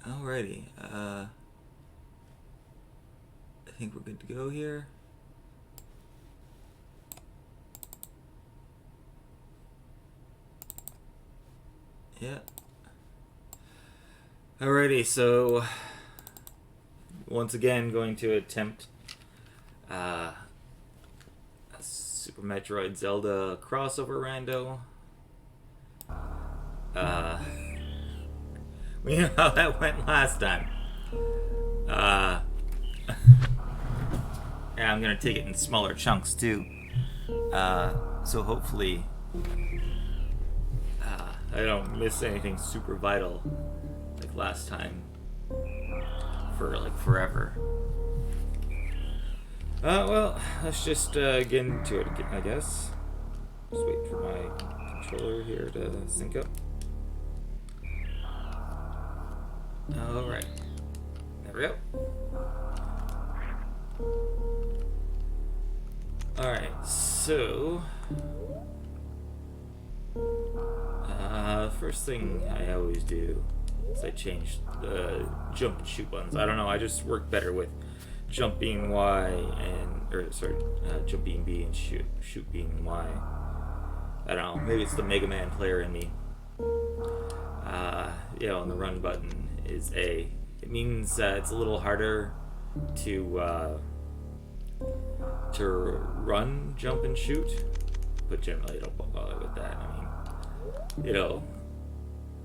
Alrighty. I think we're good to go here. Yeah. Alrighty, so once again going to attempt a Super Metroid Zelda crossover rando. We know how that went last time. Yeah, I'm gonna take it in smaller chunks too. So hopefully I don't miss anything super vital like last time for like forever. Well, let's just get into it, I guess. Just wait for my controller here to sync up. Alright. There we go. Alright, so... first thing I always do is I change the jump and shoot buttons. I don't know, I just work better with jump being Y and... Or, sorry, jump being B and shoot being Y. I don't know, maybe it's the Mega Man player in me. And the run button is A. It means it's a little harder to run, jump, and shoot, but generally I don't bother with that. I mean,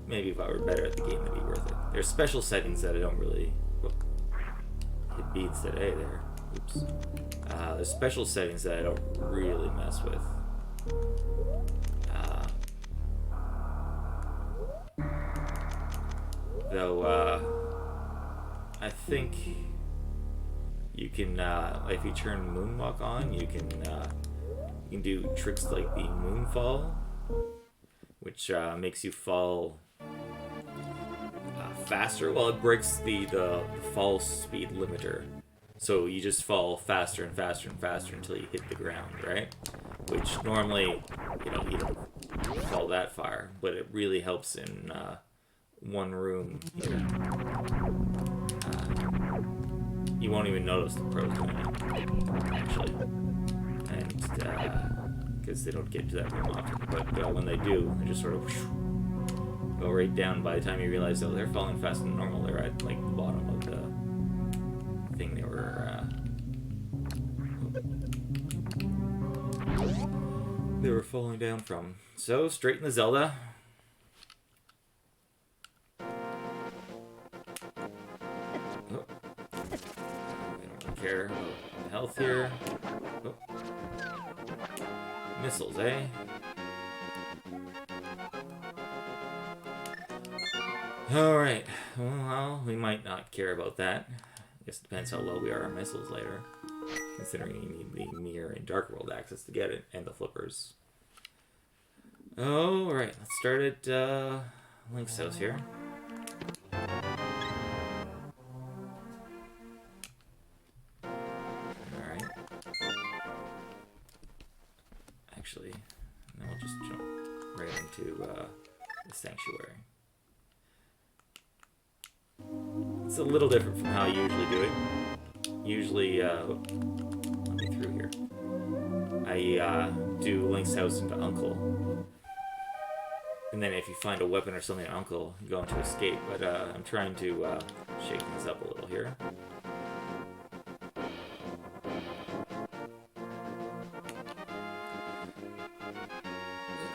maybe if I were better at the game, it'd be worth it. There's special settings that I don't really... hit B instead of A there. Oops. There's special settings that I don't really mess with. Though, I think you can, if you turn Moonwalk on, you can do tricks like the Moonfall, which makes you fall faster. Well, it breaks the fall speed limiter. So you just fall faster and faster and faster until you hit the ground, right? Which normally, you don't fall that far, but it really helps in one room here. You won't even notice the pros doing it, actually. And, because they don't get to that room often. But when they do, they just sort of go right down. By the time you realize, oh, they're falling faster than normal, they're at, like, the bottom of the thing they were falling down from. So, straight in the Zelda. Care about the health here. Oh. Missiles, eh? Alright. Well, we might not care about that. I guess it depends how low we are on missiles later. Considering you need the mirror and Dark World access to get it, and the flippers. Alright, let's start at Link's house here. Actually, then we'll just jump right into the sanctuary. It's a little different from how I usually do it. Usually, let me through here. I do Link's house into Uncle. And then if you find a weapon or something at Uncle, you go into escape. But I'm trying to shake things up a little here.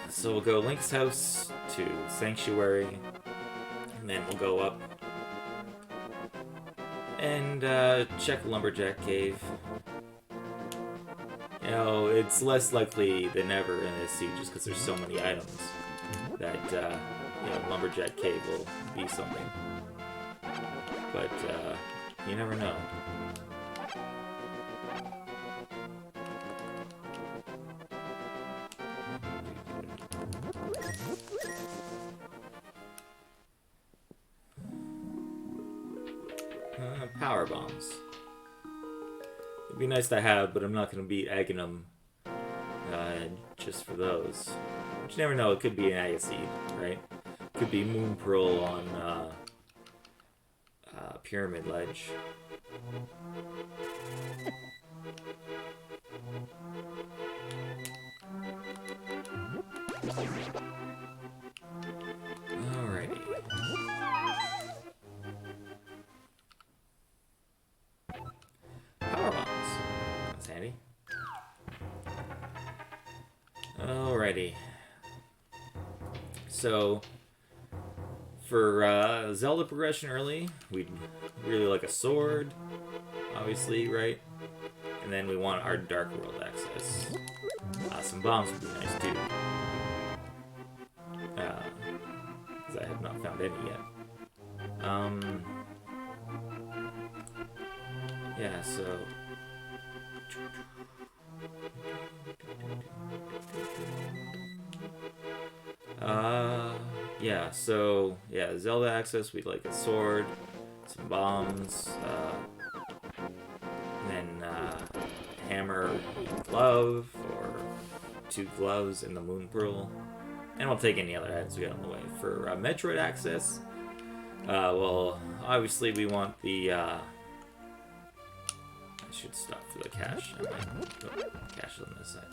So we'll go Link's house to Sanctuary, and then we'll go up and check Lumberjack Cave. It's less likely than ever in this seed just because there's so many items that, Lumberjack Cave will be something. But you never know. Power bombs. It'd be nice to have, but I'm not going to beat Aghanim just for those. But you never know, it could be an Agaseed, right? Could be Moon Pearl on pyramid ledge. Alrighty. Power bombs. That's handy. Alrighty. So, for Zelda progression early, we'd really like a sword, obviously, right? And then we want our Dark World access. Some bombs would be nice too. Because I have not found any yet. Yeah, so... yeah, so, yeah, Zelda access, we'd like a sword, some bombs, and then, hammer, glove, or 2 gloves, and the moon pearl. And we'll take any other items we get on the way. For, Metroid access, well, obviously we want the, I should stop for the cache. I might put cache on this side.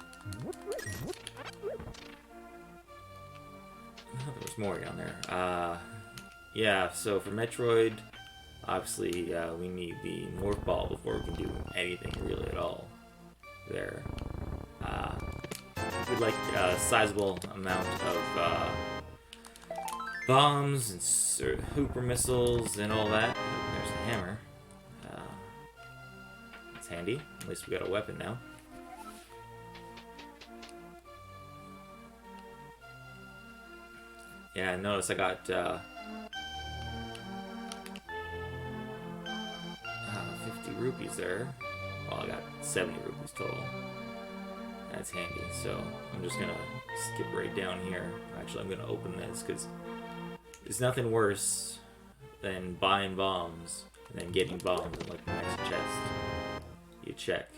Oh, there was more down there. Yeah, so for Metroid, obviously we need the Morph Ball before we can do anything really at all there. We'd like a sizable amount of bombs and hooper missiles and all that. There's the hammer. It's handy. At least we got a weapon now. Yeah, notice I got 50 rupees there. Well, I got 70 rupees total. That's handy, so I'm just gonna skip right down here. Actually, I'm gonna open this because there's nothing worse than buying bombs and then getting bombs in like the next chest. You check.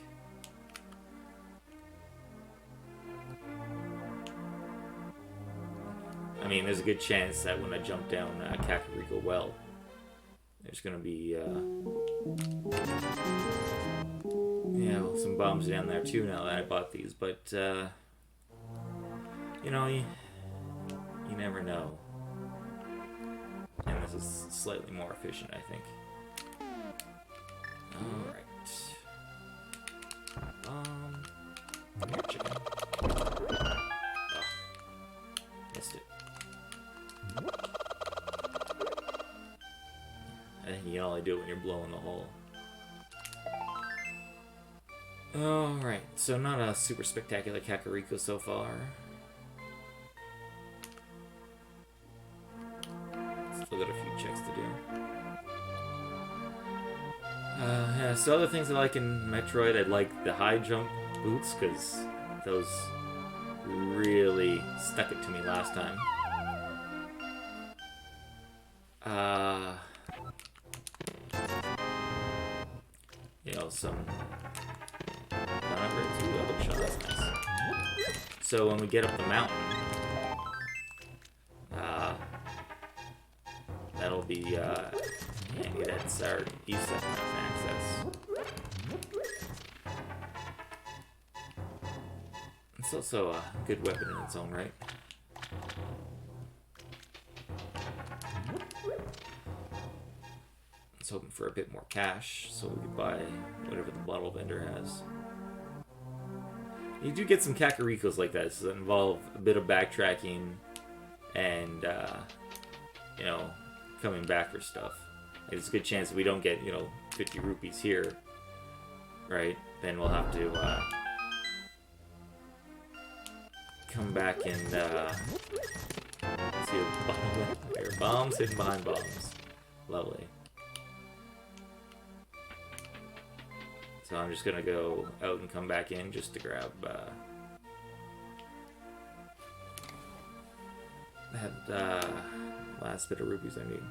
I mean, there's a good chance that when I jump down Kakariko Well, there's gonna be yeah, well, some bombs down there too now that I bought these, but you know, you never know. And this is slightly more efficient, I think. Alright. Come here, chicken. Oh, missed it. I think you can only do it when you're blowing the hole. Alright, so not a super spectacular Kakariko so far. Still got a few checks to do. Yeah, so other things I like in Metroid, I'd like the high jump boots, because those really stuck it to me last time. You know, some... That's nice. So when we get up the mountain, that'll be handy. That's our east side mountain access. It's also a good weapon in its own right. Let's hoping for a bit more cash so we can buy whatever the bottle vendor has. You do get some Kakarikos like that, so that involve a bit of backtracking and, you know, coming back for stuff. Like, there's a good chance that we don't get, you know, 50 rupees here, right? Then we'll have to, come back and, see a bomb there. Bombs hidden behind bombs. Lovely. So I'm just gonna go out and come back in just to grab that last bit of rupees I need.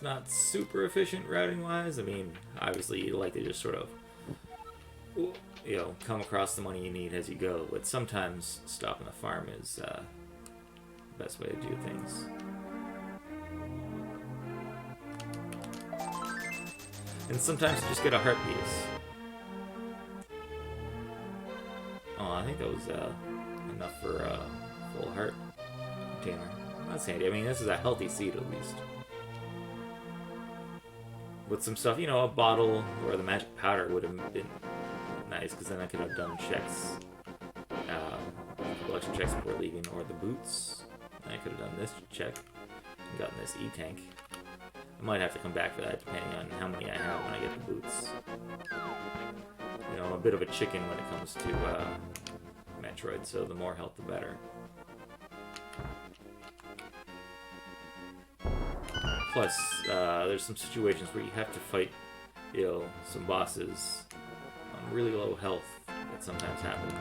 not super efficient routing-wise. I mean, obviously you like to just sort of, you know, come across the money you need as you go, but sometimes stopping the farm is the best way to do things. And sometimes you just get a heart piece. Oh, I think that was enough for a full heart container. That's handy. I mean, this is a healthy seed at least. With some stuff, you know, a bottle or the magic powder would have been nice, because then I could have done checks, collection checks before leaving, or the boots. I could have done this check and gotten this E-tank. I might have to come back for that depending on how many I have when I get the boots. You know, I'm a bit of a chicken when it comes to Metroid, so the more health the better. Plus, there's some situations where you have to fight, you know, some bosses on really low health that sometimes happen.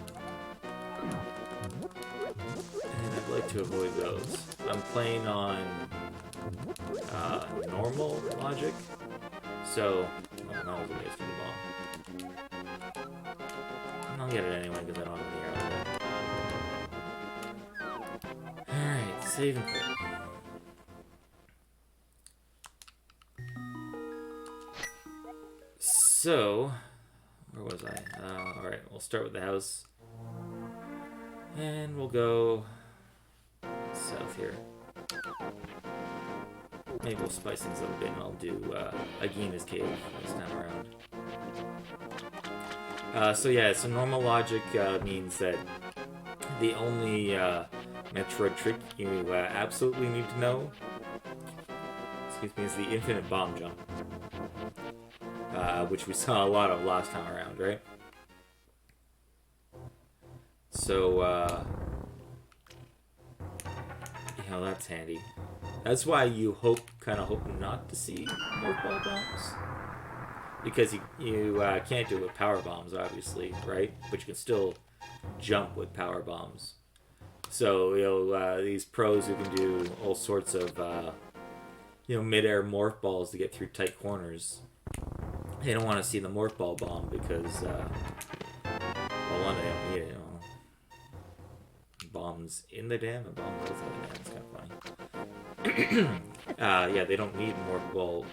And I'd like to avoid those. I'm playing on normal logic, so that was a waste of the bomb. And I'll get it anyway because I don't have any arrows. Alright, save and quit. So, where was I? Alright, we'll start with the house. And we'll go south here. Maybe we'll spice things up a bit and I'll do Agina's Cave this time around. So yeah, so normal logic means that the only Metroid trick you absolutely need to know, is the infinite bomb jump. Which we saw a lot of last time around, right? So, you know, that's handy. That's why you kind of hope not to see more ball bombs. Because you can't do it with power bombs, obviously, right? But you can still jump with power bombs. So, you know, these pros who can do all sorts of, you know, mid-air morph balls to get through tight corners, they don't want to see the morph ball bomb because, well, one, they don't need it, you know. Bombs in the dam and bombs outside the dam. It's kind of funny. Yeah, they don't need morph ball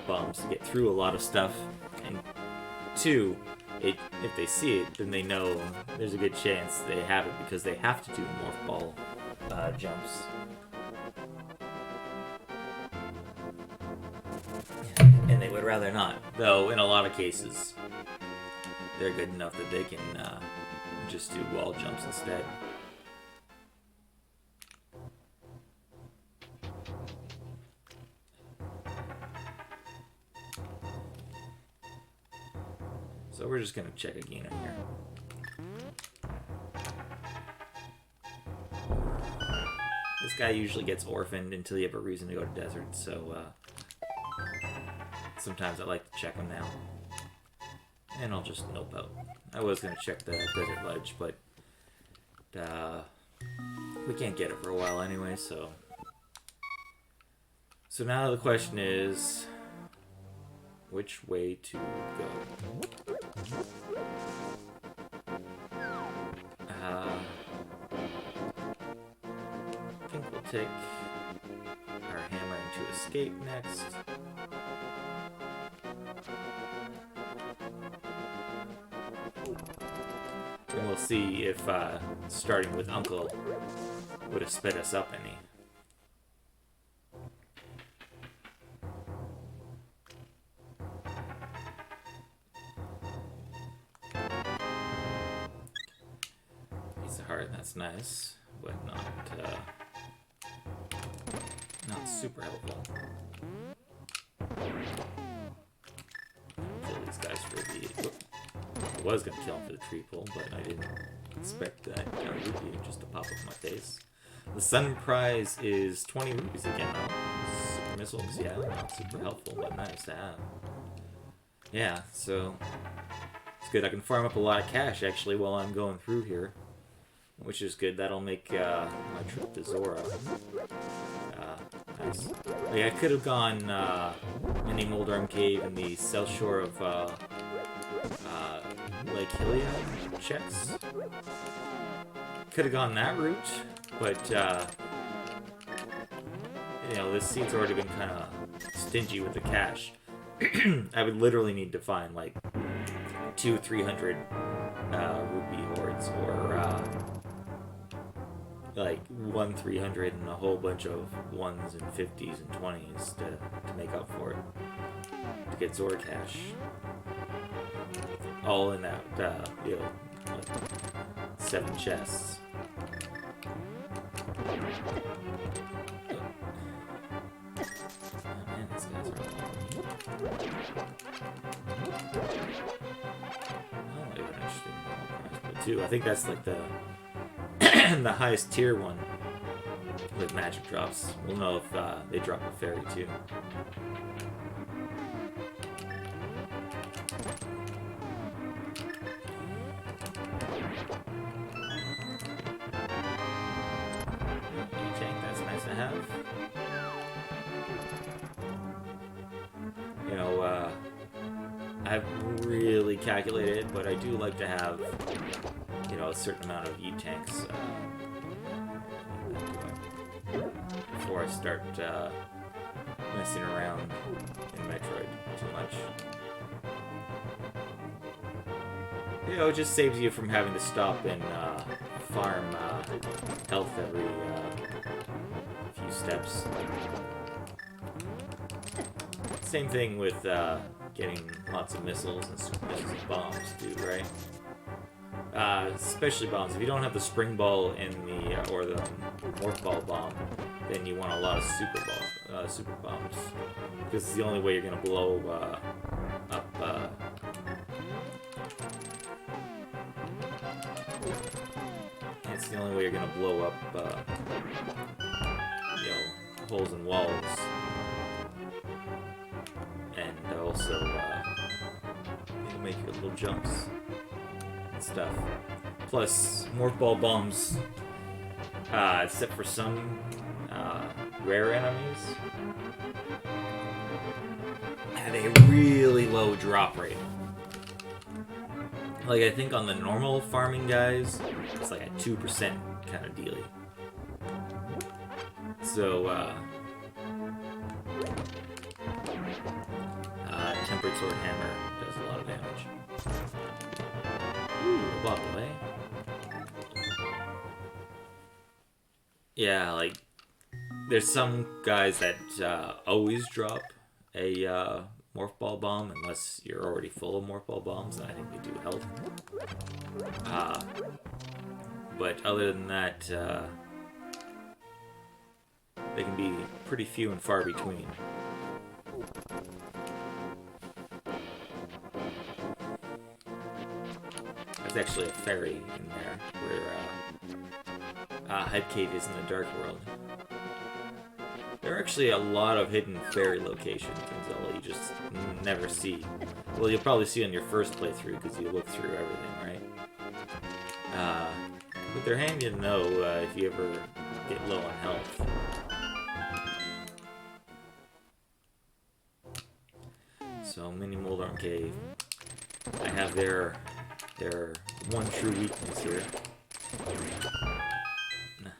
bombs to get through a lot of stuff. And two, if they see it, then they know there's a good chance they have it because they have to do morph ball jumps. And they would rather not, though in a lot of cases they're good enough that they can just do wall jumps instead. So we're just gonna check again in here. This guy usually gets orphaned until you have a reason to go to desert, so sometimes I like to check them now. And I'll just nope out. I was going to check the desert ledge, but we can't get it for a while anyway, so... So now the question is... which way to go? I think we'll take our hammer into escape next. And we'll see if starting with Uncle would have sped us up any. Piece of heart, that's nice, but not super helpful. Kill these guys for the... I was going to kill him for the tree pull, but I didn't expect that rupee just to pop up in my face. The sun prize is 20 rupees again, though. Super missiles, yeah, not super helpful, but nice to have. Yeah, so it's good. I can farm up a lot of cash, actually, while I'm going through here, which is good. That'll make my trip to Zora nice. Like, I could have gone Mini Moldarm Cave in the south shore of Lake Hylia checks. Could have gone that route, but you know, this scene's already been kind of stingy with the cash. I would literally need to find like 200-300 rupee hoards, or like 1-300 and a whole bunch of 1s and 50s and 20s to make up for it, to get Zora cash. All in that, you know, like 7 chests. Oh. Man, these guys are all... I'm not even interested in the prize pool too. I think that's like the the highest tier one with magic drops. We'll know if they drop a fairy too. Tank, that's nice to have. You know, I've really calculated, but I do like to have, you know, a certain amount of E-tanks before I start messing around in Metroid too much. You know, it just saves you from having to stop and farm health every few steps. Same thing with getting lots of missiles and bombs too, right? Especially bombs. If you don't have the spring ball and the or the morph ball bomb, then you want a lot of super bombs, because it's the only way you're gonna blow up. It's the only way you're gonna blow up, you know, holes in walls, and also you make your little jumps and stuff. Plus, morph ball bombs, except for some rare enemies, have a really low drop rate. Like, I think on the normal farming guys, it's like a 2% kind of dealie. So, Tempered Sword Hammer does a lot of damage. Ooh, a bubble, eh? Yeah, like, there's some guys that always drop a morph ball bomb unless you're already full of morph ball bombs, and I think they do help. But other than that, they can be pretty few and far between. There's actually a fairy in there where Head Cave is in the Dark World. There are actually a lot of hidden fairy locations in Zelda you just never see. Well, you'll probably see on your first playthrough because you look through everything, right? But they're handy to know if you ever get low on health. So, Mini Moldarm Cave. I have their one true weakness here. The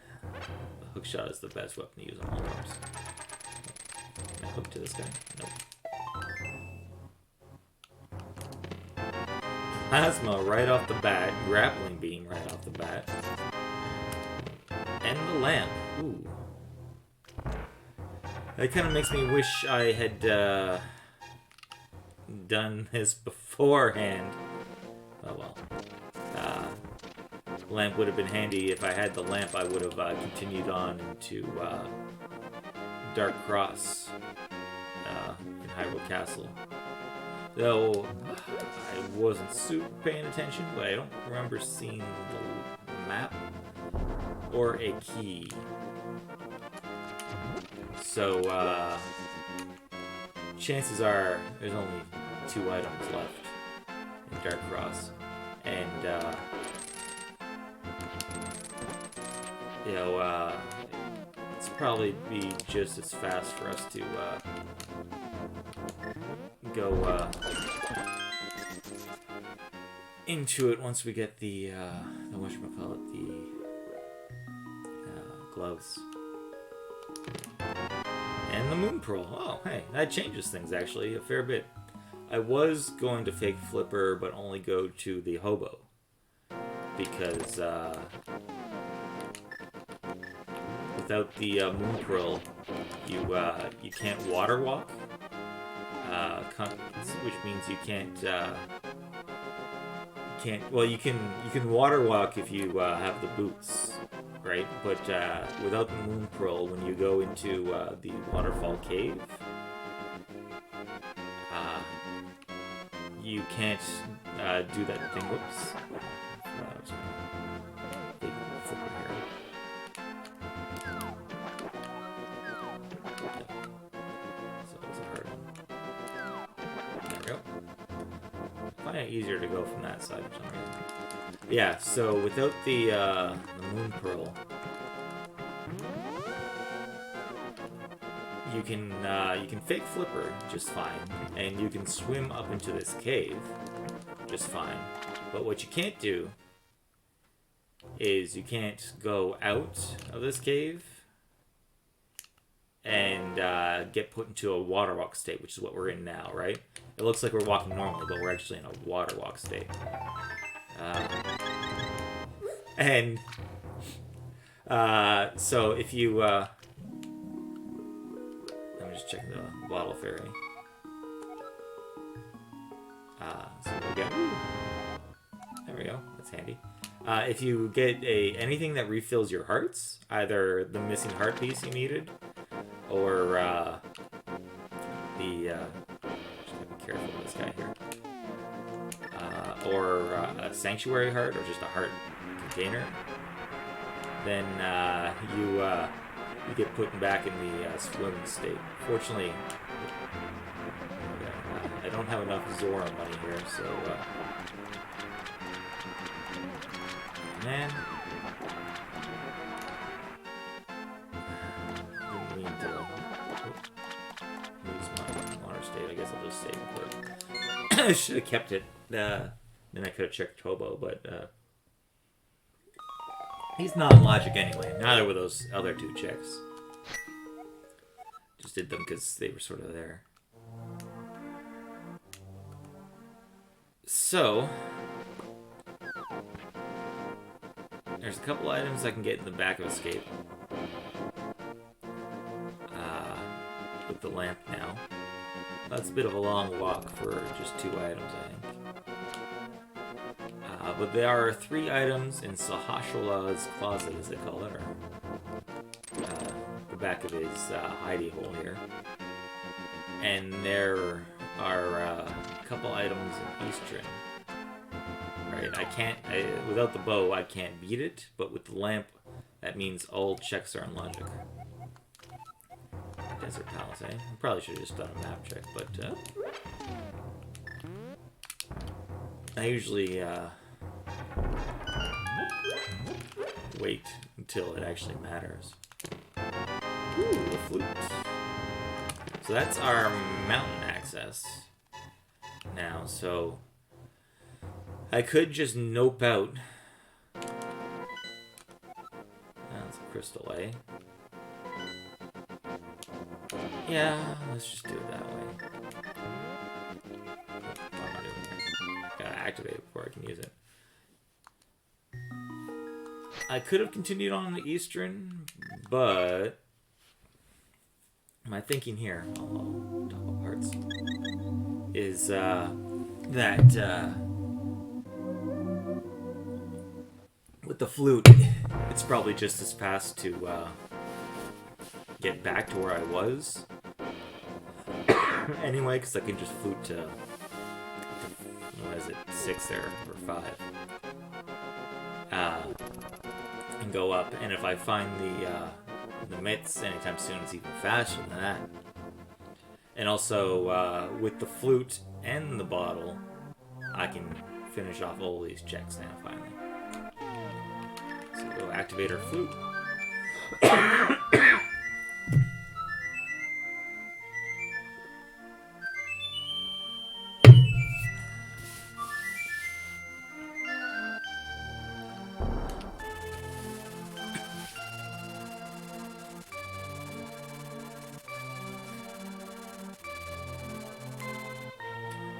hookshot is the best weapon to use on Moldarms. Can I hook to this guy? Nope. Plasma right off the bat, grappling beam right off the bat, and the lamp. Ooh. That kind of makes me wish I had done this beforehand. Oh well. Lamp would have been handy. If I had the lamp, I would have continued on into Dark Cross in Hyrule Castle. Though I wasn't super paying attention, but I don't remember seeing the map or a key. So chances are there's only 2 items left in Dark Cross, and you know, it's probably be just as fast for us to go into it once we get the whatchamacallit, the gloves. And the moon pearl. Oh, hey, that changes things actually a fair bit. I was going to fake flipper, but only go to the hobo. Because without the moon pearl, you can't water walk, which means you can't. Well, you can water walk if you have the boots, right? But without the moon pearl, when you go into the waterfall cave, you can't do that thing. Whoops. Easier to go from that side for some reason. Yeah, so without the moon pearl, you can fake flipper just fine, and you can swim up into this cave just fine. But what you can't do is you can't go out of this cave and get put into a water walk state, which is what we're in now, right? It looks like we're walking normally, but we're actually in a water walk state. So if you... I'm just checking the bottle fairy. So we get... There we go. That's handy. If you get anything that refills your hearts, either the missing heart piece you needed, or careful with this guy here. Or a sanctuary heart, or just a heart container. Then you get put back in the swimming state. Fortunately, I don't have enough Zora money here, so man. Didn't mean to lose my water state. I guess I'll just save it. I should have kept it. Then I could have checked Hobo, but he's not in logic anyway. Neither were those other two checks. Just did them because they were sort of there. So there's a couple items I can get in the back of Escape. With the lamp now. That's a bit of a long walk for just 2 items, I think. But there are 3 items in Sahashola's closet, as they call it, or the back of his hidey hole here. And there are a couple items in Eastern. Right, without the bow, I can't beat it, but with the lamp, that means all checks are in logic. Desert Palace, eh? I probably should have just done a map check, but I usually wait until it actually matters. Ooh, a flute. So that's our mountain access now, so I could just nope out. That's a crystal, eh? Yeah, let's just do it that way. What am I doing here? Gotta activate it before I can use it. I could have continued on the Eastern, but my thinking here, top of hearts, is that with the flute, it's probably just as fast to get back to where I was. Anyway, because I can just flute to what is it, 6 there, or 5. And go up, and if I find the mitts anytime soon, it's even faster than that. And also, with the flute and the bottle, I can finish off all these checks now, finally. So go activate our flute.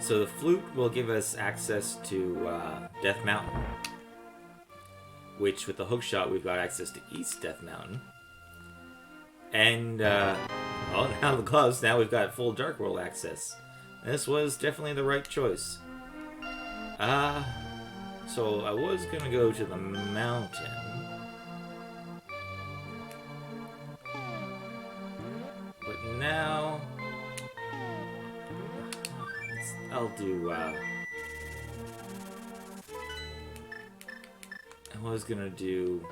So the flute will give us access to Death Mountain, which with the hookshot we've got access to East Death Mountain. And, oh, now the gloves, now we've got full Dark World access. This was definitely the right choice. So I was gonna go to the mountain. But now... I'll do, I was gonna do,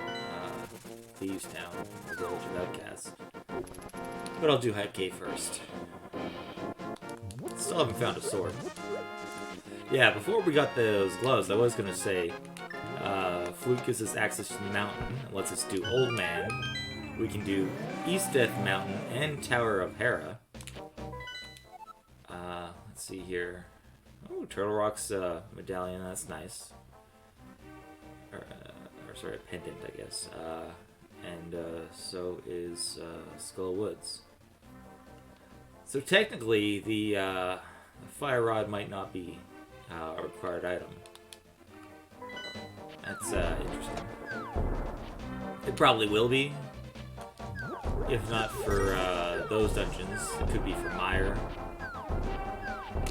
Thieves Town, or Village of Outcasts. But I'll do Head Cave first. Still haven't found a sword. Yeah, before we got those gloves, I was gonna say, Flute gives us access to the mountain, and lets us do Old Man. We can do East Death Mountain and Tower of Hera. Let's see here. Oh, Turtle Rock's medallion, that's nice. Or sorry, a pendant, I guess. And so is Skull Woods. So technically, the Fire Rod might not be a required item. That's interesting. It probably will be. If not for those dungeons, it could be for Mire.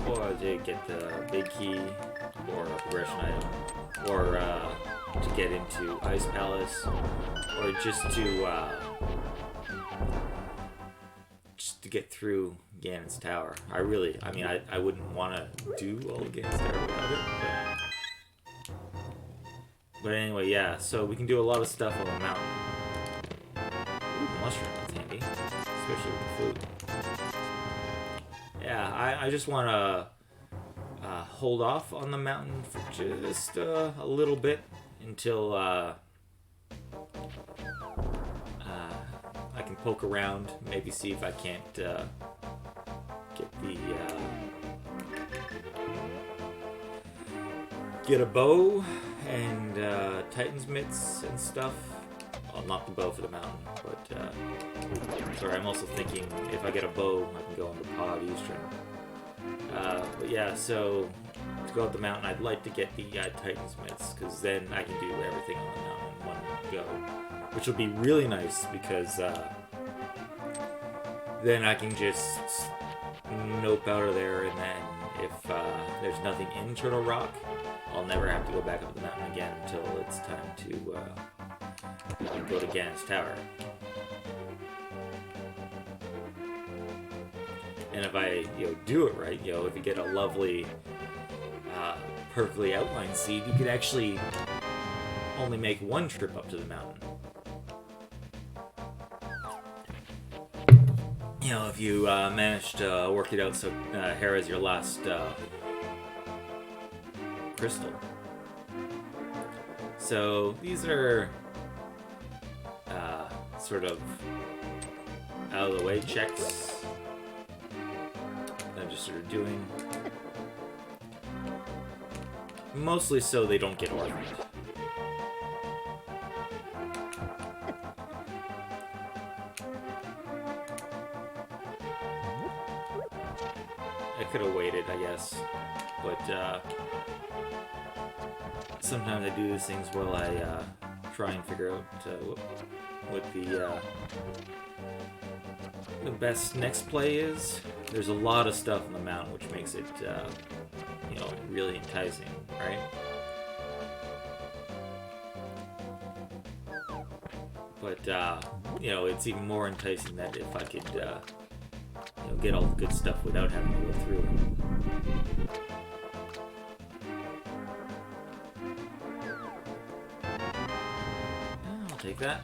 Or to get the big key, or a progression item, or to get into Ice Palace, or just to get through Ganon's Tower. I mean, I wouldn't want to do all of Ganon's Tower without it, but anyway, yeah, so we can do a lot of stuff on the mountain. Ooh, mushroom, that's handy, especially with the flute. Yeah, I just want to hold off on the mountain for just a little bit until I can poke around, maybe see if I can't get the get a bow and Titan's mitts and stuff. Well, not the bow for the mountain, but sorry, I'm also thinking if I get a bow, I can go on the Pod Eastern. But yeah, so to go up the mountain, I'd like to get the Titan's mitts, because then I can do everything on the mountain in one go, which will be really nice, because then I can just nope out of there, and then if there's nothing in Turtle Rock, I'll never have to go back up the mountain again until it's time to go to Ganon's Tower. And if I, do it right, if you get a lovely Perkly outline seed, you could actually only make one trip up to the mountain. If you manage to work it out so Hera's your last crystal. So these are sort of out of the way checks I'm just sort of doing, mostly so they don't get orphaned. I could have waited, I guess, but sometimes I do these things while I try and figure out what the best next play is. There's a lot of stuff on the mountain, which makes it, really enticing, right? But, it's even more enticing that if I could, get all the good stuff without having to go through it. I'll take that.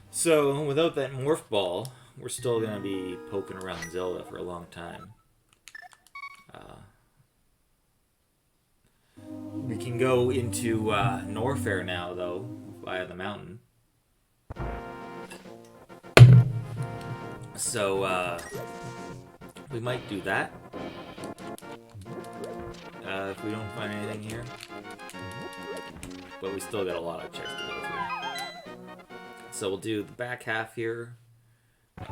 So, without that morph ball, we're still going to be poking around Zelda for a long time. We can go into Norfair now, though, via the mountain. So, we might do that. If we don't find anything here. But we still got a lot of checks to go through. So we'll do the back half here.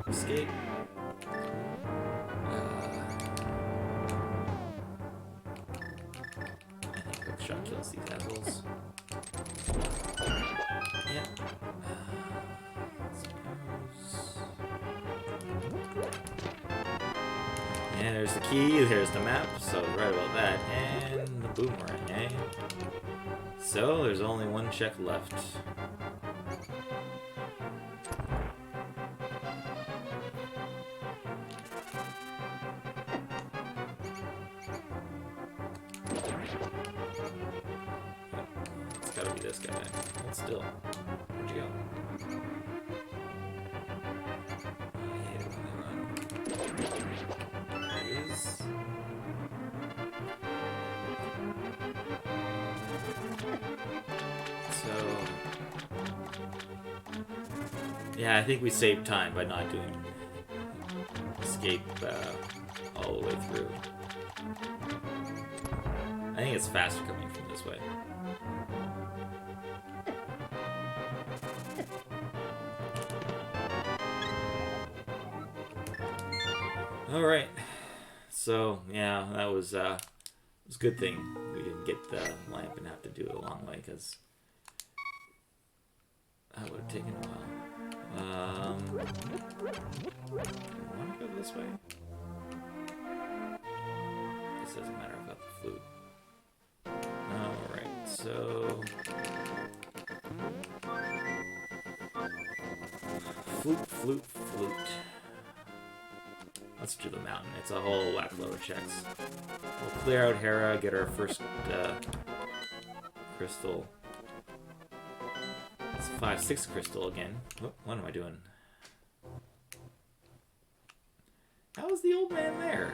Escape. shot kills these assholes. Yeah. And there's the key, there's the map, so right about that. And the boomerang, eh? So there's only one check left. It's gotta be this guy. Hold still. Where'd you go? I hate it when they run. There he is. So... yeah, I think we saved time by not doing escape all the way through. I think it's faster coming from this way. Alright. So, yeah, that was a good thing we didn't get the lamp and have to do it a long way, because that would have taken a while. Do I want to go this way? This doesn't matter, I've got the flute. Alright, so... Flute. Let's do the mountain. It's a whole whack load of checks. We'll clear out Hera, get our first crystal. It's 5-6 crystal again. Oh, what am I doing? How is the old man there?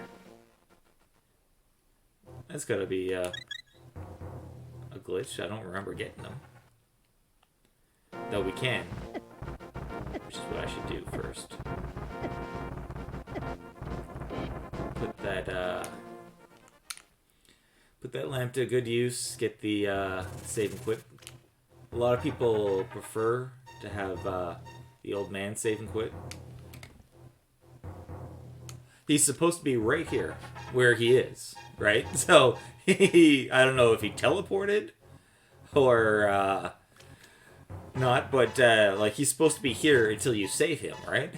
That's gotta be a glitch. I don't remember getting them. Though we can. Which is what I should do first. Put that lamp to good use. Get the save and quit. A lot of people prefer to have the old man save and quit. He's supposed to be right here, where he is, right? So, I don't know if he teleported or not, but like he's supposed to be here until you save him, right?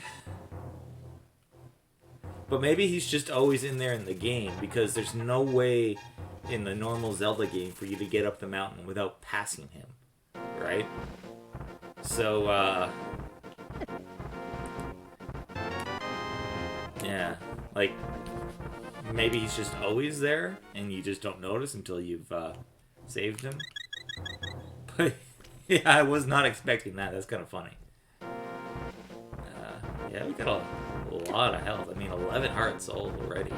But maybe he's just always in there in the game, because there's no way in the normal Zelda game for you to get up the mountain without passing him, right? So, yeah, like, maybe he's just always there, and you just don't notice until you've saved him. But, yeah, I was not expecting that. That's kind of funny. Yeah, we got a lot of health. I mean, 11 hearts already.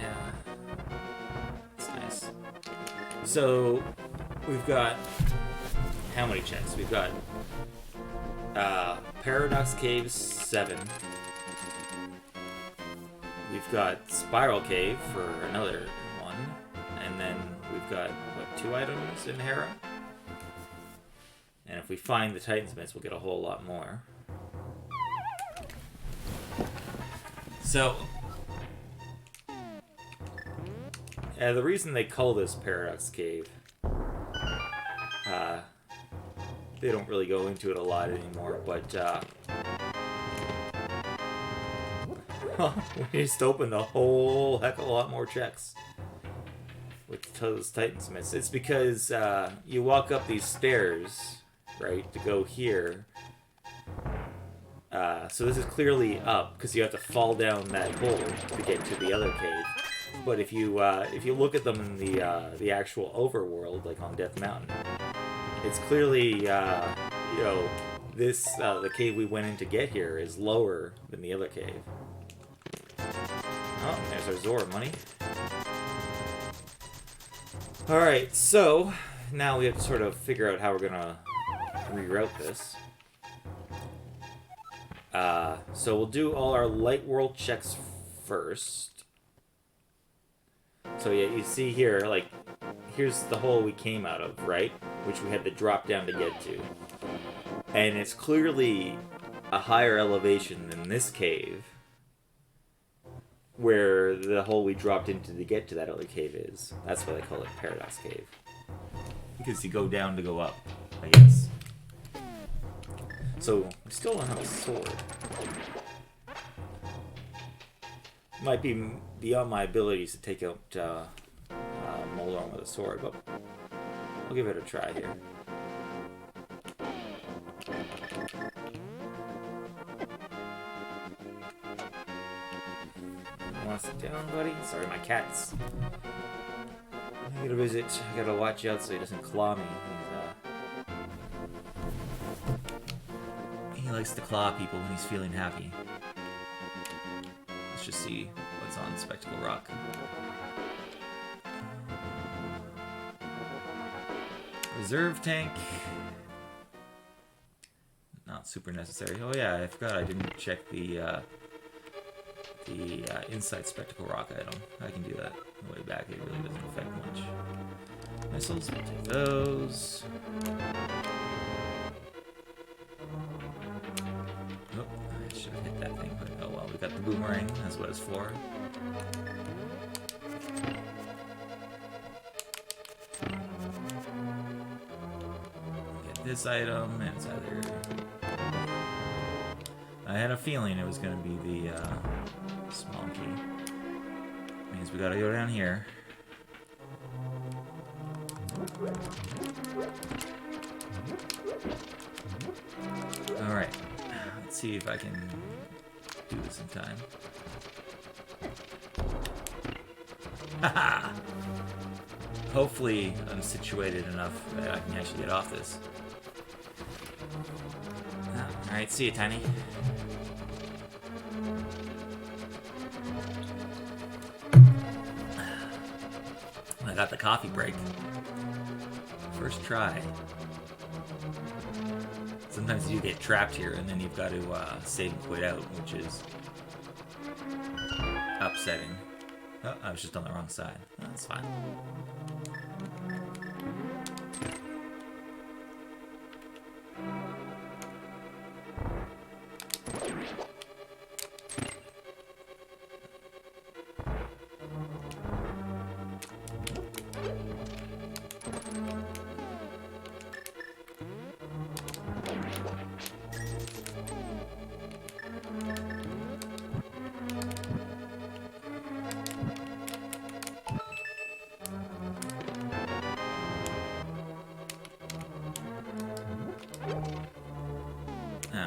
Yeah. It's nice. So, we've got... how many checks? We've got... Paradox Cave 7. We've got Spiral Cave for another one. And then we've got, what, 2 items in Hera? And if we find the Titansmiths, we'll get a whole lot more. So, the reason they call this Paradox Cave, they don't really go into it a lot anymore, but we just opened a whole heck of a lot more checks with those Titansmiths. It's because you walk up these stairs, right, to go here. So this is clearly up, because you have to fall down that hole to get to the other cave. But if you look at them in the actual overworld, like on Death Mountain, it's clearly you know, this the cave we went in to get here is lower than the other cave. Oh, there's our Zora money. Alright, so now we have to sort of figure out how we're gonna reroute this. So we'll do all our light world checks first. So yeah, you see here, like, here's the hole we came out of, right? Which we had to drop down to get to. And it's clearly a higher elevation than this cave, where the hole we dropped into to get to that other cave is. That's why they call it Paradox Cave. Because you go down to go up, I guess. So, we still don't have a sword. Might be beyond my abilities to take out Molorn with a sword, but I'll give it a try here. Want to sit down, buddy? Sorry, my cat's. I gotta visit. I gotta watch out so he doesn't claw me. He likes to claw people when he's feeling happy. Let's just see what's on Spectacle Rock. Reserve tank. Not super necessary. Oh yeah, I forgot I didn't check the inside Spectacle Rock item. I can do that on the way back. It really doesn't affect much. Missiles, we'll take those. Oh, I should have hit that thing, but oh well, we got the boomerang. That's what it's for. Get this item, and it's either... I had a feeling it was going to be the small key. Means we gotta go down here. Alright. Let's see if I can do this in time. Haha! Hopefully I'm situated enough that I can actually get off this. Alright, see you, Tiny. I got the coffee break. First try. Sometimes you get trapped here and then you've got to save and quit out, which is upsetting. Oh, I was just on the wrong side. Oh, that's fine.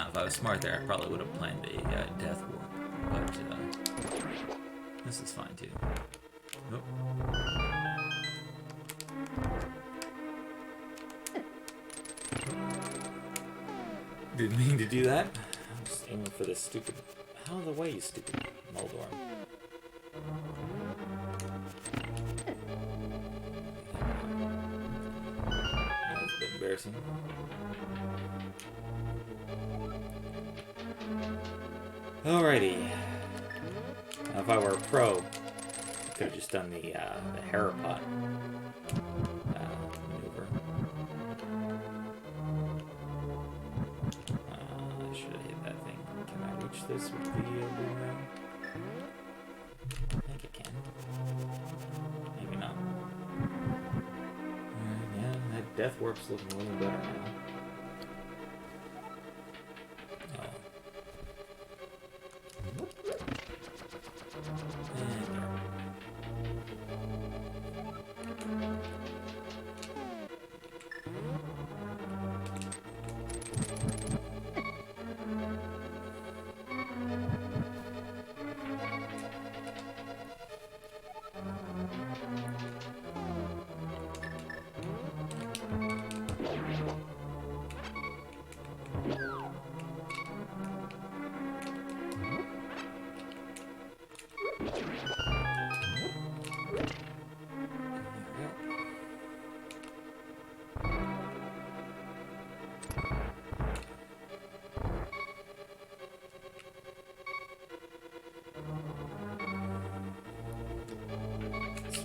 If I was smart there, I probably would have planned a death warp, but this is fine too. Oh. Didn't mean to do that. I'm just aiming for this stupid... Out of the way, you stupid Moldorm. That's a bit embarrassing. Alrighty. Now, if I were a pro, I could have just done the Harapot maneuver. I should have hit that thing. Can I reach this with the boomerang? I think I can. Maybe not. Yeah, that death warp's looking a little better now.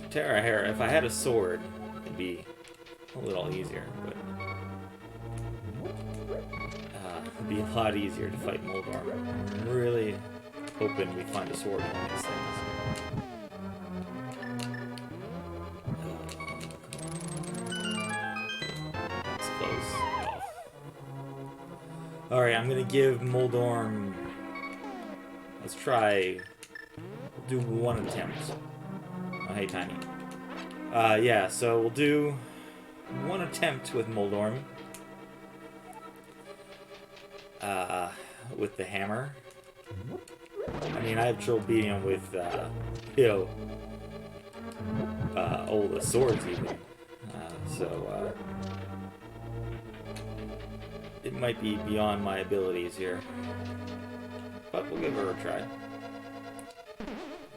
Terra Hera, if I had a sword, it'd be a little easier, but It'd be a lot easier to fight Moldorm. I'm really hoping we find a sword in one of these things. That's close. Oh. Alright, I'm gonna give Moldorm... Let's try... We'll do one attempt. Oh, hey, Tiny. Yeah, so we'll do one attempt with Moldorm. With the hammer. I mean, I have trouble beating him with, you know, the swords even. So, it might be beyond my abilities here. But we'll give her a try.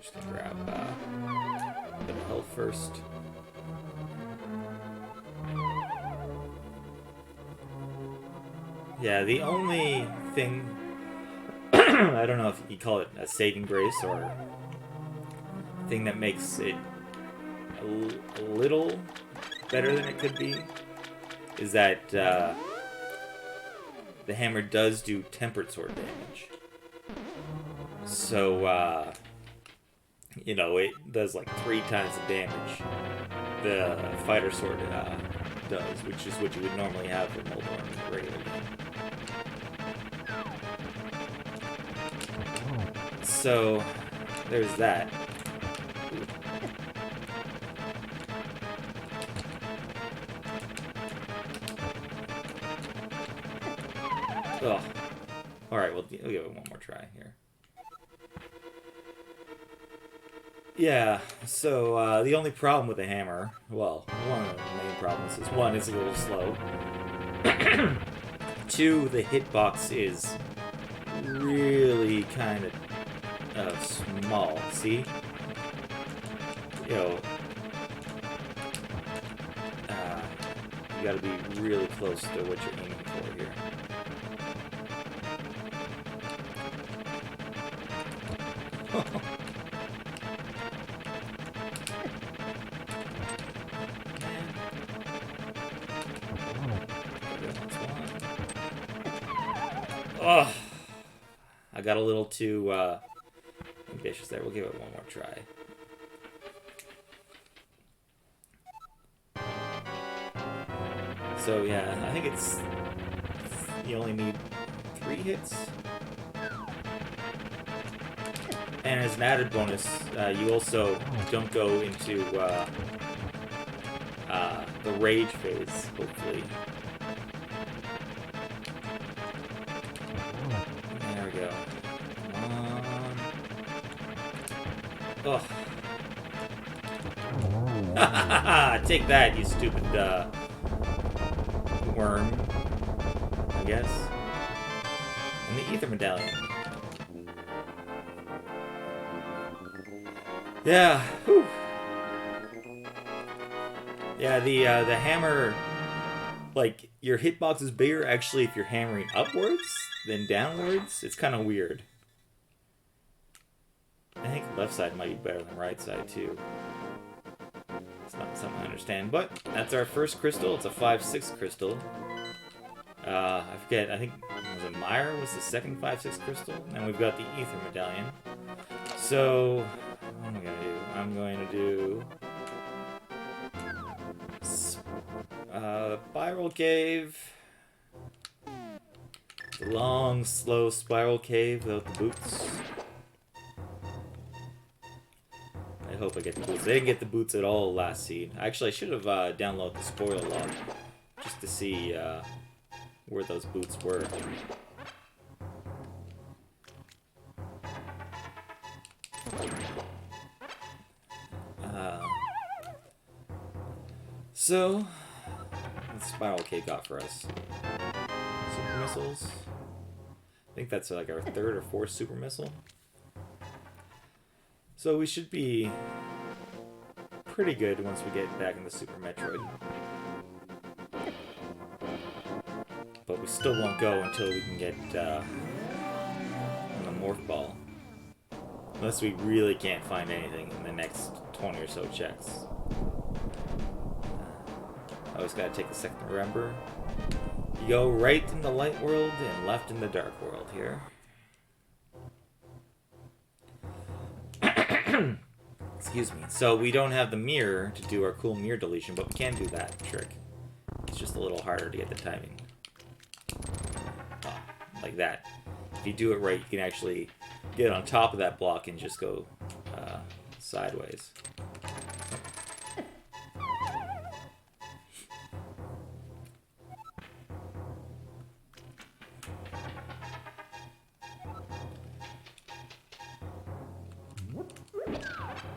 Just gonna grab, a bit of health first. Yeah, the only thing... I don't know if you call it a saving grace or thing that makes it a little better than it could be is that the hammer does do tempered sword damage. So, you know, it does like 3 times the damage the fighter sword does, which is what you would normally have for Moldorm in the regular game. So, there's that. Ugh. Alright, we'll give it one more try here. Yeah, so the only problem with the hammer, well, one of the main problems is, one, it's a little slow. 2, the hitbox is really kind of small, see? You know, you gotta be really close to what you're aiming for here. Oh, I got a little too ambitious there. We'll give it one more try. So yeah, I think it's... You only need 3 hits. And as an added bonus, you also don't go into the rage phase, hopefully. There we go. Come on. Ugh. Take that, you stupid worm, I guess. And the ether medallion. Yeah. Whew. Yeah, the hammer, like, your hitbox is bigger actually if you're hammering upwards than downwards. It's kind of weird. I think left side might be better than right side too. It's not something I understand, but that's our first crystal. It's a 5/6 crystal. I forget, I think, was it Meyer was the second 5/6 crystal? And we've got the ether medallion. So, what am I going to do? I'm going to do... Spiral Cave. The long, slow Spiral Cave without the boots. I hope I get the boots. They didn't get the boots at all last seed. Actually, I should have downloaded the spoiler log just to see where those boots were. So, what's Spiral Cave got for us? Super missiles? I think that's like our 3rd or 4th super missile. So we should be pretty good once we get back in the Super Metroid. But we still won't go until we can get on the Morph Ball. Unless we really can't find anything in the next 20 or so checks. I always gotta take a second to remember. You go right in the light world and left in the dark world here. Excuse me. So we don't have the mirror to do our cool mirror deletion, but we can do that trick. It's just a little harder to get the timing. Oh, like that. If you do it right, you can actually get on top of that block and just go sideways.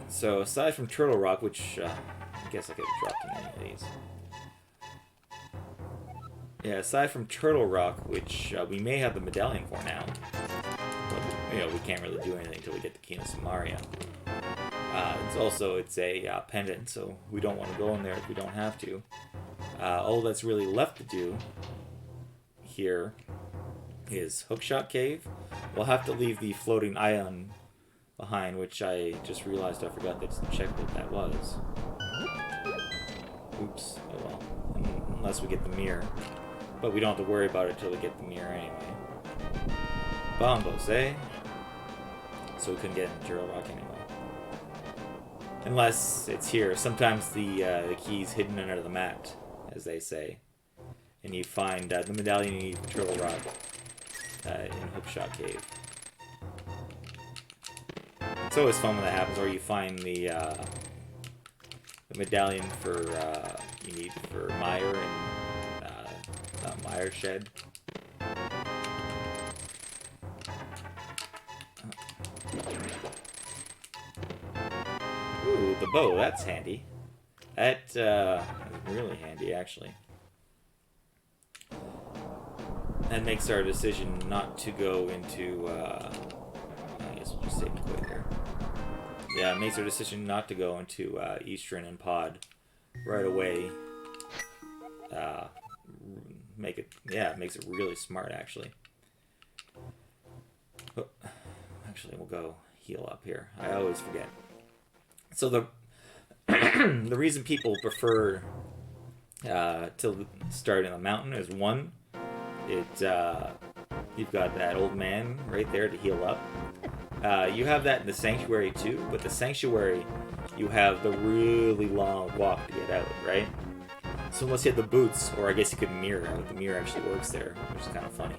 So aside from Turtle Rock, which I guess I could have dropped in any of these. Yeah, aside from Turtle Rock, which we may have the medallion for now, but you know we can't really do anything until we get the Key of Samaria. It's a pendant, so we don't want to go in there if we don't have to. All that's really left to do here is Hookshot Cave. We'll have to leave the floating ion behind, which I just realized I forgot to check what that was. Oops, oh well. Unless we get the mirror. But we don't have to worry about it until we get the mirror anyway. Bombos, eh? So we couldn't get in Turtle Rock anyway. Unless it's here. Sometimes the key's hidden under the mat, as they say. And you find the medallion you need for Turtle Rock in Hookshot Cave. It's always fun when that happens, or you find the medallion for you need for Meyer and Meyer Shed. Ooh, the bow, that's handy. That is really handy, actually. That makes our decision not to go into I guess we'll just save it quick here. Yeah, it makes our decision not to go into Eastern and Pod right away. It makes it really smart, actually. Oh, actually, we'll go heal up here. I always forget. So the the reason people prefer to start in the mountain is one, you've got that old man right there to heal up. You have that in the Sanctuary too, but the Sanctuary, you have the really long walk to get out, right? So unless you have the boots, or I guess you could mirror out, the mirror actually works there, which is kind of funny.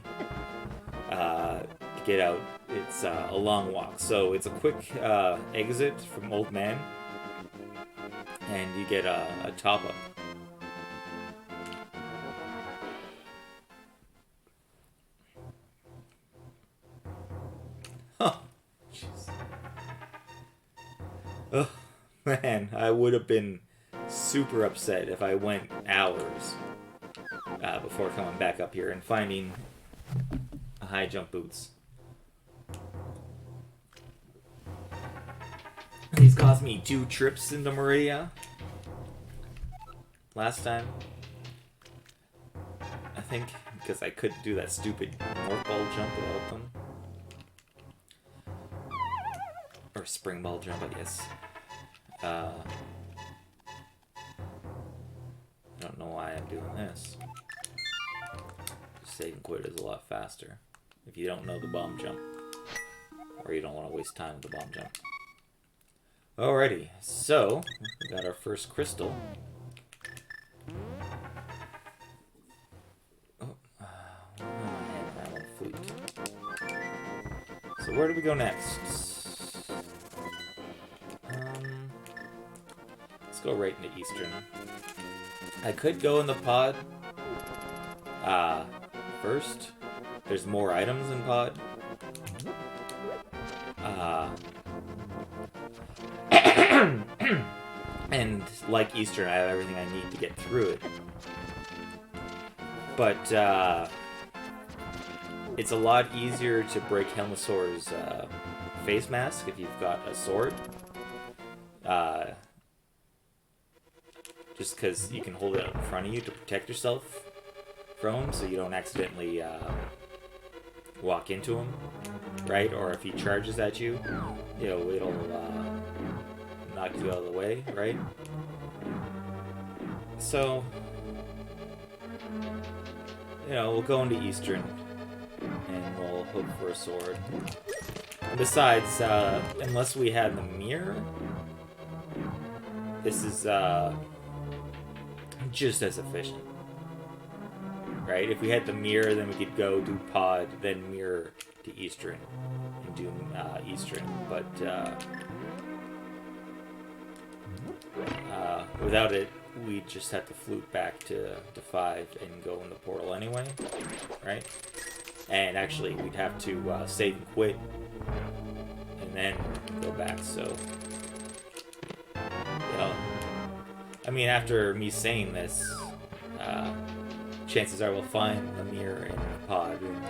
To get out, it's a long walk. So it's a quick exit from Old Man, and you get a top-up. Huh. Jeez. Oh, man, I would have been super upset if I went hours before coming back up here and finding high jump boots. These cost me 2 trips into Maria last time, I think, because I couldn't do that stupid North Ball jump without them. Or Spring Ball jump, I guess. I don't know why I'm doing this. Save and quit is a lot faster if you don't know the bomb jump, or you don't want to waste time with the bomb jump. Alrighty, so we got our first crystal. Oh, I'm on flute. So where do we go next? Let's go right into Eastern. I could go in the pod first. There's more items in pod. And like Eastern, I have everything I need to get through it. But it's a lot easier to break Helmasaur's face mask if you've got a sword. Just because you can hold it up in front of you to protect yourself from him, so you don't accidentally walk into him, right? Or if he charges at you, you know, it'll knock you out of the way, right? So you know, we'll go into Eastern, and we'll hope for a sword. Besides, unless we had the mirror, this is just as efficient, right? If we had the mirror, then we could go do pod, then mirror to Eastern, and do Eastern. But without it, we just have to flute back to 5 and go in the portal anyway, right? And actually, we'd have to save and quit, and then go back. So, you know, I mean, after me saying this, chances are we'll find the mirror in the pod, and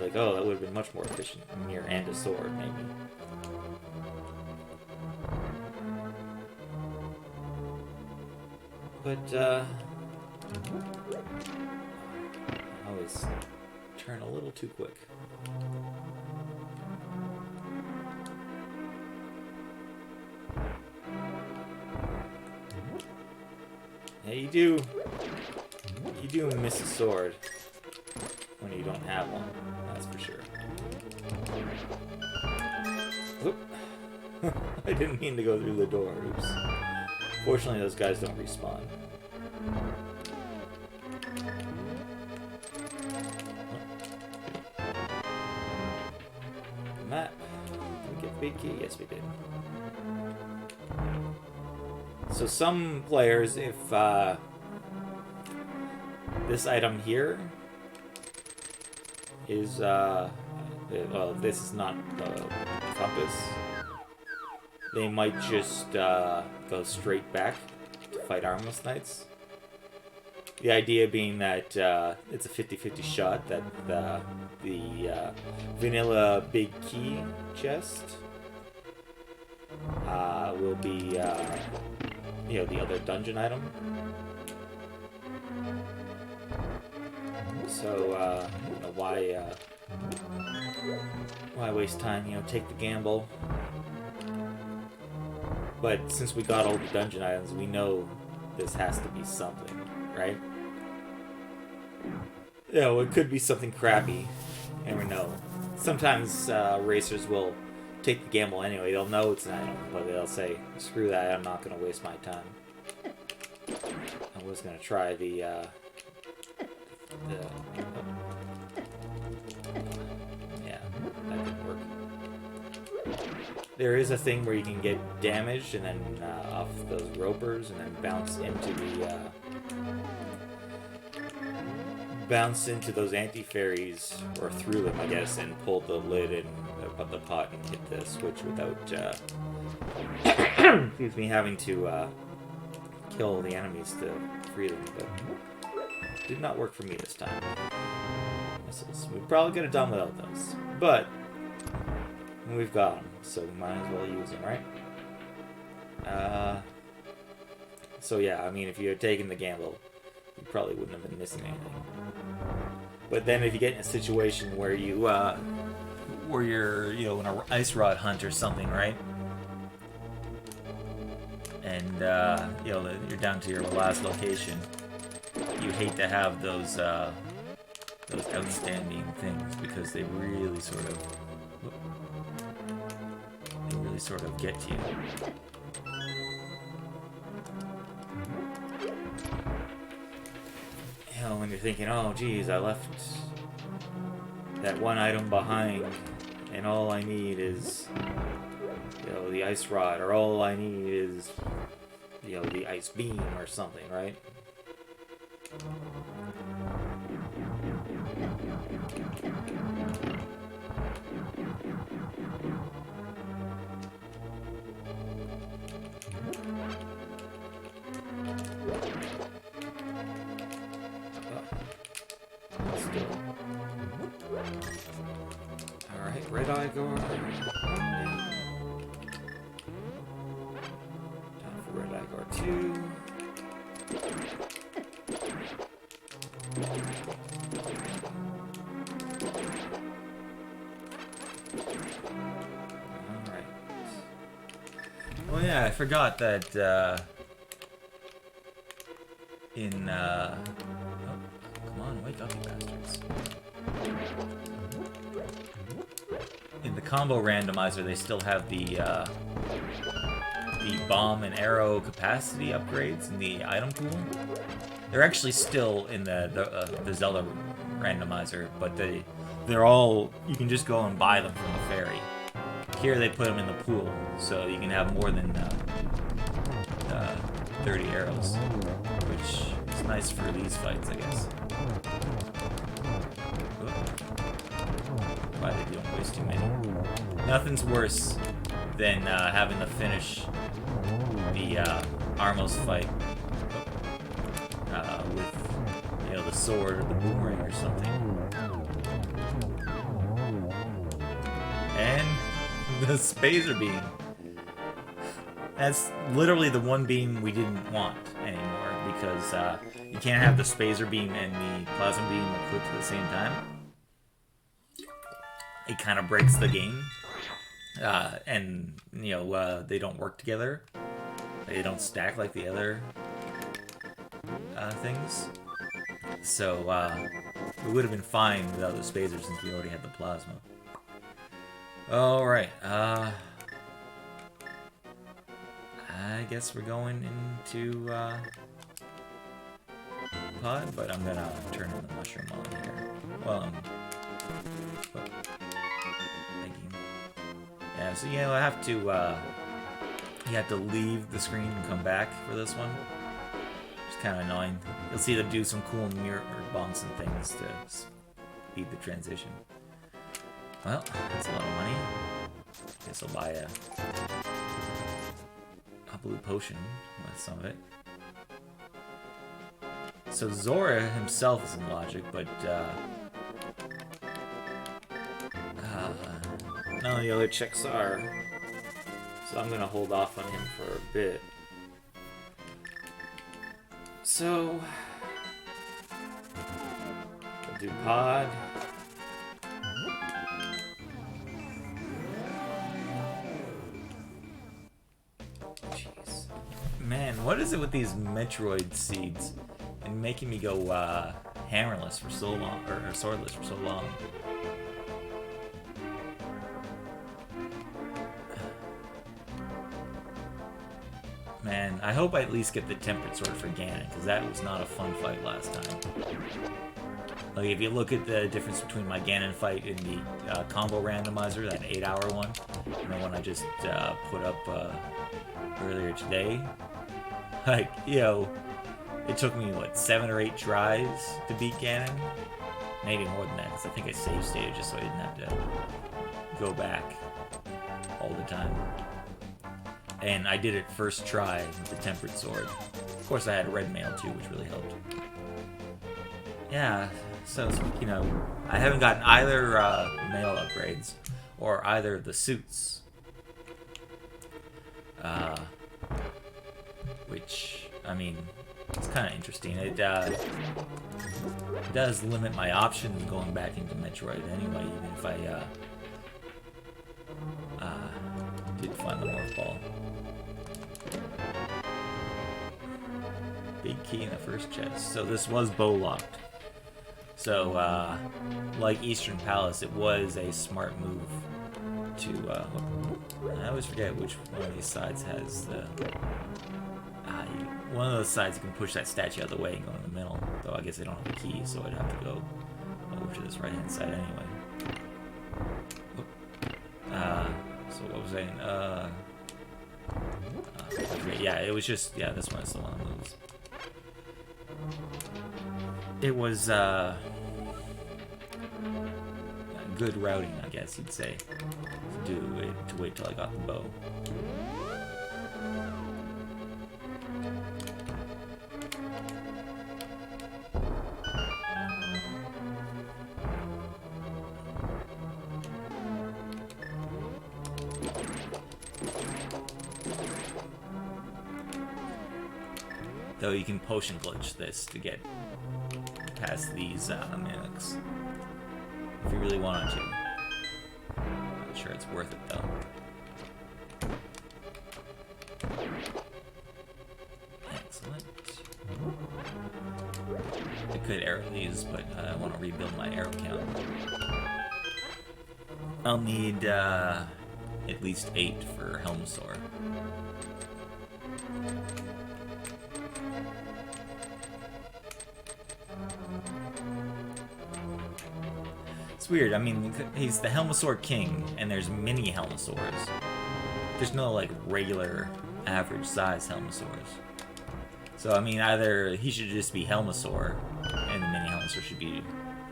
like, oh, that would have been much more efficient. A mirror and a sword, maybe. But, I always turn a little too quick. Yeah, you do miss a sword when you don't have one, that's for sure. Oop. I didn't mean to go through the door, oops. Fortunately, those guys don't respawn. Map. Did we get big key? Yes, we did. So some players, if this item here is, well, this is not the compass, they might just go straight back to fight Armless Knights. The idea being that it's a 50-50 shot that the vanilla big key chest will be, you know, the other dungeon item. So, you know, why waste time? You know, take the gamble. But since we got all the dungeon items, we know this has to be something, right? You know, it could be something crappy. You never know. Sometimes racers will take the gamble anyway. They'll know it's an item, but they'll say, screw that, I'm not going to waste my time. I was going to try the yeah, that didn't work. There is a thing where you can get damaged and then off those ropers and then bounce into those anti-fairies, or through them, I guess, and pull the lid and put the pot and hit the switch without excuse me, having to kill the enemies to free them. But did not work for me this time. Missiles. We probably could have done without those, but we've got them, so we might as well use them, right? So yeah, I mean, if you had taken the gamble, you probably wouldn't have been missing anything. But then if you get in a situation where you're, you know, in an ice rod hunt or something, right? And, you know, you're down to your last location, you hate to have those outstanding things, because they really sort of get to you. You know, when you're thinking, oh geez, I left that one item behind, and all I need is, you know, the ice rod, or all I need is, you know, the ice beam or something, right? Alright, Red Eye Guard. Time for Red Eye Guard 2. Alright. Oh yeah, I forgot that in oh, come on, Wake up, you bastards. In the combo randomizer, they still have the bomb and arrow capacity upgrades in the item pool. They're actually still in the Zelda randomizer, but they're all, you can just go and buy them from the ferry. Here they put them in the pool, so you can have more than 30 arrows, which is nice for these fights, I guess. Provided you don't waste too many. Nothing's worse than having to finish the Armos fight with, you know, the sword or the boomerang or something. And the Spazer Beam. That's literally the one beam we didn't want anymore, because you can't have the Spazer Beam and the Plasma Beam equipped at the same time. It kind of breaks the game. And, you know, they don't work together. They don't stack like the other things. So, we would have been fine without the Spazer since we already had the Plasma. Alright, I guess we're going into pod, but I'm gonna turn the mushroom on here. Well, thinking. Yeah, so you know, I have to you have to leave the screen and come back for this one. It's kind of annoying. You'll see them do some cool mirror bumps and things to speed the transition. Well, that's a lot of money. Guess I'll buy a blue potion with some of it. So Zora himself is in logic, but none of the other chicks are. So I'm gonna hold off on him for a bit. So we'll do pod. Man, what is it with these Metroid seeds and making me go hammerless for so long, or swordless for so long? Man, I hope I at least get the Tempered Sword for Ganon, because that was not a fun fight last time. Like, if you look at the difference between my Ganon fight and the combo randomizer, that 8-hour one, and the one I just put up earlier today, like, you know, it took me, what, 7 or 8 tries to beat Ganon? Maybe more than that, because I think I save stated just so I didn't have to go back all the time. And I did it first try with the Tempered Sword. Of course, I had red mail too, which really helped. Yeah, so, you know, I haven't gotten either mail upgrades or either of the suits. Which, I mean, it's kind of interesting. It does limit my options going back into Metroid anyway, even if I did find the Morph Ball. Big key in the first chest. So this was bow locked. So, like Eastern Palace, it was a smart move to, I always forget which one of these sides has the, one of those sides you can push that statue out of the way and go in the middle. Though I guess they don't have a key, so I'd have to go over to this right-hand side anyway. So what was I saying? Yeah, it was just, yeah, this one is the one that moves. It was, good routing, I guess you'd say, to do it, to wait till I got the bow. Though you can potion glitch this to get past these mimics if you really wanted to. Not sure it's worth it though. Excellent. The could arrow these, but I want to rebuild my arrow count. I'll need at least 8 for Helmasaur. It's weird, I mean, he's the Helmasaur King, and there's mini Helmasaurs. There's no, like, regular, average size Helmasaurs. So, I mean, either he should just be Helmasaur, and the mini Helmasaur should be, you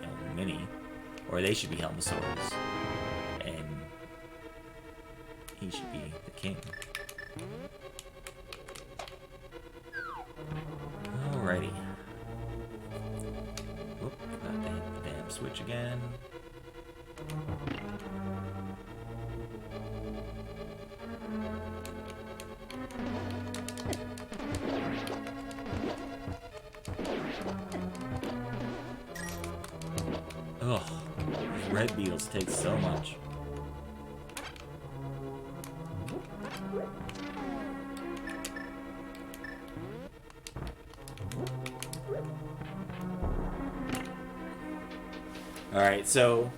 know, mini, or they should be Helmasaurs, and he should be the king. Alrighty. Whoop, got the damn switch again. Ugh, these red beetles take so much. Alright, so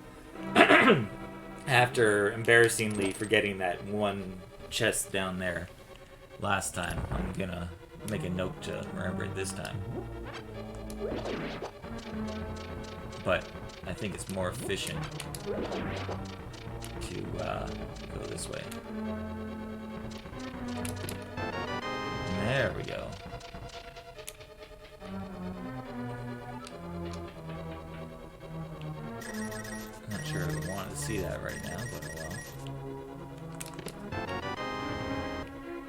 after embarrassingly forgetting that one chest down there last time, I'm gonna make a note to remember it this time. But I think it's more efficient to go this way. There we go. Not sure if I want to see that right now, but oh well.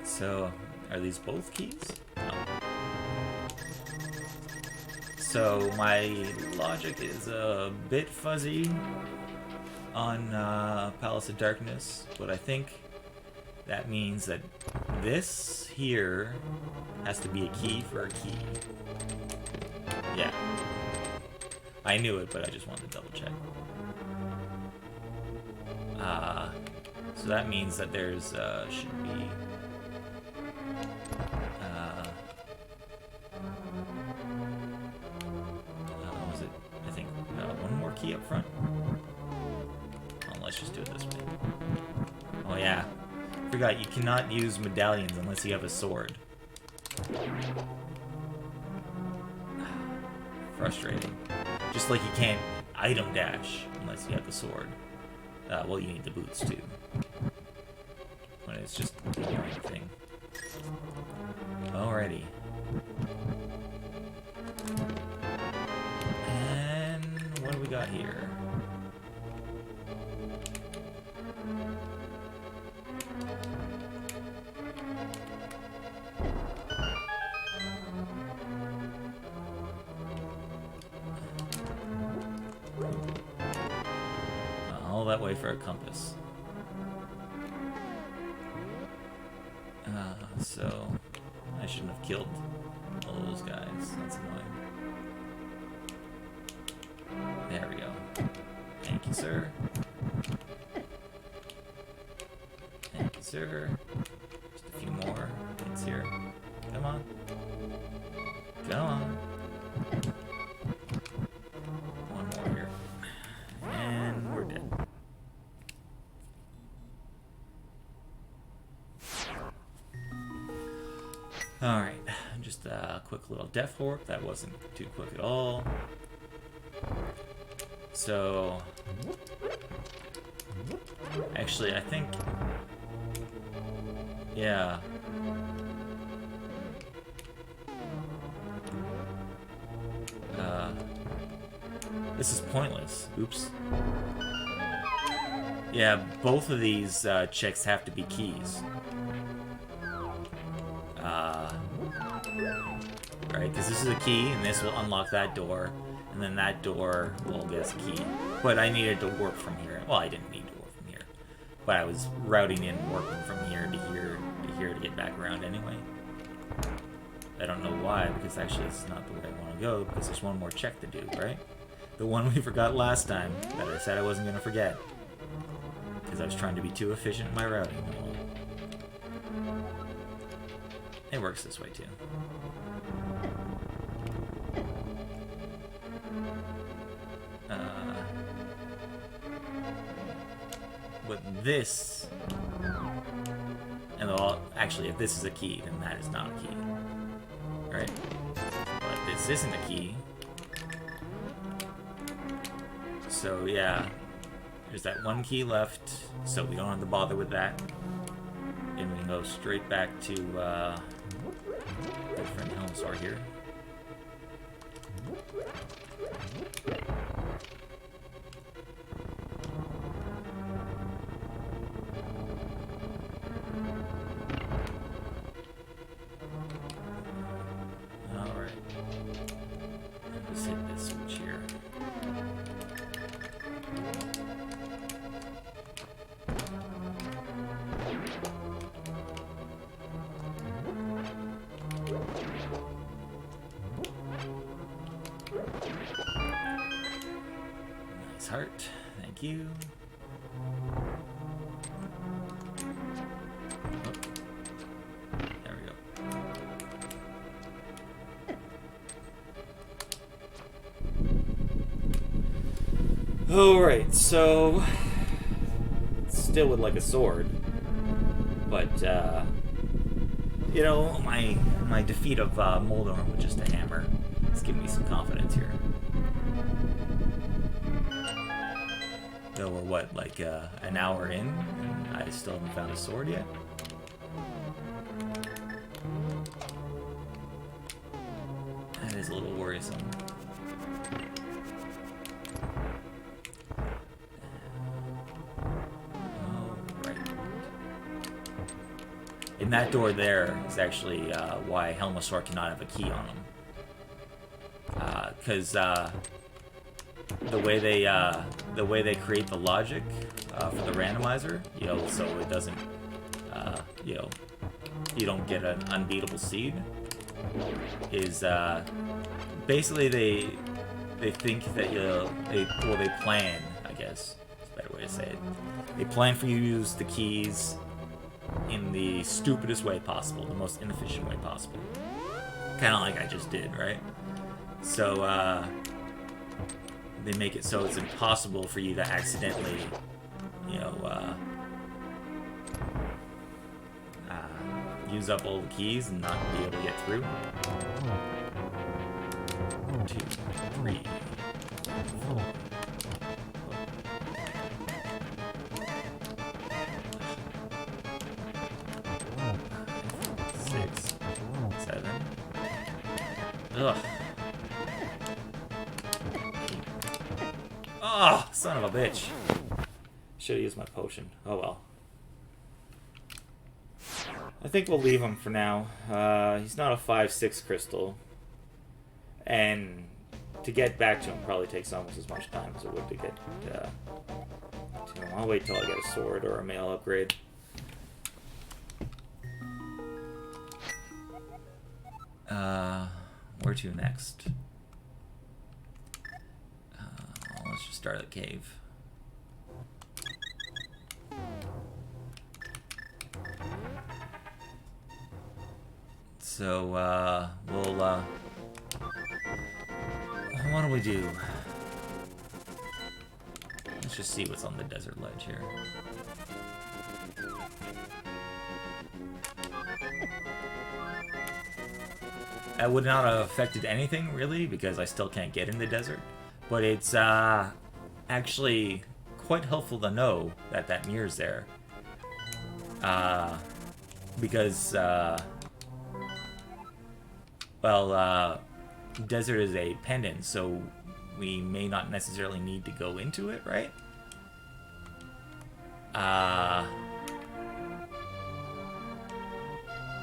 So, are these both keys? No. So, my logic is a bit fuzzy on Palace of Darkness, but I think that means that this here has to be a key for a key. Yeah. I knew it, but I just wanted to double check. So that means that there's, should be, what was it? I think, one more key up front. Oh, let's just do it this way. Oh yeah. Forgot, you cannot use medallions unless you have a sword. Frustrating. Just like you can't item dash unless you have the sword. Well, you need the boots too. But it's just an annoying thing. Alrighty. And what do we got here? All that way for a compass. So I shouldn't have killed all those guys. That's annoying. There we go. Thank you, sir. Thank you, sir. Just a few more things here. Come on. Come on. One more here. And we're dead. Alright, just a quick little death warp. That wasn't too quick at all. So, actually, I think, yeah. This is pointless. Oops. Yeah, both of these checks have to be keys. Right, because this is a key, and this will unlock that door, and then that door will get us a key. But I needed to warp from here. Well, I didn't need to warp from here, but I was routing in warping from here to here to here to get back around anyway. I don't know why, because actually this is not the way I want to go, because there's one more check to do, right? The one we forgot last time that I said I wasn't going to forget, because I was trying to be too efficient in my routing. It works this way too. this, and well, actually, if this is a key, then that is not a key, right? But this isn't a key, so yeah, there's that one key left, so we don't have to bother with that, and we can go straight back to our friend Helmsar here. Heart, thank you. Oh. There we go. Alright, so still would like a sword, but you know, my defeat of Moldorm with just a hammer is giving me some confidence here. So we're what, like an hour in, and I still haven't found a sword yet? That is a little worrisome. Alright. And that door there is actually why Helmsar cannot have a key on him. Because the way they create the logic for the randomizer, you know, so it doesn't, you know, you don't get an unbeatable seed, is basically they think that they plan, I guess, is a better way to say it. They plan for you to use the keys in the stupidest way possible, the most inefficient way possible. Kind of like I just did, right? So, they make it so it's impossible for you to accidentally, you know, use up all the keys and not be able to get through. 2, 3, 4. 6, 7. Ugh. Oh, son of a bitch. Should have used my potion. Oh well. I think we'll leave him for now. He's not a 5-6 crystal. And to get back to him probably takes almost as much time as it would to get to him. I'll wait till I get a sword or a mail upgrade. Where to next? Let's just start at the cave. So, we'll, what do we do? Let's just see what's on the desert ledge here. That would not have affected anything, really, because I still can't get in the desert. But it's actually quite helpful to know that that mirror's there. Because, well, desert is a pendant, so we may not necessarily need to go into it, right?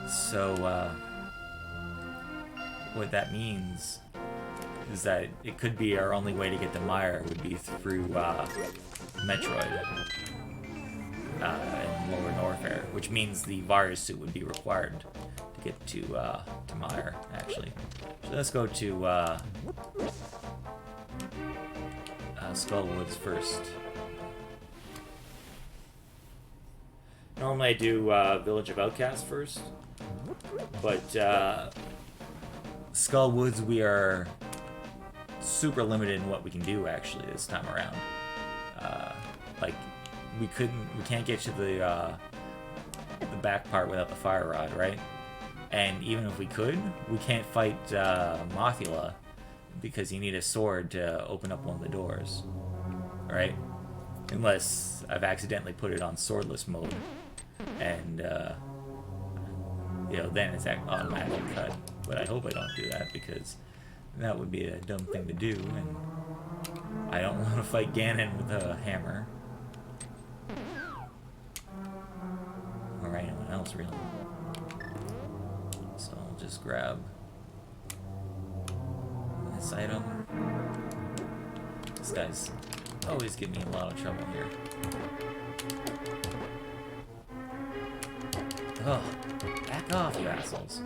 So, what that means is that it could be our only way to get to Meyer would be through Metroid in Lower Norfair, which means the virus suit would be required to get to Meyer, actually. So let's go to Skullwoods first. Normally I do Village of Outcasts first, but Skullwoods we are super limited in what we can do actually this time around. Like we can't get to the back part without the fire rod, right? And even if we could, we can't fight Mothula because you need a sword to open up one of the doors, right? Unless I've accidentally put it on swordless mode, and then it's automatically cut. But I hope I don't do that because that would be a dumb thing to do, and I don't want to fight Ganon with a hammer. Or anyone else, really. So I'll just grab this item. This guy's always giving me a lot of trouble here. Oh, back off, you assholes.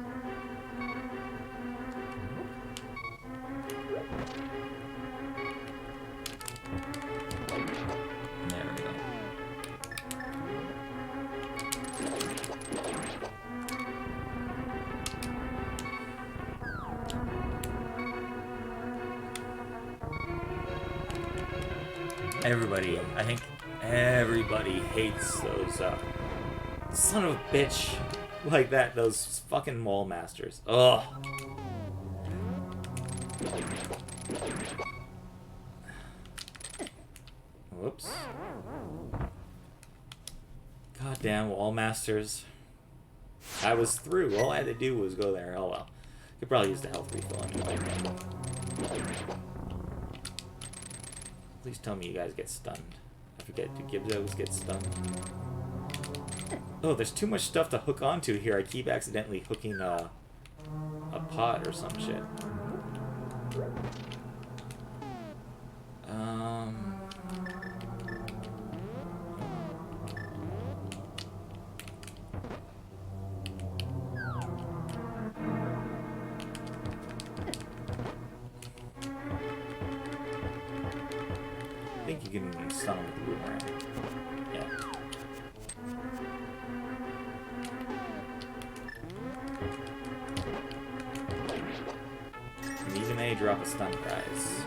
There we go. I think everybody hates those, son of a bitch like that, those fucking mole masters. Ugh. Whoops. Goddamn wall masters. I was through. All I had to do was go there. Oh well. Could probably use the health refill anyway. Please tell me you guys get stunned. I forget, do Gibzos get stunned? Oh, there's too much stuff to hook onto here. I keep accidentally hooking a pot or some shit. I think you can stun him with the boomerang. Yeah. And these may drop a stun prize.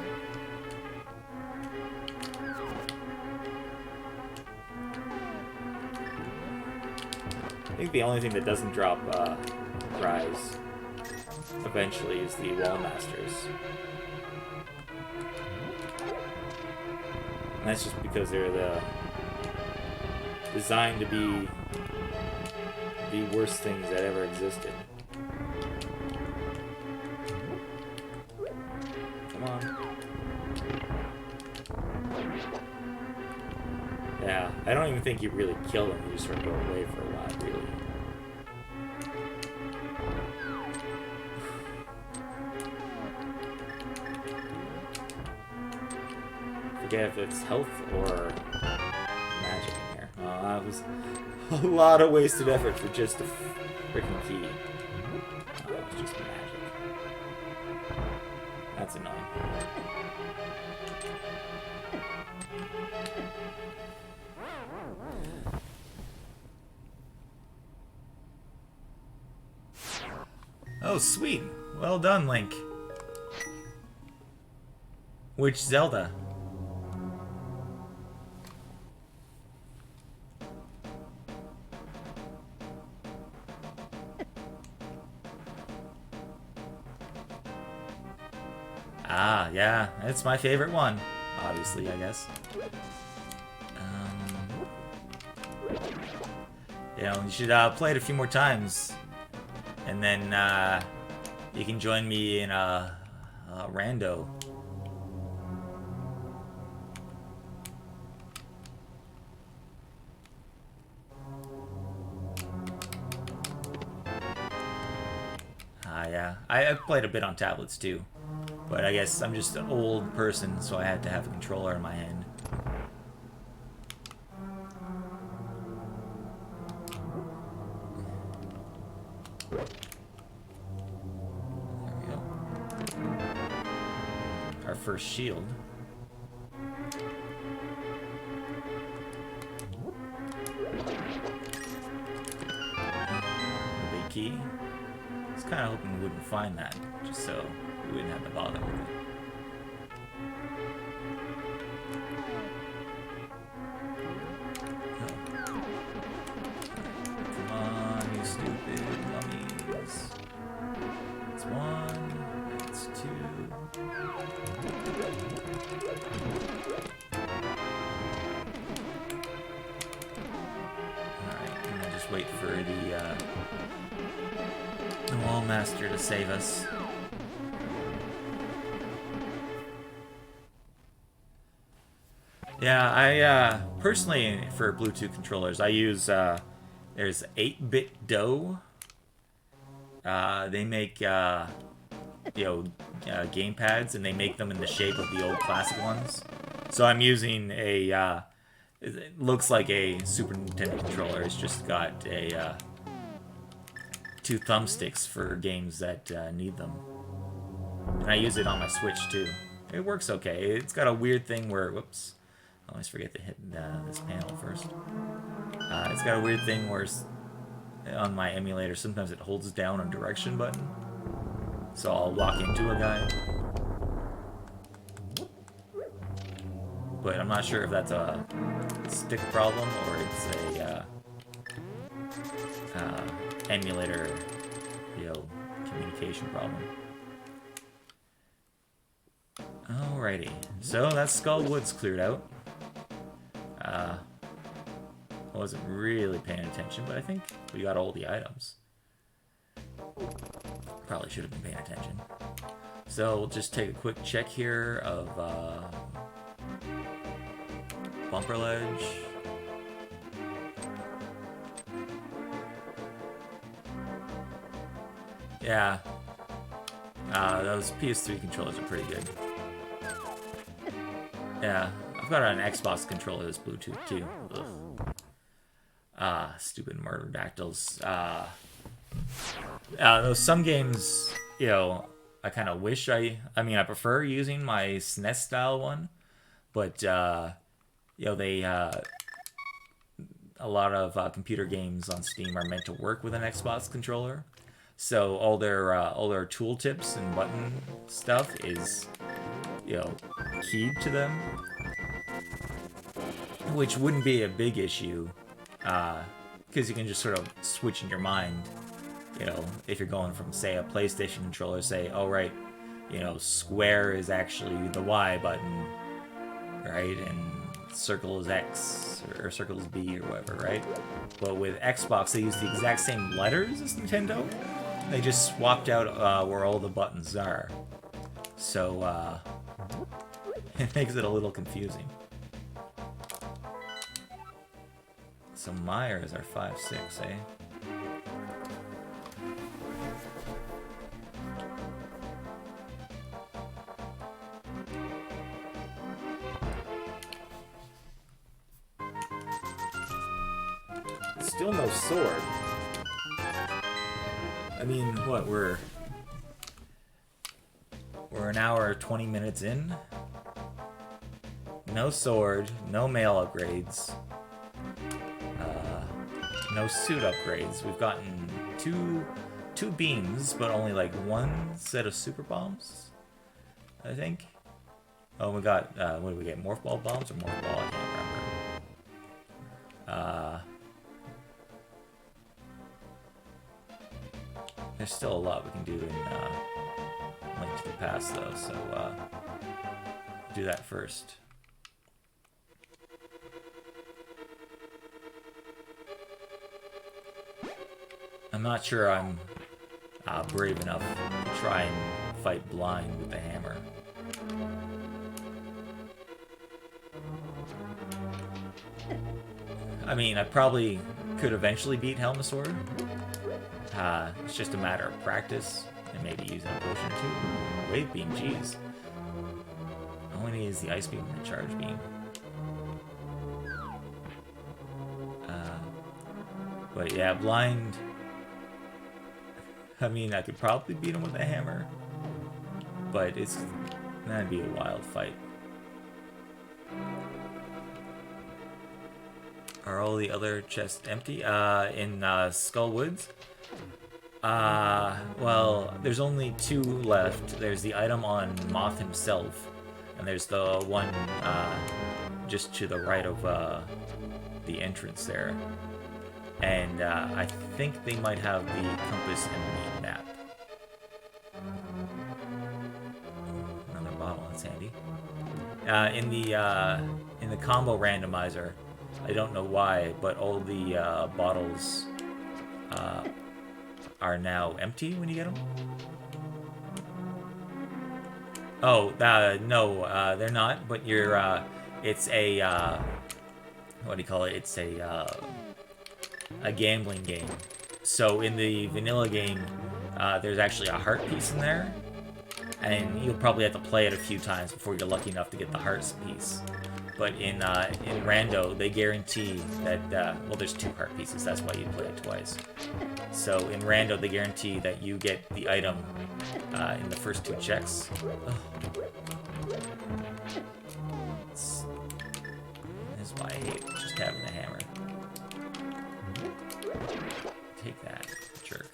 I think the only thing that doesn't drop prize eventually is the wall masters. And that's just because they're designed to be the worst things that ever existed. Come on. Yeah, I don't even think you really kill them. You just sort of go away for a while, really. Forget if it's health or magic in here. Oh, that was a lot of wasted effort for just a freaking key. Oh, it's just magic. That's annoying. Oh, sweet. Well done, Link. Which Zelda? Ah, yeah, it's my favorite one. Obviously, I guess. You should play it a few more times. And then you can join me in a rando. Yeah. I've played a bit on tablets too. But I guess I'm just an old person, so I had to have a controller in my hand. There we go. Our first shield. The big key. I was kind of hoping we wouldn't find that, just so we wouldn't have to bother with it. Alright, and we'll just wait for the Wall Master to save us. Yeah, I personally, for Bluetooth controllers, I use there's 8-bit Dough. They make game pads, and they make them in the shape of the old classic ones. So I'm using a it looks like a Super Nintendo controller. It's just got a 2 thumbsticks for games that need them, and I use it on my Switch too. It works okay. It's got a weird thing where, whoops, I always forget to hit this panel first. It's got a weird thing where on my emulator sometimes it holds down a direction button, so I'll walk into a guy, but I'm not sure if that's a stick problem or it's a emulator, communication problem. Alrighty, so that's Skull Woods cleared out. I wasn't really paying attention, but I think we got all the items. Probably should have been paying attention. So we'll just take a quick check here of Bumper Ledge. Yeah, those PS3 controllers are pretty good. Yeah, I've got an Xbox controller that's Bluetooth too. Ugh. Stupid murder-dactyls. Some games, I kind of wish I prefer using my SNES style one, but a lot of computer games on Steam are meant to work with an Xbox controller, so all their tooltips and button stuff is keyed to them, which wouldn't be a big issue, because you can just sort of switch in your mind. If you're going from, say, a PlayStation controller, say, oh right, square is actually the Y button, right, and circle is X, or circle is B, or whatever, right? But with Xbox, they use the exact same letters as Nintendo. They just swapped out where all the buttons are, so it makes it a little confusing. So Myers are 5-6, eh? Still no sword. I mean, what, we're an hour 20 minutes in? No sword, no mail upgrades. No suit upgrades. We've gotten two beams, but only like one set of super bombs, I think. Oh, we got, what did we get? Morph ball bombs or morph ball? I can't remember. There's still a lot we can do in Link to the Past, though, so do that first. I'm not sure I'm brave enough to try and fight blind with the hammer. I mean, I probably could eventually beat Helmasaur. It's just a matter of practice and maybe using a potion or two. Wave beam, jeez. All we need is the ice beam and the charge beam. But yeah, blind. I mean, I could probably beat him with a hammer, but that'd be a wild fight. Are all the other chests empty? In Skull Woods? Well, there's only 2 left. There's the item on Moth himself, and there's the one just to the right of the entrance there. And I think they might have the compass and the map. That's handy. In the combo randomizer, I don't know why, but all the bottles are now empty when you get them. Oh, no, they're not. But you're, it's a what do you call it? It's a gambling game. So in the vanilla game, there's actually a heart piece in there, and you'll probably have to play it a few times before you're lucky enough to get the hearts piece. But in Rando, they guarantee that well, there's 2 heart pieces. That's why you play it twice. So in Rando, they guarantee that you get the item in the first 2 checks. Ugh. This is why I hate just having the hammer. Take that, jerk.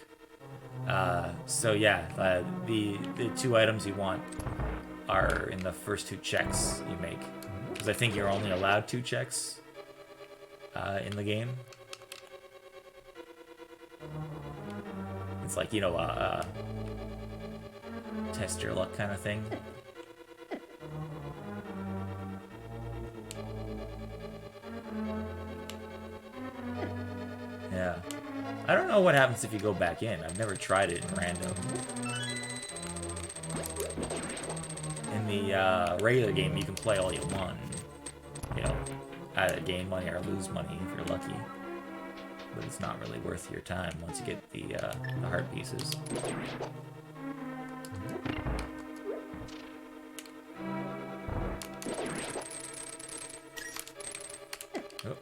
So yeah, the 2 items you want are in the first 2 checks you make. Because I think you're only allowed 2 checks in the game. It's like, you know, test your luck kind of thing. Yeah. I don't know what happens if you go back in. I've never tried it in random. In the regular game, you can play all you want. You know, either gain money or lose money if you're lucky. But it's not really worth your time once you get the heart pieces. Oh.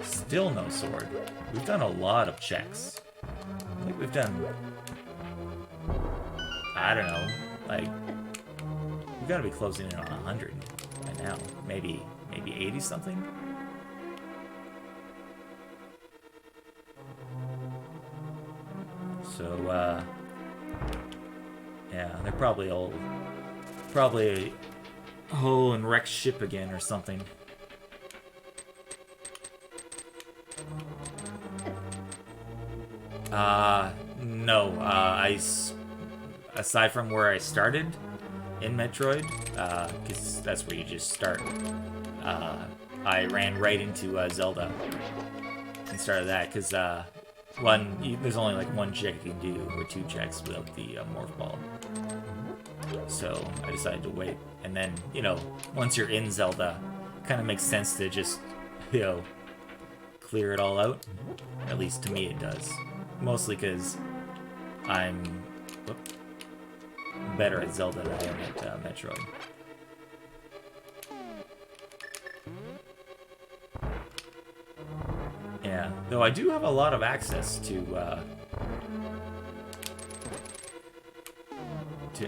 Still no sword. We've done a lot of checks. I think we've done... I don't know. Like... We've got to be closing in on 100 by now. Maybe 80-something? So, yeah, they're probably all... Probably a whole and wrecked ship again or something. No, aside from where I started in Metroid, because that's where you just start, I ran right into Zelda and started that, because there's only like 1 check you can do, or 2 checks without the morph ball. So I decided to wait, and then, you know, once you're in Zelda, it kind of makes sense to just, you know, clear it all out. At least to me it does. Mostly because I'm better at Zelda than I am at Metroid. Yeah, though I do have a lot of access to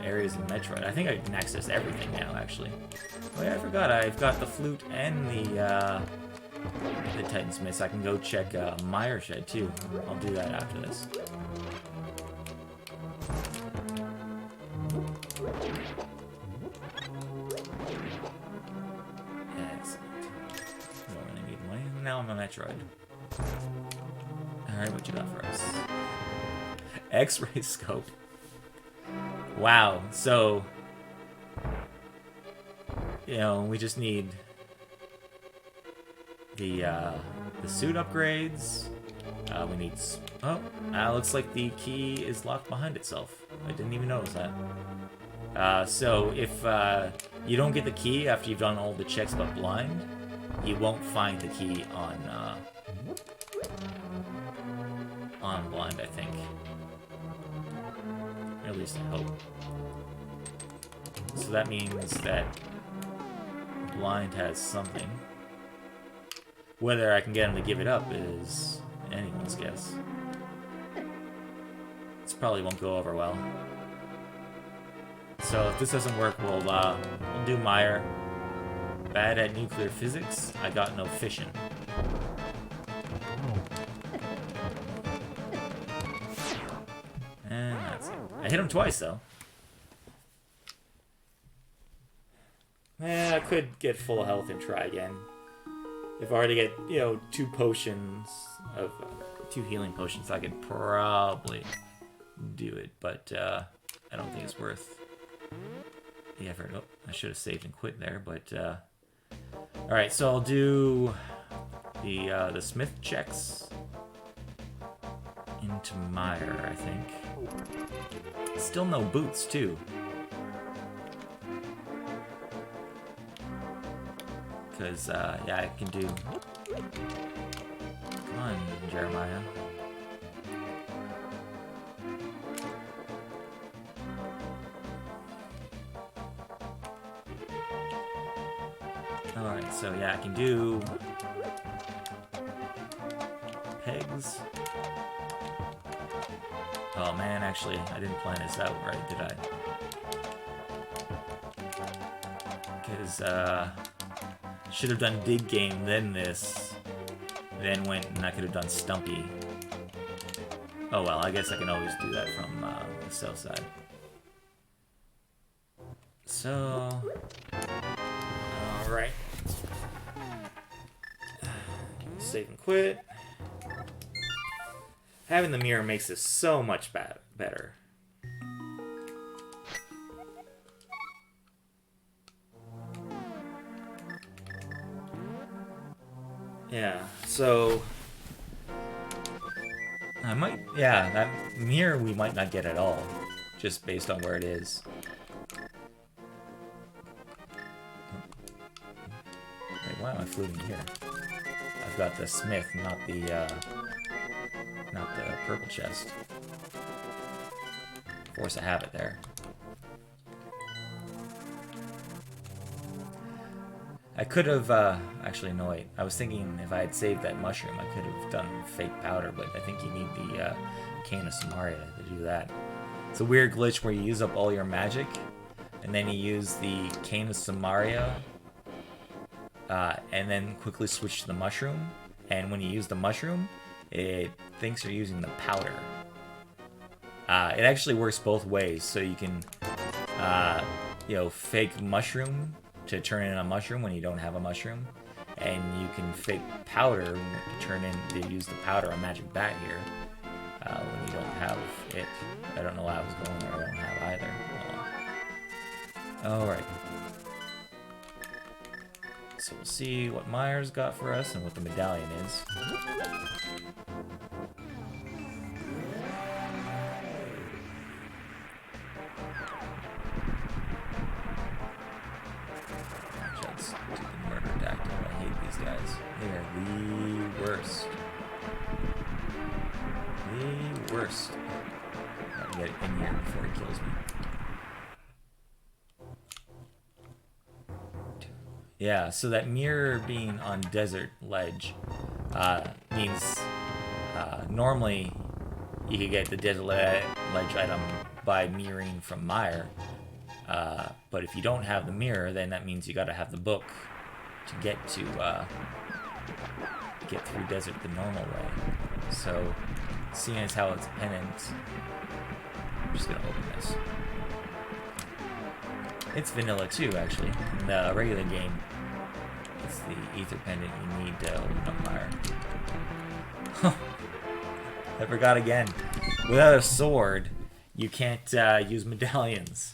areas in Metroid. I think I can access everything now, actually. Oh yeah, I forgot. I've got the flute and the Titan's Mist. I can go check Mire Shed too. I'll do that after this. Excellent. Don't really need money. Now I'm a Metroid. Alright, what you got for us? X-ray scope. Wow, so... You know, we just need... The suit upgrades. We need... Oh, looks like the key is locked behind itself. I didn't even notice that. So if you don't get the key after you've done all the checks but blind, you won't find the key on blind, I think. Or at least I hope. So that means that blind has something. Whether I can get him to give it up is anyone's guess. This probably won't go over well. So if this doesn't work, we'll do Mire. Bad at nuclear physics. I got no fission. And that's it. I hit him twice though. I could get full health and try again. If I were to get, 2 potions of... 2 healing potions, I could probably do it, but I don't think it's worth the effort. Oh, I should have saved and quit there, but alright, so I'll do the smith checks into Meyer, I think. Still no boots, too. Because, yeah, I can do... Come on, Jeremiah. Alright, so yeah, I can do... pegs. Oh man, actually, I didn't plan this out right, did I? Because, should have done dig game, then this, then went and I could have done Stumpy. Oh well, I guess I can always do that from the south side. So, alright. Save and quit. Having the mirror makes this so much better. Yeah, so... I might... Yeah, that mirror we might not get at all, just based on where it is. Wait, why am I floating here? I've got the smith, not the purple chest. Of course I have it there. I could have, actually no wait, I was thinking if I had saved that mushroom I could have done fake powder, but I think you need the cane of Samaria to do that. It's a weird glitch where you use up all your magic, and then you use the cane of Samaria, and then quickly switch to the mushroom, and when you use the mushroom, it thinks you're using the powder. It actually works both ways, so you can, fake mushroom to turn in a mushroom when you don't have a mushroom, and you can fake powder to use the powder on magic bat here when you don't have it. I don't know why I was going there. I don't have either. Alright. So we'll see what Meyer's got for us and what the medallion is. They are the worst. The worst. I'll get in here before he kills me. Yeah, so that mirror being on desert ledge means normally you could get the desert ledge item by mirroring from Meyer. But if you don't have the mirror, then that means you gotta have the book to get through desert the normal way. So, seeing as how it's pendant, I'm just gonna open this. It's vanilla too, actually. In the regular game, it's the ether pendant you need to open up fire. I forgot again. Without a sword, you can't use medallions.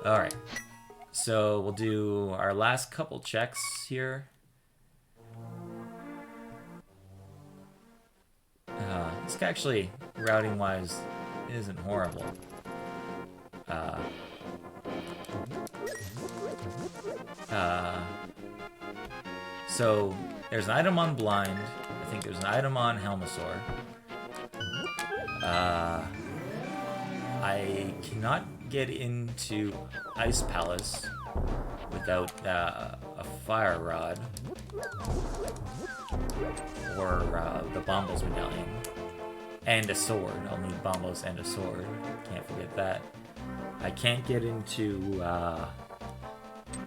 Alright. So we'll do our last couple checks here. This actually, routing-wise, isn't horrible. So there's an item on Blind. I think there's an item on Helmasaur. I cannot get into Ice Palace without a fire rod or the Bombos medallion and a sword. I'll need Bombos and a sword. Can't forget that. I can't get into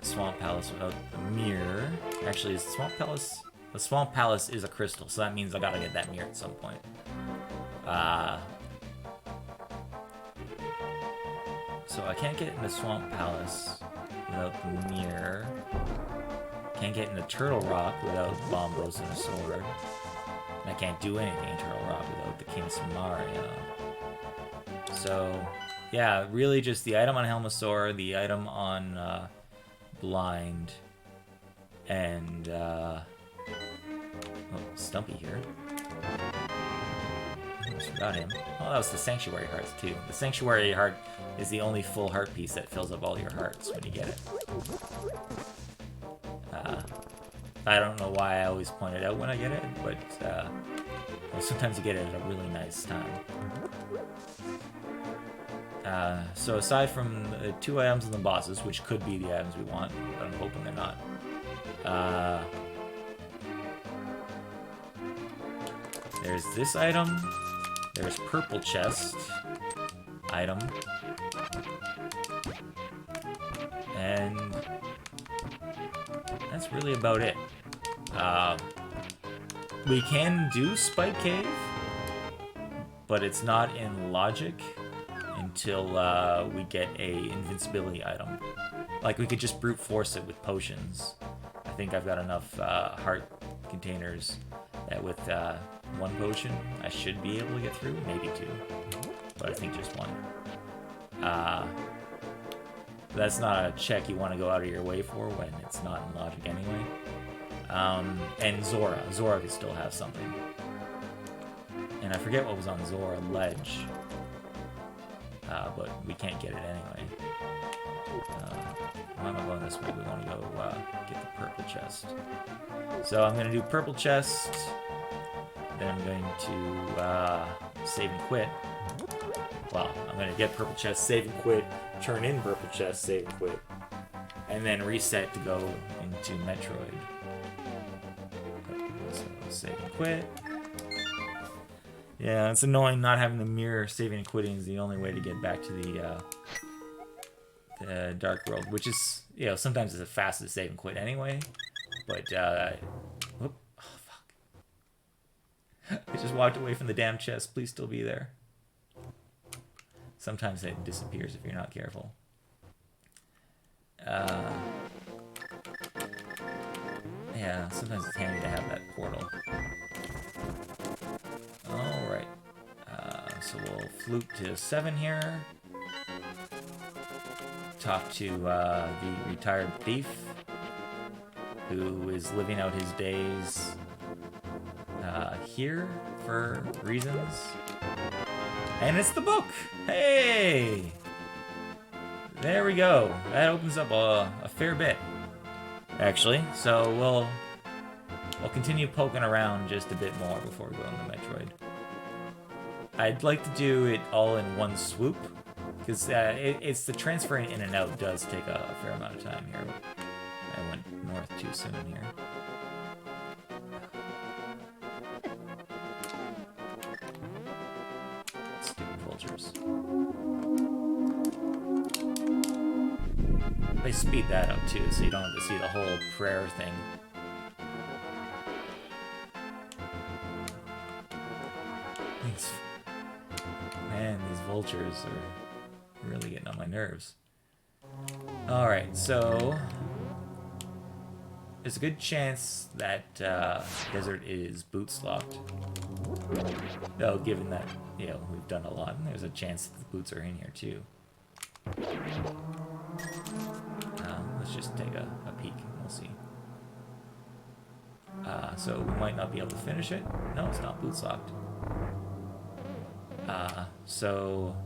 Swamp Palace without the mirror. Actually, is the Swamp Palace? The Swamp Palace is a crystal, so that means I gotta get that mirror at some point. So I can't get in the Swamp Palace without the mirror. Can't get in the Turtle Rock without Bombos and a sword. And I can't do anything in Turtle Rock without the King Samaria. So, yeah, really just the item on Helmasaur, the item on Blind, and oh, Stumpy here. Almost forgot him. Oh, that was the Sanctuary Hearts too. The Sanctuary Heart is the only full heart piece that fills up all your hearts when you get it. I don't know why I always point it out when I get it, but well, sometimes you get it at a really nice time. So aside from the 2 items and the bosses, which could be the items we want, but I'm hoping they're not. There's this item. There's Purple Chest item. And that's really about it. We can do Spike Cave, but it's not in logic until we get a invincibility item. Like, we could just brute force it with potions. I think I've got enough heart containers that with 1 potion I should be able to get through, maybe 2, but I think just 1. That's not a check you want to go out of your way for when it's not in logic anyway. And Zora could still have something. And I forget what was on Zora Ledge. But we can't get it anyway. Why am I going this way? We want to go get the Purple Chest. So I'm going to do Purple Chest. Then I'm going to save and quit. Well, I'm going to get Purple Chest, save and quit, turn in Purple Chest, save and quit, and then reset to go into Metroid. So save and quit. Yeah, it's annoying not having the mirror. Saving and quitting is the only way to get back to the Dark World, which is, you know, sometimes it's the fastest save and quit anyway. But, whoop, oh fuck. I just walked away from the damn chest. Please still be there. Sometimes it disappears if you're not careful. Yeah, sometimes it's handy to have that portal. Alright. So we'll flute to 7 here. Talk to the retired thief, who is living out his days here for reasons. And it's the book! Hey! There we go. That opens up a fair bit, actually. So we'll continue poking around just a bit more before we go into Metroid. I'd like to do it all in one swoop, because it's the transferring in and out does take a fair amount of time here. I went north too soon here. Stupid vultures. They speed that up too, so you don't have to see the whole prayer thing. Man, these vultures are really getting on my nerves. Alright, so there's a good chance that Desert is boots locked. Though, given that, you know, we've done a lot, there's a chance that the boots are in here too. Let's just take a peek and we'll see. So we might not be able to finish it. No, it's not boots locked. So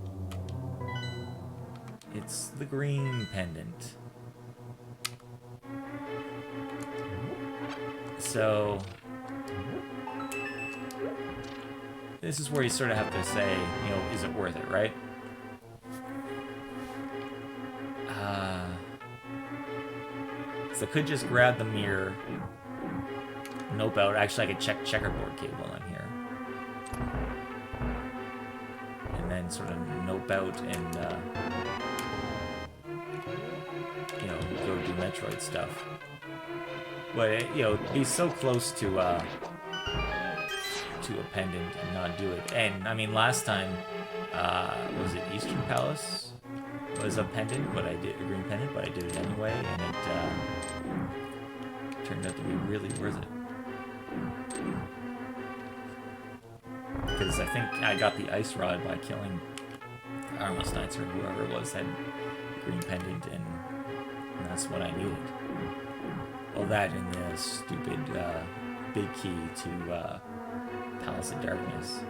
it's the green pendant. So this is where you sort of have to say, you know, is it worth it, right? So I could just grab the mirror, nope out. Actually, I could check checkerboard cable on here. And then sort of nope out and, you know, go do Metroid stuff. But, you know, be so close to a pendant and not do it. And, I mean, last time, was it Eastern Palace? was a pendant, but I did a green pendant, but I did it anyway, and it turned out to be really worth it. Because I think I got the ice rod by killing Armless Knights or whoever it was had green pendant, and that's what I needed. Well, that and the stupid big key to Palace of Darkness.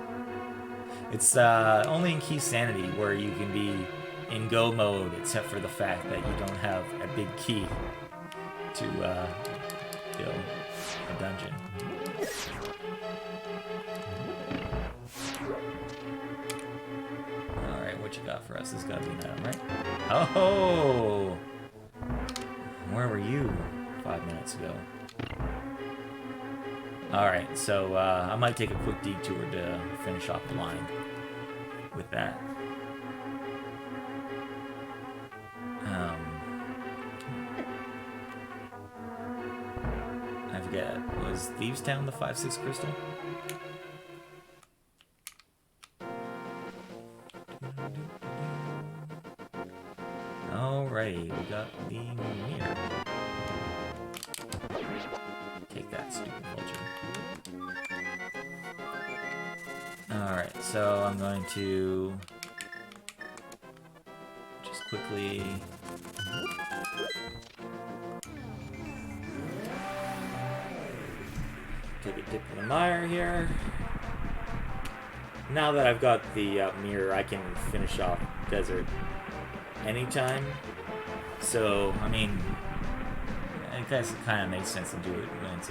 It's only in Key Sanity where you can be in go mode, except for the fact that you don't have a big key to a dungeon. Alright, what you got for us? This has got to be an item, right? Oh! Where were you 5 minutes ago? Alright, so I might take a quick detour to finish off the line with that. I forget, was Thieves Town the 5/6 crystal? Alrighty, we got the mirror. Take that, stupid vulture. Alright, so I'm going to just quickly take a dip in the mire here. Now that I've got the mirror, I can finish off Desert anytime. So, I mean, I guess it kind of makes sense to do it when it's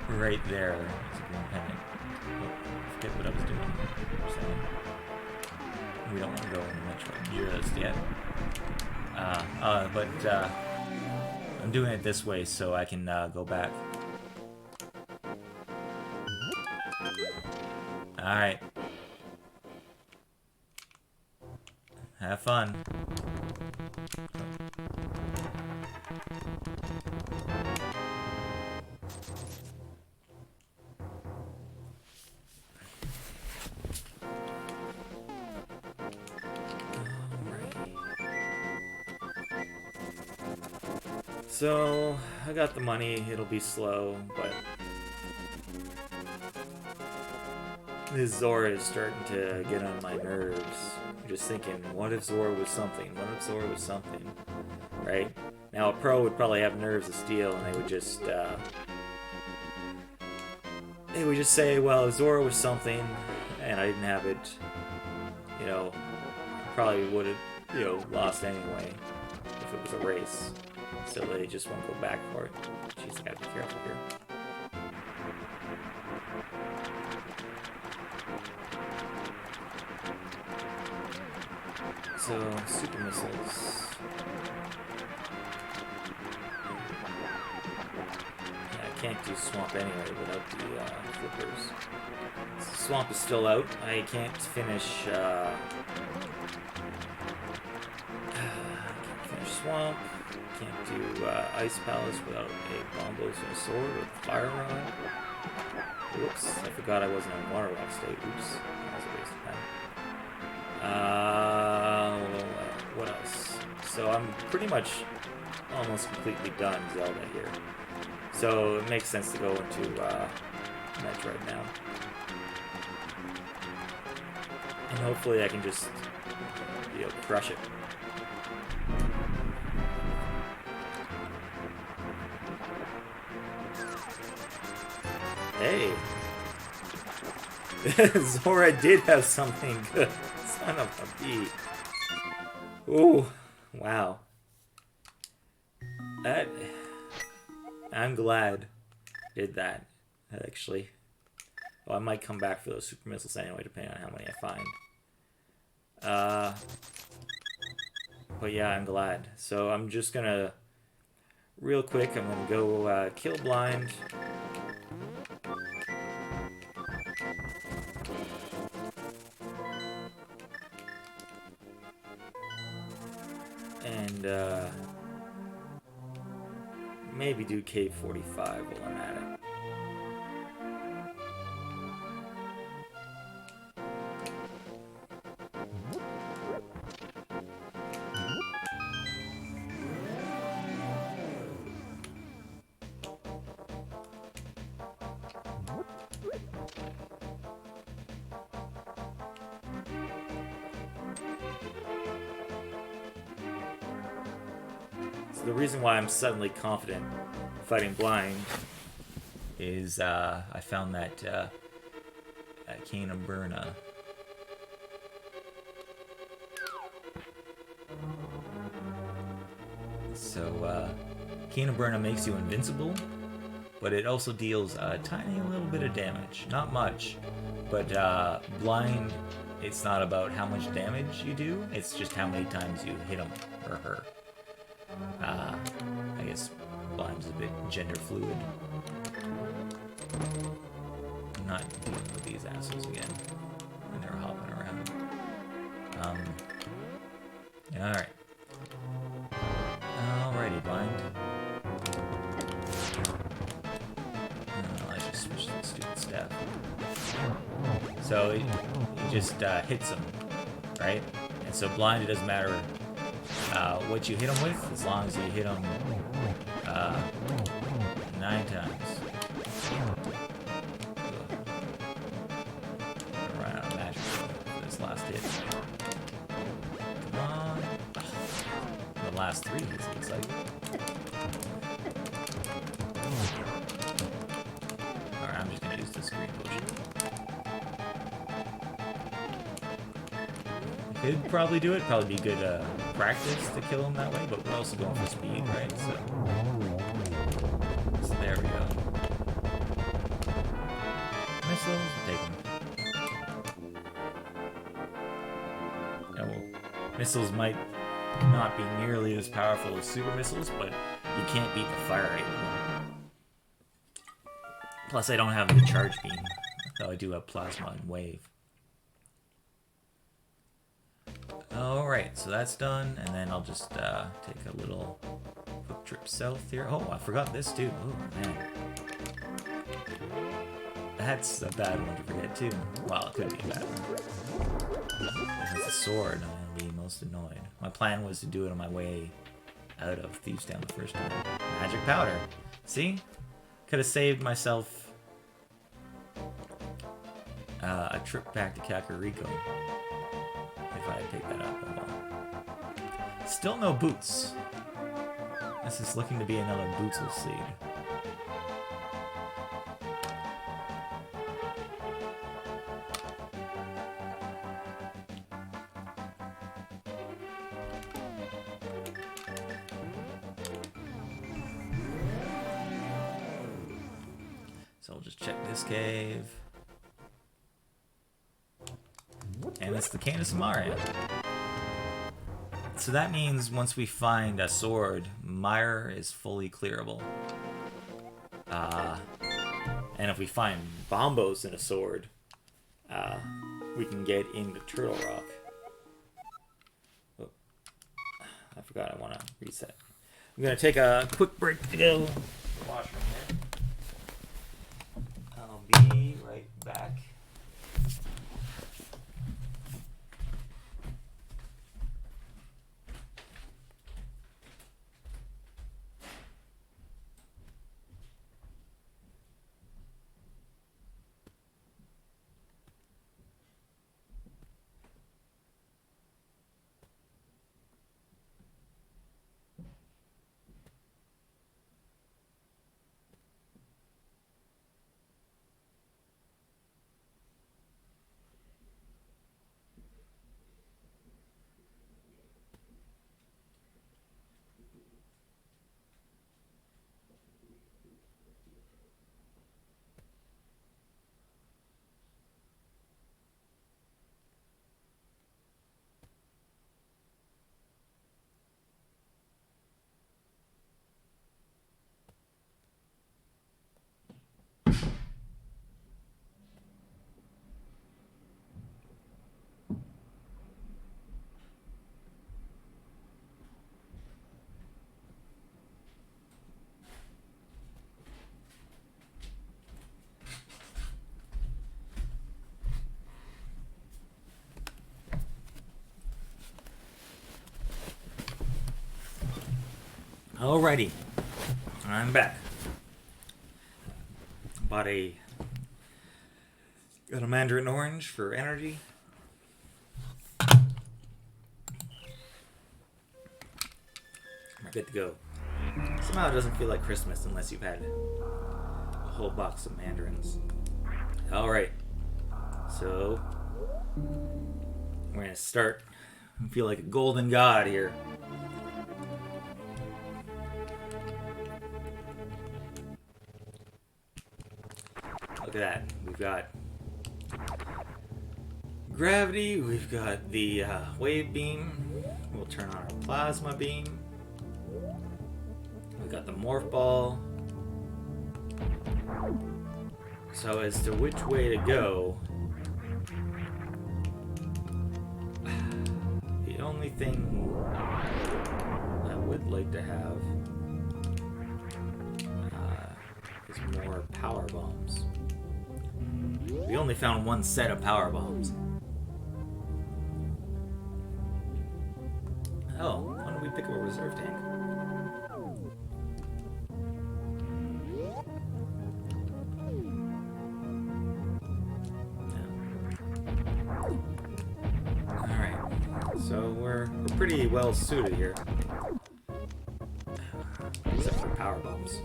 right there. It's a green pendant. Oh, I forget what I was doing. So, we don't want to go into Metroid just yet. But I'm doing it this way so I can go back. Alright. Have fun. So, I got the money, it'll be slow, but this Zora is starting to get on my nerves. I'm just thinking, what if Zora was something? What if Zora was something? Right? Now, a pro would probably have nerves of steel, and they would just say, well, if Zora was something, and I didn't have it, you know, probably would have, you know, lost anyway if it was a race. So they just won't go back for it. Jeez, I gotta be careful here. So, super missiles. Yeah, I can't do swamp anyway without the flippers. So swamp is still out. I can't finish swamp. Can't do Ice Palace without a bombos and a sword with fire rod. Whoops, I forgot I wasn't in Waterlock state. Oops, that was a waste of time. What else? So I'm pretty much almost completely done Zelda here. So it makes sense to go into Metroid now. And hopefully I can just, you know, crush it. Hey! Zora did have something good. Son of a bee. Ooh, wow. That... I'm glad I did that, actually. Well, I might come back for those super missiles anyway, depending on how many I find. But yeah, I'm glad. So I'm just gonna... Real quick, I'm gonna go kill Blind. And maybe do Cave 45 while I'm at it. So the reason why I'm suddenly confident fighting blind is I found that Cane of Burna. So Cane of Burna makes you invincible, but it also deals a tiny little bit of damage. Not much, but blind, it's not about how much damage you do, it's just how many times you hit him or her. I guess blind's a bit gender fluid. I'm not dealing with these assholes again when they're hopping around. Alright. Alrighty, blind. I should switch to the stupid staff. So he just hits him, right? And so blind, it doesn't matter what you hit him with, as long as you hit him 9 times. Gonna run out of magic for this last hit. Come on. The last 3 hits, it looks like. Alright, I'm just gonna use this green potion. Could probably do it. Probably be good practice to kill him that way, but we're also going for speed, right? So there we go. Missiles, we'll take them. Yeah, well, missiles might not be nearly as powerful as super missiles, but you can't beat the fire rate. Plus, I don't have the charge beam, though I do have plasma and wave. Alright, so that's done, and then I'll just take a little quick trip south here. Oh, I forgot this too. Oh, man. That's a bad one to forget too. Well, it could be a bad one. It's a sword, I'm gonna be most annoyed. My plan was to do it on my way out of Thieves Town the first time. Magic powder. See? Could have saved myself a trip back to Kakariko. If I pick that up, oh well. Still no boots. This is looking to be another Bootsel seed. So I'll just check this cave. And it's the Cane of Samaria. So that means once we find a sword, Mire is fully clearable. And if we find bombos in a sword, we can get into Turtle Rock. Oh, I forgot I want to reset. I'm going to take a quick break to go wash my hair. I'll be right back. Alrighty, I'm back. Got a mandarin orange for energy. We're good to go. Somehow it doesn't feel like Christmas unless you've had a whole box of mandarins. Alright. So, we're gonna start. I feel like a golden god here. Look at that. We've got gravity, we've got the wave beam. We'll turn on our plasma beam. We've got the morph ball. So as to which way to go, the only thing I would like to have is more power bombs. We only found one set of power bombs. Oh, why don't we pick up a reserve tank? Alright, so we're pretty well suited here. Except for power bombs.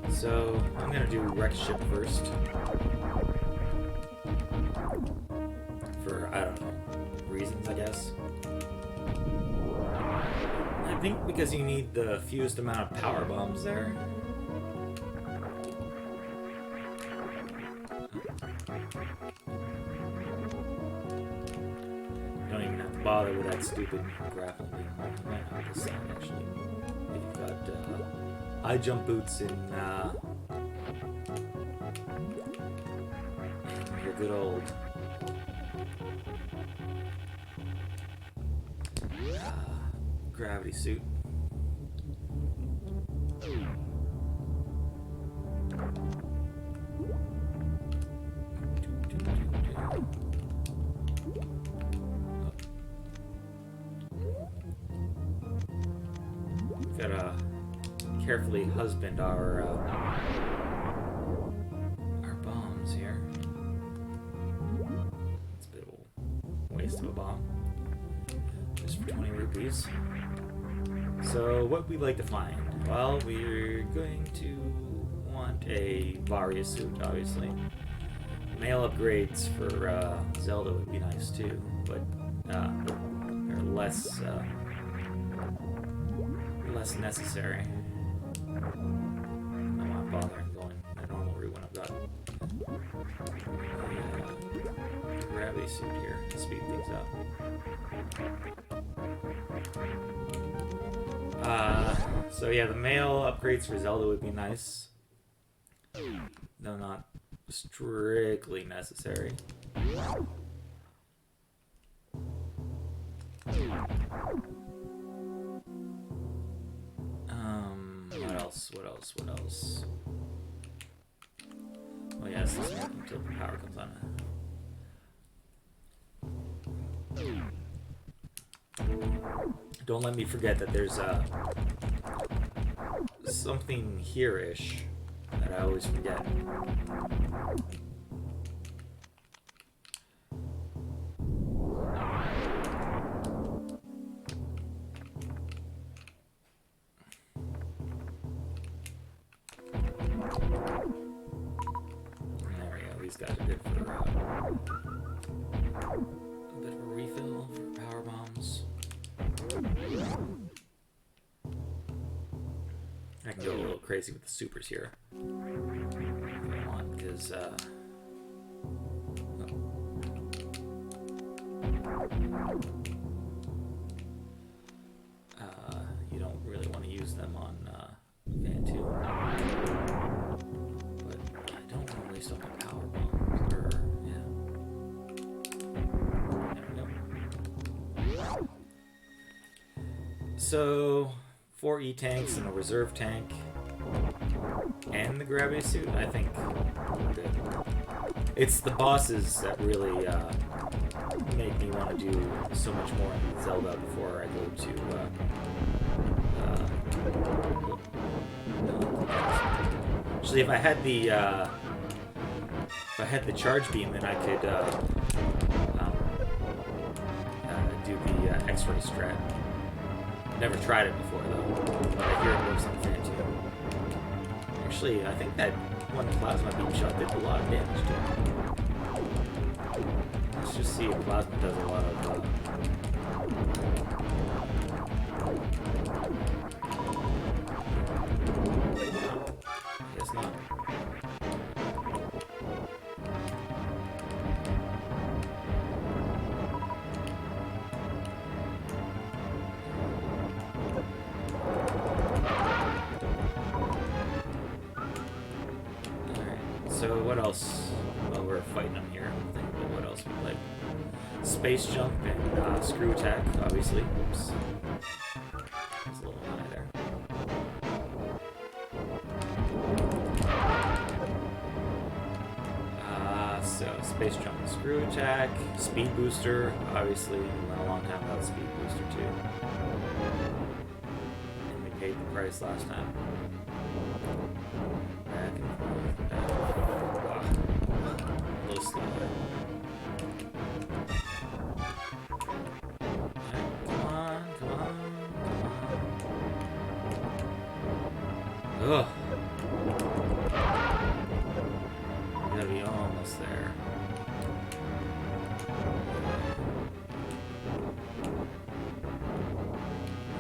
So, I'm gonna do wreck ship first. For, I don't know, reasons, I guess. I think because you need the fewest amount of power bombs there. Don't even have to bother with that stupid grappling beam. I might have to decide, actually. If you've got, high jump boots and your good old gravity suit. Gotta carefully husband our bombs here. It's a bit of a waste of a bomb. Just for 20 rupees. So what we'd like to find? Well, we're going to want a Varia suit, obviously. Male upgrades for Zelda would be nice too, but they're less necessary. I'm not bothering going the normal route when I've got the gravity suit here to speed things up. So yeah, the male upgrades for Zelda would be nice, though not strictly necessary. What else? Oh yes, this is until the power comes on. Don't let me forget that there's something here-ish that I always forget. These guys are good for a bit of a refill for power bombs. I can go a little crazy with the supers here if I want, because you don't really want to use them on Van 2. But I don't want to waste all my power bombs. There we go. So 4 E-tanks and a reserve tank and the gravity suit, I think we're good. It's the bosses that really make me want to do so much more in Zelda before I go to actually, if I had the If I had the charge beam, then I could do the X-ray strat. Never tried it before though, but I hear it works on fan too. Actually, I think that one plasma beam shot did a lot of damage to him. Let's just see if plasma does a lot of. I guess not. So what else? Well, we're fighting them here. I'm thinking about what else we like. Space jump and screw attack, obviously. Oops. There's a little high there. So space jump and screw attack, speed booster. Obviously, we went a long time without speed booster too. And we paid the price last time. Back and forth, back and forth. Wow. A little slow there. Alright, come on, come on, come on. Ugh. We gotta be almost there.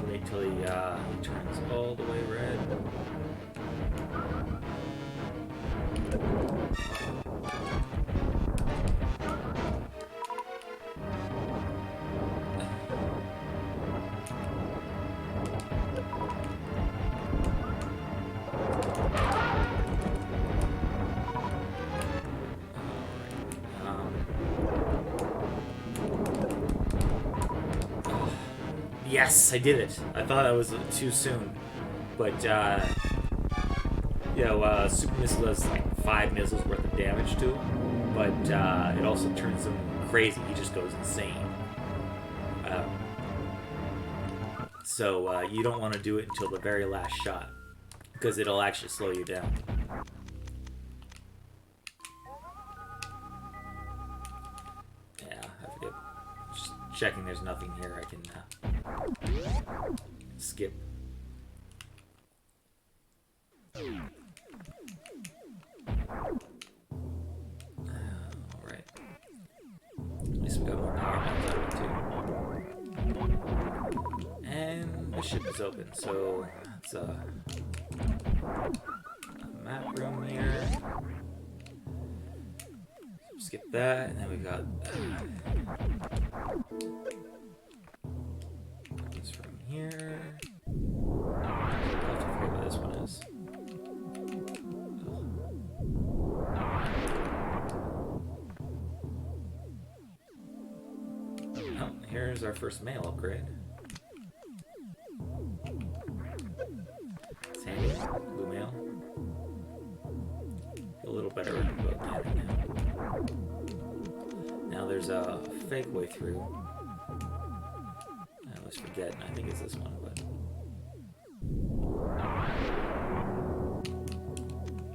Wait till he turns all the way red. Yes, I did it. I thought that was too soon. But, you know, Super Missile does like 5 missiles worth of damage to him. But it also turns him crazy. He just goes insane. So you don't want to do it until the very last shot. Because it'll actually slow you down. Yeah, I forget. Just checking there's nothing here I can skip. Alright. At least we got more power out of it too. And the ship is open, so it's a map room here. Skip that, and then we got this from here. I'll have to forget what this one is. Oh, here's our first mail upgrade. It's handy. Blue mail. Feel a little better about that now. Now there's a fake way through. I always forget, and I think it's this one, but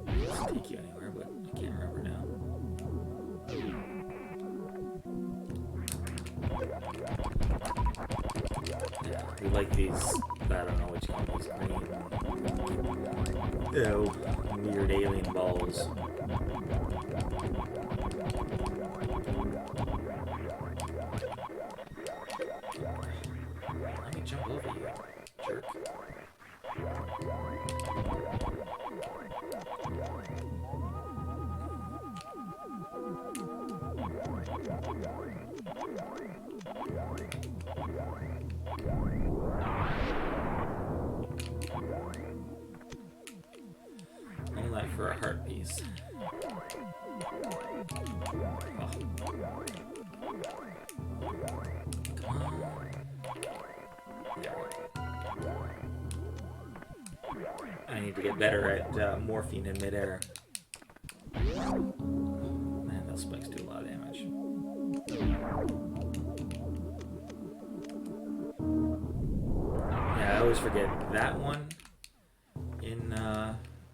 it doesn't take you anywhere, but I can't remember now. Yeah, we like these, I don't know what you call these, green, weird alien balls. Let me jump over you, jerk. All that for a heart piece. Oh. Come on. I need to get better at morphing in midair. Man, those spikes do a lot of damage. Yeah, I always forget that one in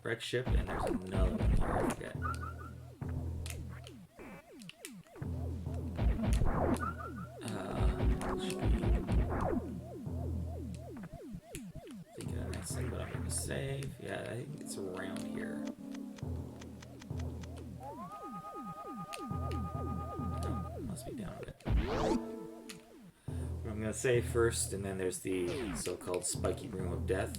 Wreck Ship, and there's another one here I forget. should be thinking of the next thing, but I'm going to save. Yeah, I think it's around here. No, must be down a bit. I'm going to save first, and then there's the so-called spiky room of death.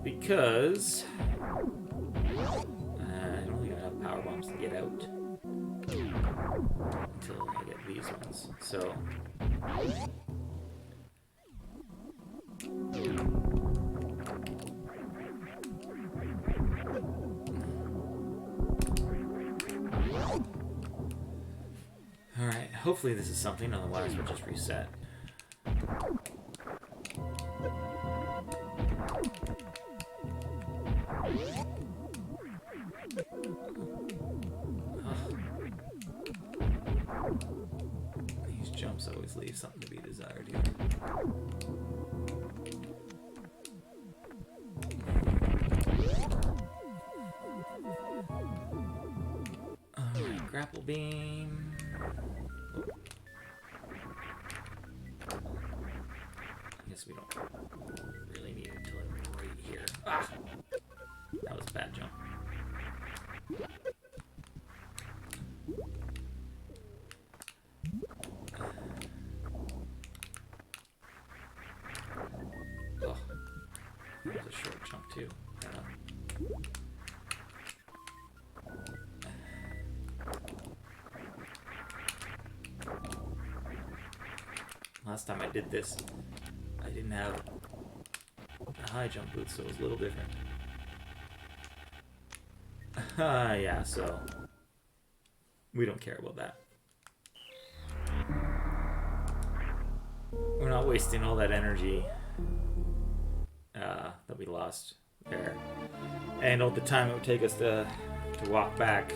Because I don't think I have enough power bombs to get out until I get these ones. So all right, hopefully this is something, otherwise we'll just reset. These jumps always leave something to be desired here. Alright, grapple beam. Oh. I guess we don't really need it until I'm right here. Ah! That was a bad jump. Oh, that was a short jump too. Last time I did this, I didn't have a high jump boot, so it was a little different. Yeah, so we don't care about that. We're not wasting all that energy that we lost there, and all the time it would take us to walk back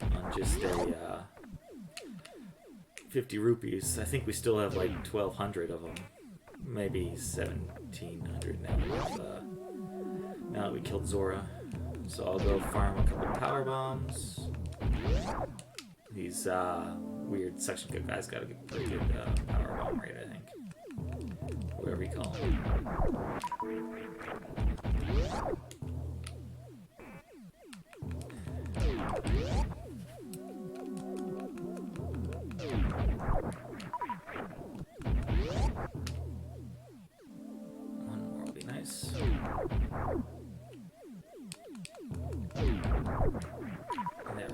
on just a 50 rupees. I think we still have like 1,200 of them, maybe 1,700 now. Now that we killed Zora. So I'll go farm a couple power bombs. These weird suction cup guys got a pretty good power bomb rate, I think. Whatever you call them. One more will be nice. There we go. And then...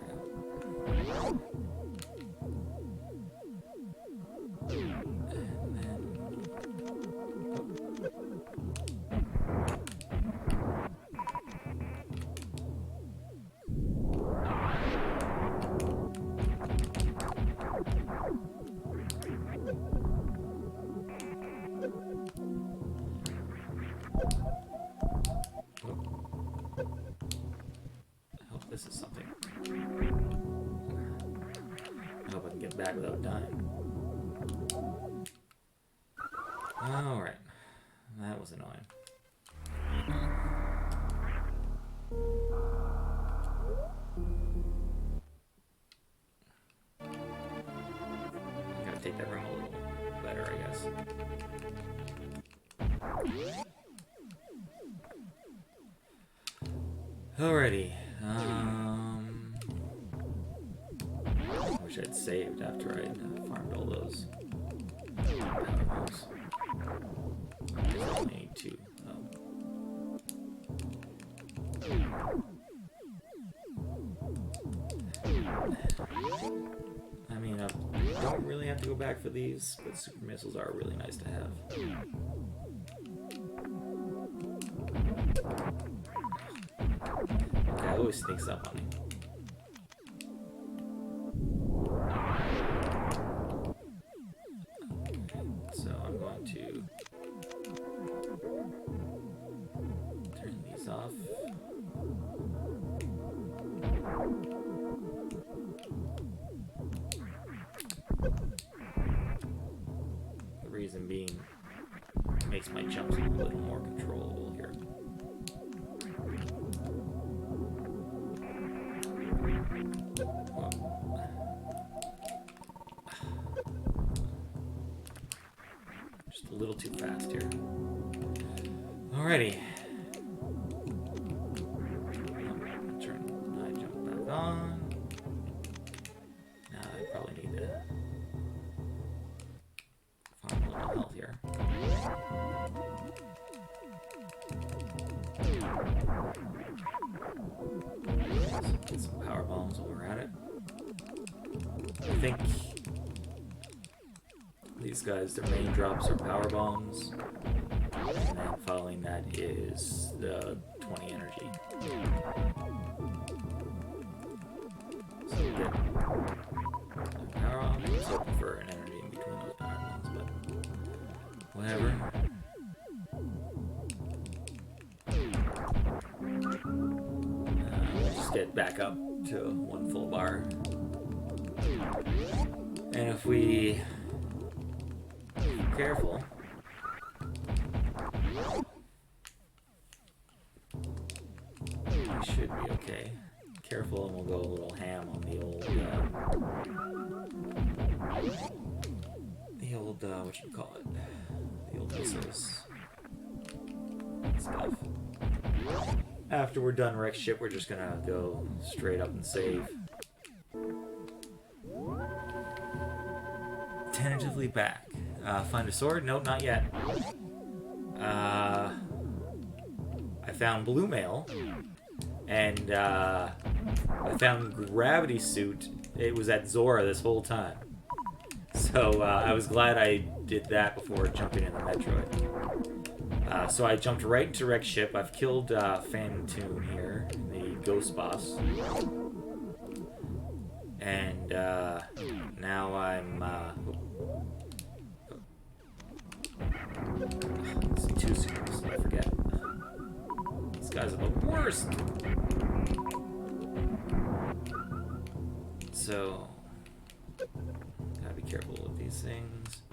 I hope this is something. I hope I can get back without dying. Alright. That was annoying. I gotta take that room a little better, I guess. Alrighty. Wish I'd saved after I'd farmed all those power bombs. I only need 2. I mean, I don't really have to go back for these, but super missiles are really nice to have. Okay, it always sneaks up on me. this off. The reason being, it makes my jumps a little more controllable here. Just a little too fast here. Alrighty. Turn my jump back on. Now I probably need to farm a little health here. Get some power bombs while we're at it. I think these guys, their main drops are power bombs, and then following that is the 20 energy. So we get power bombs. I was hoping for an energy in between those power bombs, but whatever. Let's just get back up to one full bar. And if we careful, we should be okay. Careful, and we'll go a little ham on the old whatchamacallit, the old missiles stuff. After we're done wreck ship, we're just gonna go straight up and save. Tentatively back. Find a sword? Nope, not yet. I found blue mail, and I found gravity suit. It was at Zora this whole time. So I was glad I did that before jumping in the Metroid. So I jumped right into wreck ship. I've killed Fantoon here, the ghost boss. And now I'm it's too soon, so I forget. These guys are the worst. So gotta be careful with these things.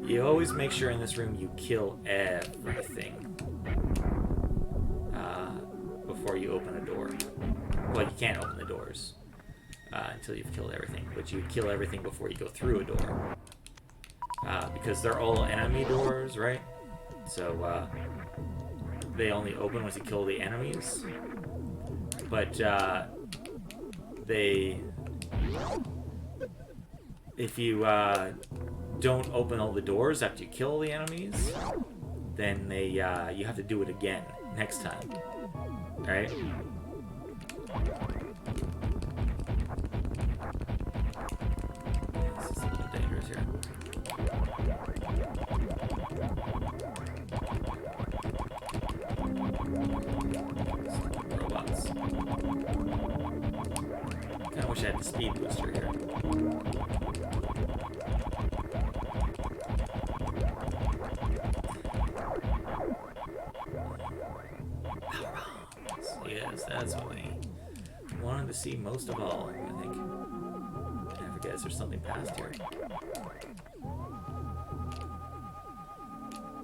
You always make sure in this room you kill everything before you open a door. Well, you can't open the doors until you've killed everything, but you kill everything before you go through a door. Because they're all enemy doors, right? So they only open once you kill the enemies. But if you don't open all the doors after you kill the enemies, then you have to do it again next time. Alright? This is a little dangerous here. Robots. Kinda wish I had the speed booster here. Yes, that's what we wanted to see most of all, I think. I forget, is there something past here?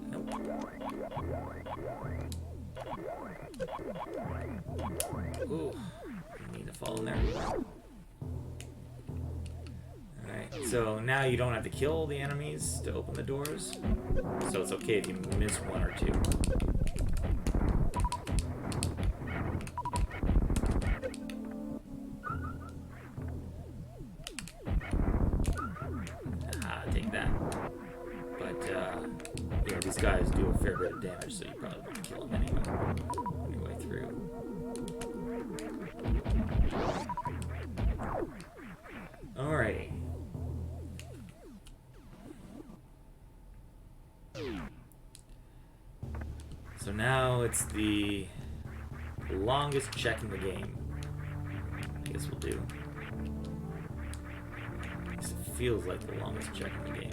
Nope. Ooh, you need to fall in there. Alright, so now you don't have to kill the enemies to open the doors. So it's okay if you miss one or two. Take that. But, you know, these guys do a fair bit of damage, so you probably want to kill them anyway through. Alrighty. So now it's the longest check in the game. I guess we'll do. It feels like the longest check in the game.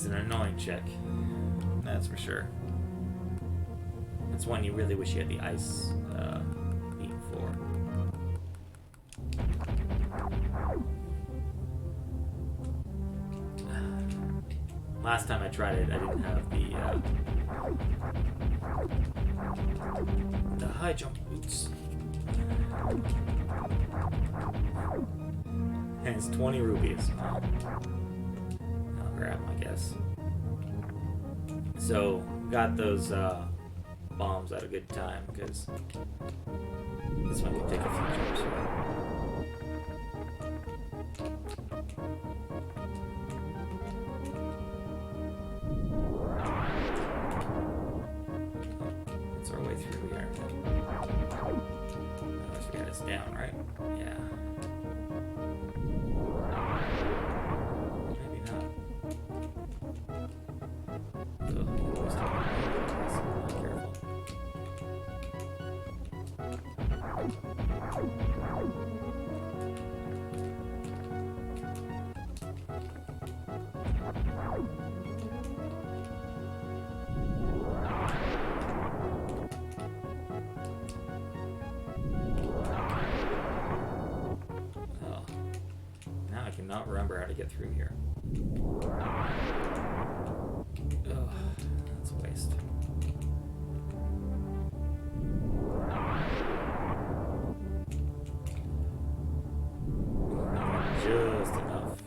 It's an annoying check. That's for sure. It's one you really wish you had the ice beam for. Last time I tried it, I didn't have the high jump boots. And it's 20 rupees. I'll grab them, I guess. So, got those bombs at a good time, because this one can take a few jumps. It's our way through here. I forget it's down, right? Yeah. Maybe not. Ugh, careful. Oh. Now I cannot remember how to get through here. Ugh, that's a waste. Just enough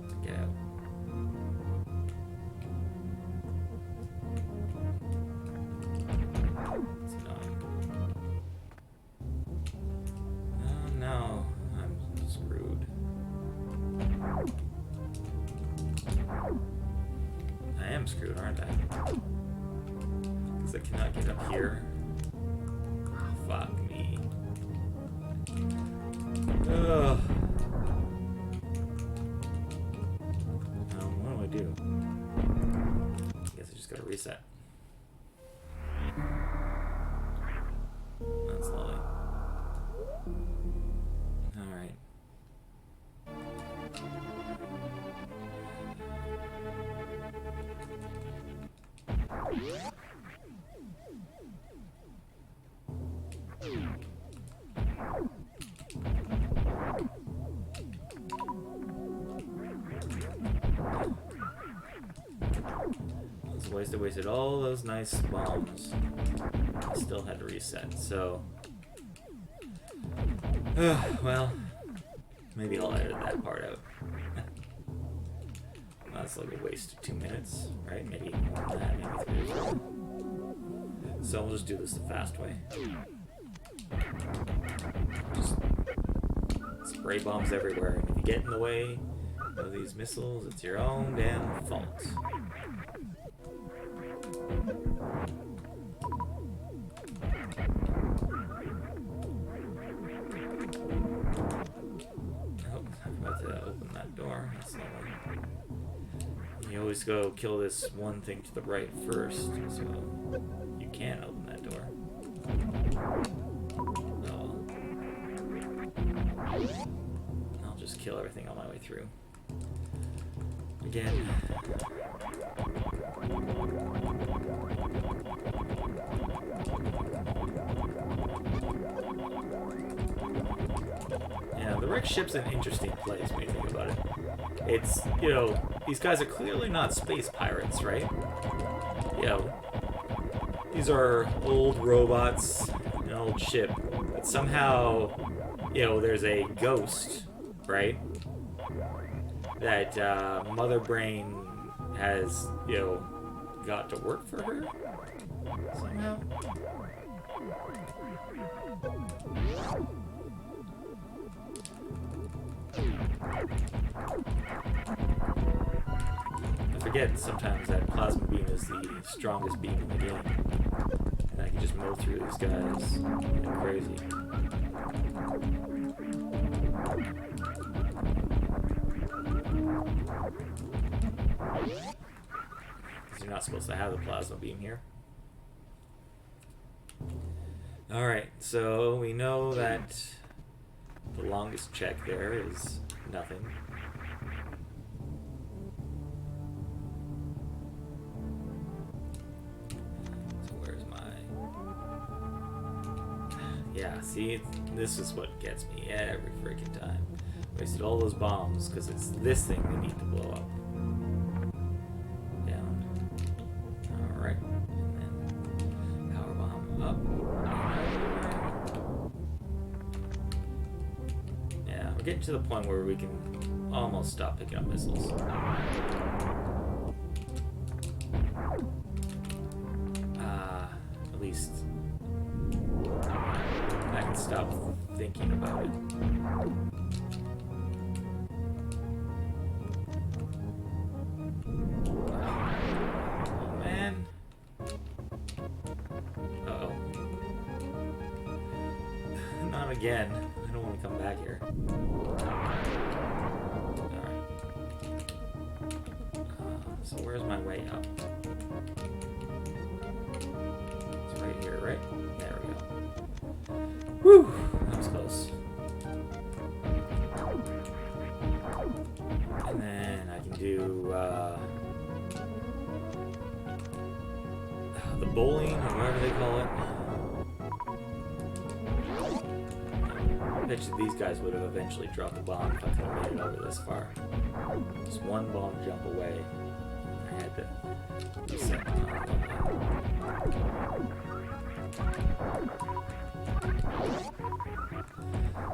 to get out. It's annoying. Oh no, I'm screwed. I am screwed, aren't I? Because I cannot get up here. Oh, fuck me. Ugh. What do I do? I guess I just gotta reset. That's lovely. Alright. I wasted all those nice bombs. I still had to reset, so... well, maybe I'll edit that part out. That's like a waste of 2 minutes, right? Maybe more than that, maybe 3 or 4. So we'll just do this the fast way. Just spray bombs everywhere, and if you get in the way of these missiles, it's your own damn fault. Open that door. That's lovely. You always go kill this one thing to the right first, so you can open that door. Oh. I'll just kill everything on my way through. Again. Yeah, the wrecked ship's an interesting place when you think about it. It's, you know, these guys are clearly not space pirates, right? You know, these are old robots, an old ship, but somehow, you know, there's a ghost, right? That Mother Brain has, you know, got to work for her somehow. I forget sometimes that plasma beam is the strongest beam in the game, and I can just mow through these guys like crazy. Because you're not supposed to have the plasma beam here. Alright, so we know that the longest check there is nothing. Yeah, see, this is what gets me every freaking time. Wasted all those bombs because it's this thing they need to blow up. Down. Alright. And then power bomb up. Yeah, we're getting to the point where we can almost stop picking up missiles. At least I can stop thinking about it. Oh man. Uh-oh. Not again. I don't want to come back here. Alright. So where's my way up? It's right here, right? There we go. Whew! That was close. And then I can do the bowling, or whatever they call it. I bet you these guys would have eventually dropped the bomb if I could have made it over this far. Just one bomb jump away. I had to reset the time.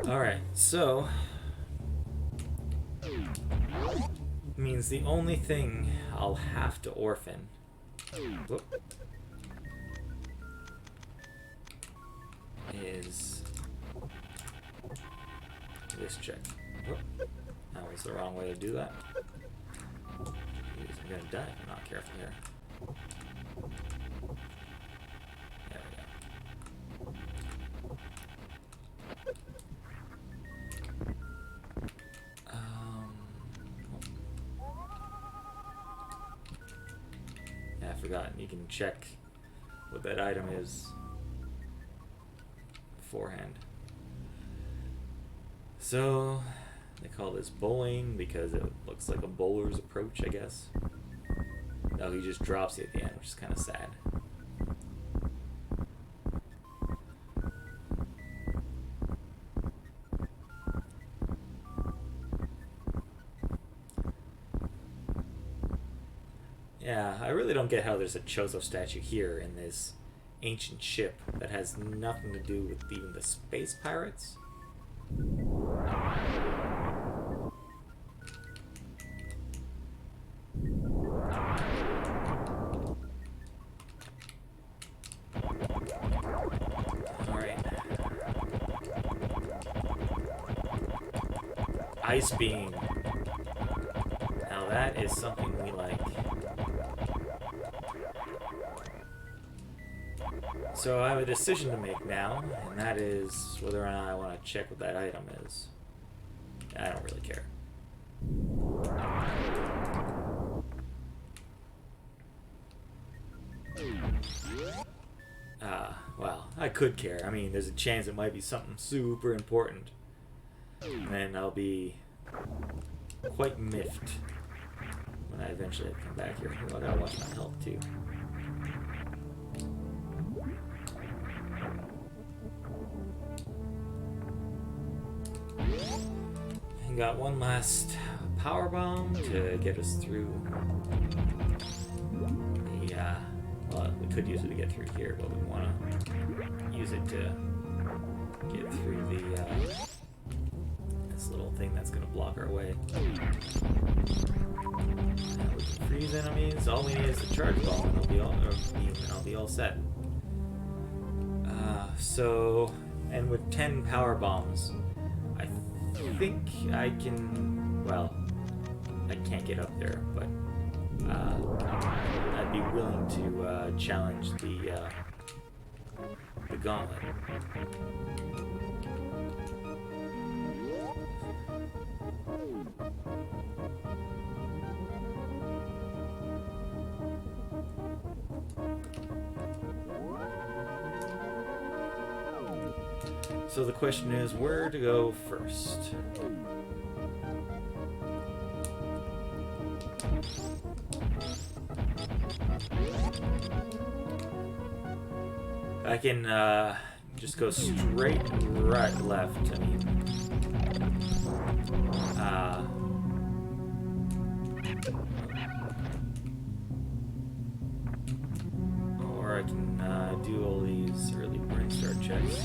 Alright, so means the only thing I'll have to orphan. Whoop, is this check. Whoop, that was the wrong way to do that. Jeez, I'm gonna die if I'm not careful here. There we go. Yeah, I forgot. You can check what that item is beforehand. So they call this bowling because it looks like a bowler's approach, I guess. No, he just drops you at the end, which is kind of sad. Yeah, I really don't get how there's a Chozo statue here in this ancient ship that has nothing to do with even the space pirates. Alright. Ice beam. Now that is something we like. So I have a decision to make now, and that is whether or not I want to check what that item is. I don't really care. Well, I could care. I mean, there's a chance it might be something super important. And then I'll be quite miffed when I eventually come back here. Well, I gotta watch my health too. And got one last power bomb to get us through the, well, we could use it to get through here, but we want to use it to get through the, this little thing that's going to block our way. Now we can freeze enemies. All we need is a charge ball, and I'll be all set. So, and with 10 power bombs, I think I can, well, I can't get up there, but I'd be willing to challenge the gauntlet. So the question is where to go first. I can just go straight, right, left. I mean, or I can do all these early brain start checks.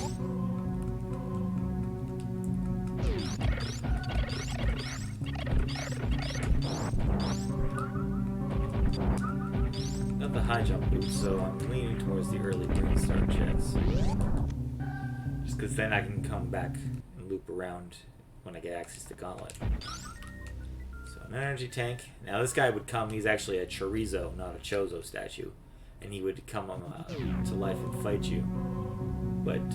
Got the high jump boost, so I'm leaning towards the early brain start checks. Just because then I can come back and loop around when I get access to Gauntlet. So an energy tank. Now this guy would come, he's actually a chorizo, not a chozo statue. And he would come to life and fight you. But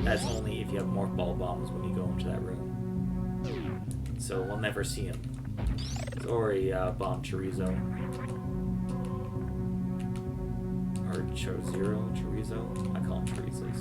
that's only if you have morph ball bombs when you go into that room. So we'll never see him. It's already bomb chorizo. Or chorizo? I call them chorizos.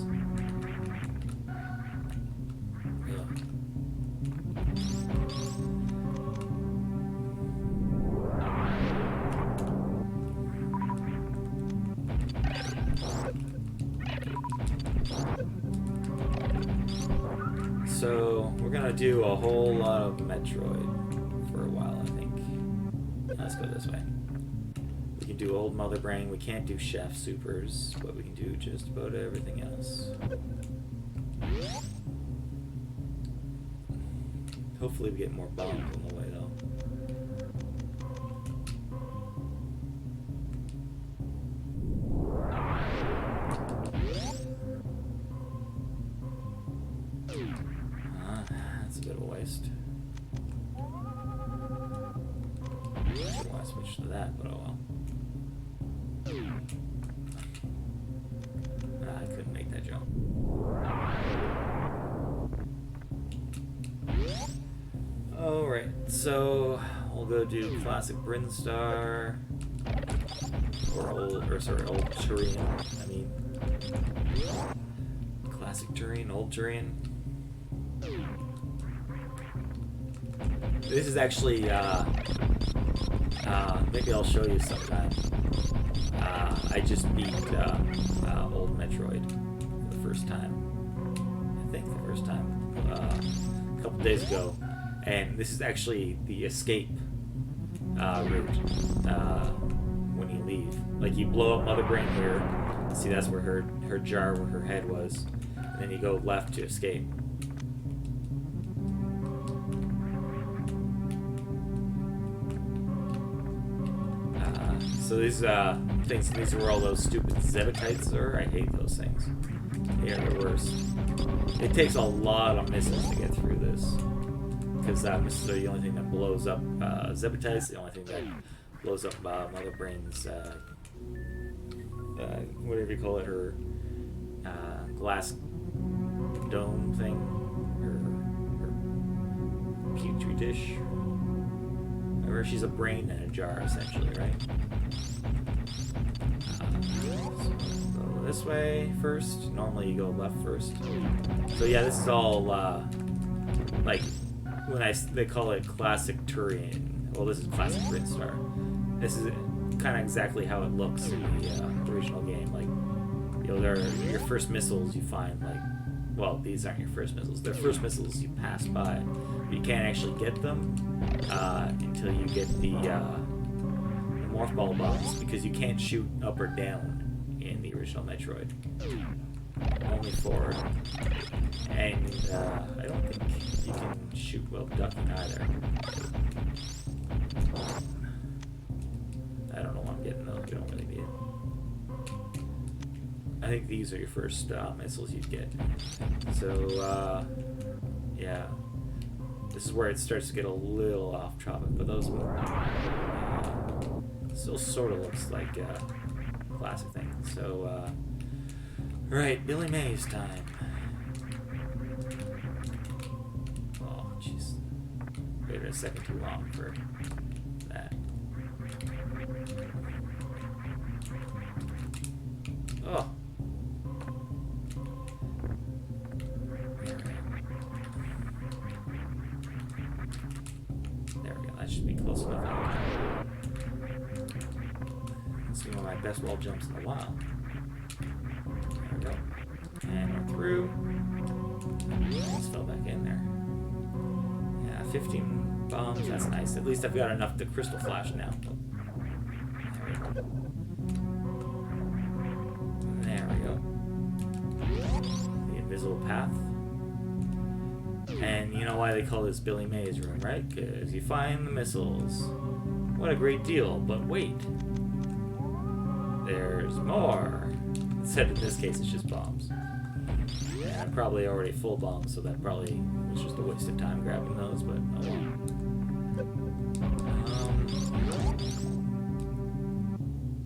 So we're gonna do a whole lot of Metroid for a while, I think. Let's go this way. We can do old Mother Brain. We can't do Chef Supers, but we can do just about everything else. Hopefully we get more bombs on the way though. That's a bit of a waste. I don't want to switch to that, but oh well. I couldn't make that jump. Alright, so we'll go do classic Brinstar. Old Turian, I mean. Classic Turian, old Turian. This is actually, maybe I'll show you sometime. I just beat old Metroid for the first time. I think the first time. A couple days ago. And this is actually the escape route when you leave. Like, you blow up Mother Brain here. See, that's where her jar, where her head was. And then you go left to escape. So these things, these are where all those stupid Zebatites are. I hate those things. They are the worst. It takes a lot of missiles to get through this. Because missiles are the only thing that blows up Zebatites, the only thing that blows up Mother Brain's, whatever you call it, her glass dome thing, her petri dish. Or she's a brain in a jar, essentially, right? So this way first. Normally you go left first. So yeah, this is all like when they call it classic Turian. Well, this is classic Brinstar. This is kind of exactly how it looks in the original game. Like, you know, they're your first missiles you find, like, well, these aren't your first missiles. They're first missiles you pass by. But you can't actually get them until you get the morph ball bombs, because you can't shoot up or down in the original Metroid. Only forward. And I don't think you can shoot while ducking either. I don't know what I'm getting though. You don't really need it. I think these are your first missiles you'd get. So, yeah. This is where it starts to get a little off topic, but those still sort of looks like a classic thing. So, right, Billy Mays time. Oh, jeez. Waited a second too long for that. Oh. There we go. That should be close enough. This is one of my best wall jumps in a while. There we go. And through. Just fell back in there. Yeah, 15 bombs. That's nice. At least I've got enough to crystal flash now. There we go. The invisible path. And you know why they call this Billy Mays room, right? Because you find the missiles. What a great deal. But wait. There's more. Except in this case, it's just bombs. Yeah, I'm probably already full bombs, so that probably was just a waste of time grabbing those, but oh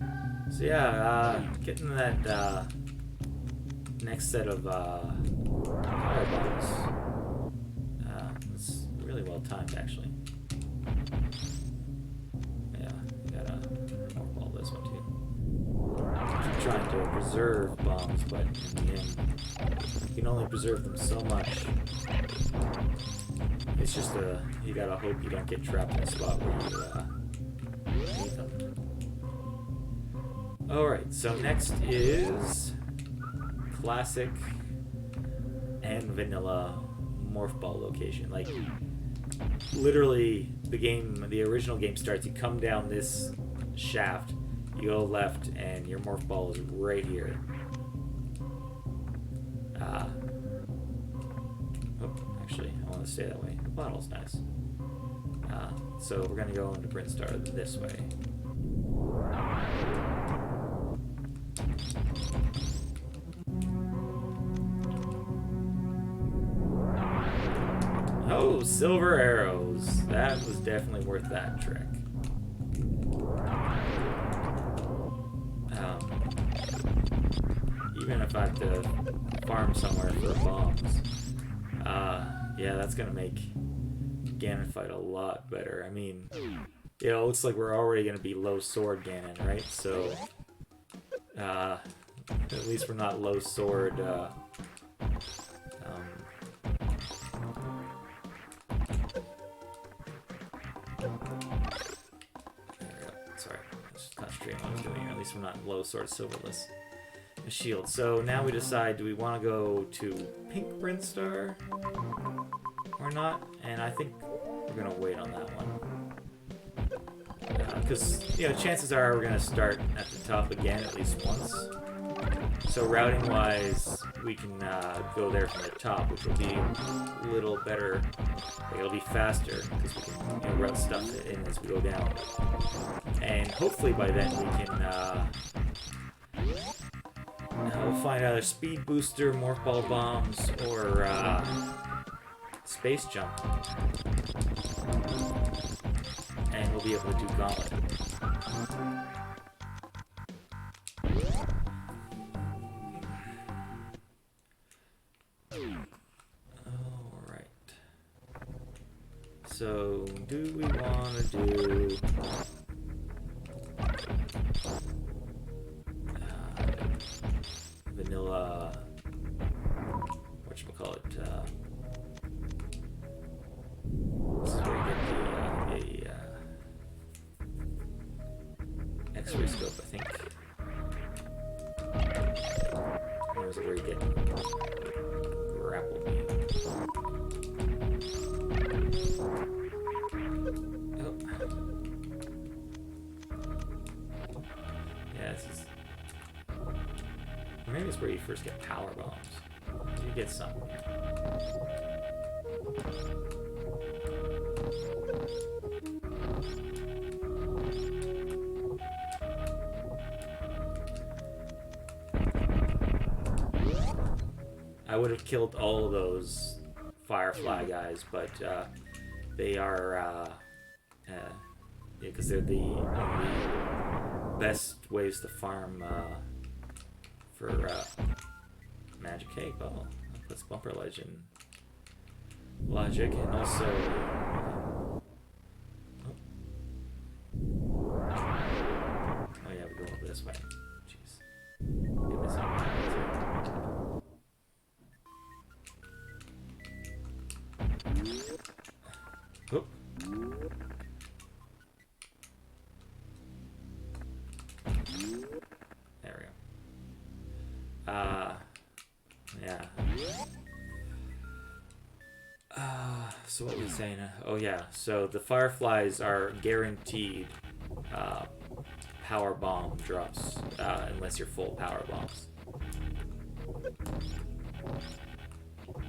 well. So yeah, getting that next set of power bombs. It's really well timed, actually. Yeah, you gotta more ball this one too. I'm trying to preserve bombs, but in the end, you can only preserve them so much. It's just you gotta hope you don't get trapped in a spot where you need them. Alright, so next is classic and vanilla morph ball location. Like, literally, the original game starts, you come down this shaft, you go left, and your morph ball is right here. Actually, I want to stay that way. The bottle's nice. So we're going to go into Brinstar this way. Oh, silver arrows. That was definitely worth that trick. Even if I have to farm somewhere for bombs. Yeah, that's gonna make Ganon fight a lot better. I mean, it looks like we're already gonna be low sword Ganon, right? So, at least we're not low sword, there we go. Sorry, let's just concentrate on what I'm doing here. At least we're not low sword silverless. A shield. So now we decide, do we want to go to Pink Brinstar or not? And I think we're going to wait on that one. Because, chances are we're going to start at the top again at least once. So routing wise, we can go there from the top, which will be a little better. It'll be faster because we can route stuff in as we go down. And hopefully by then we can we'll find either speed booster, morph ball bombs, or space jump. And we'll be able to do gauntlet. Alright. So, do we want to do... vanilla, whatchamacallit, this is where you get the X-ray scope, I think. Or is it where you get grapple beam? Oh. Yeah, this is... Maybe it's where you first get power bombs. You get some here. I would have killed all of those Firefly guys, but they are, because they're the only best ways to farm for magic cake. Oh, that puts bumper legend logic, and also oh yeah, we go over this way. Jeez, get this out. Oop. There we go. Yeah, So what was I saying? Oh yeah, so the fireflies are guaranteed power bomb drops unless you're full power bombs.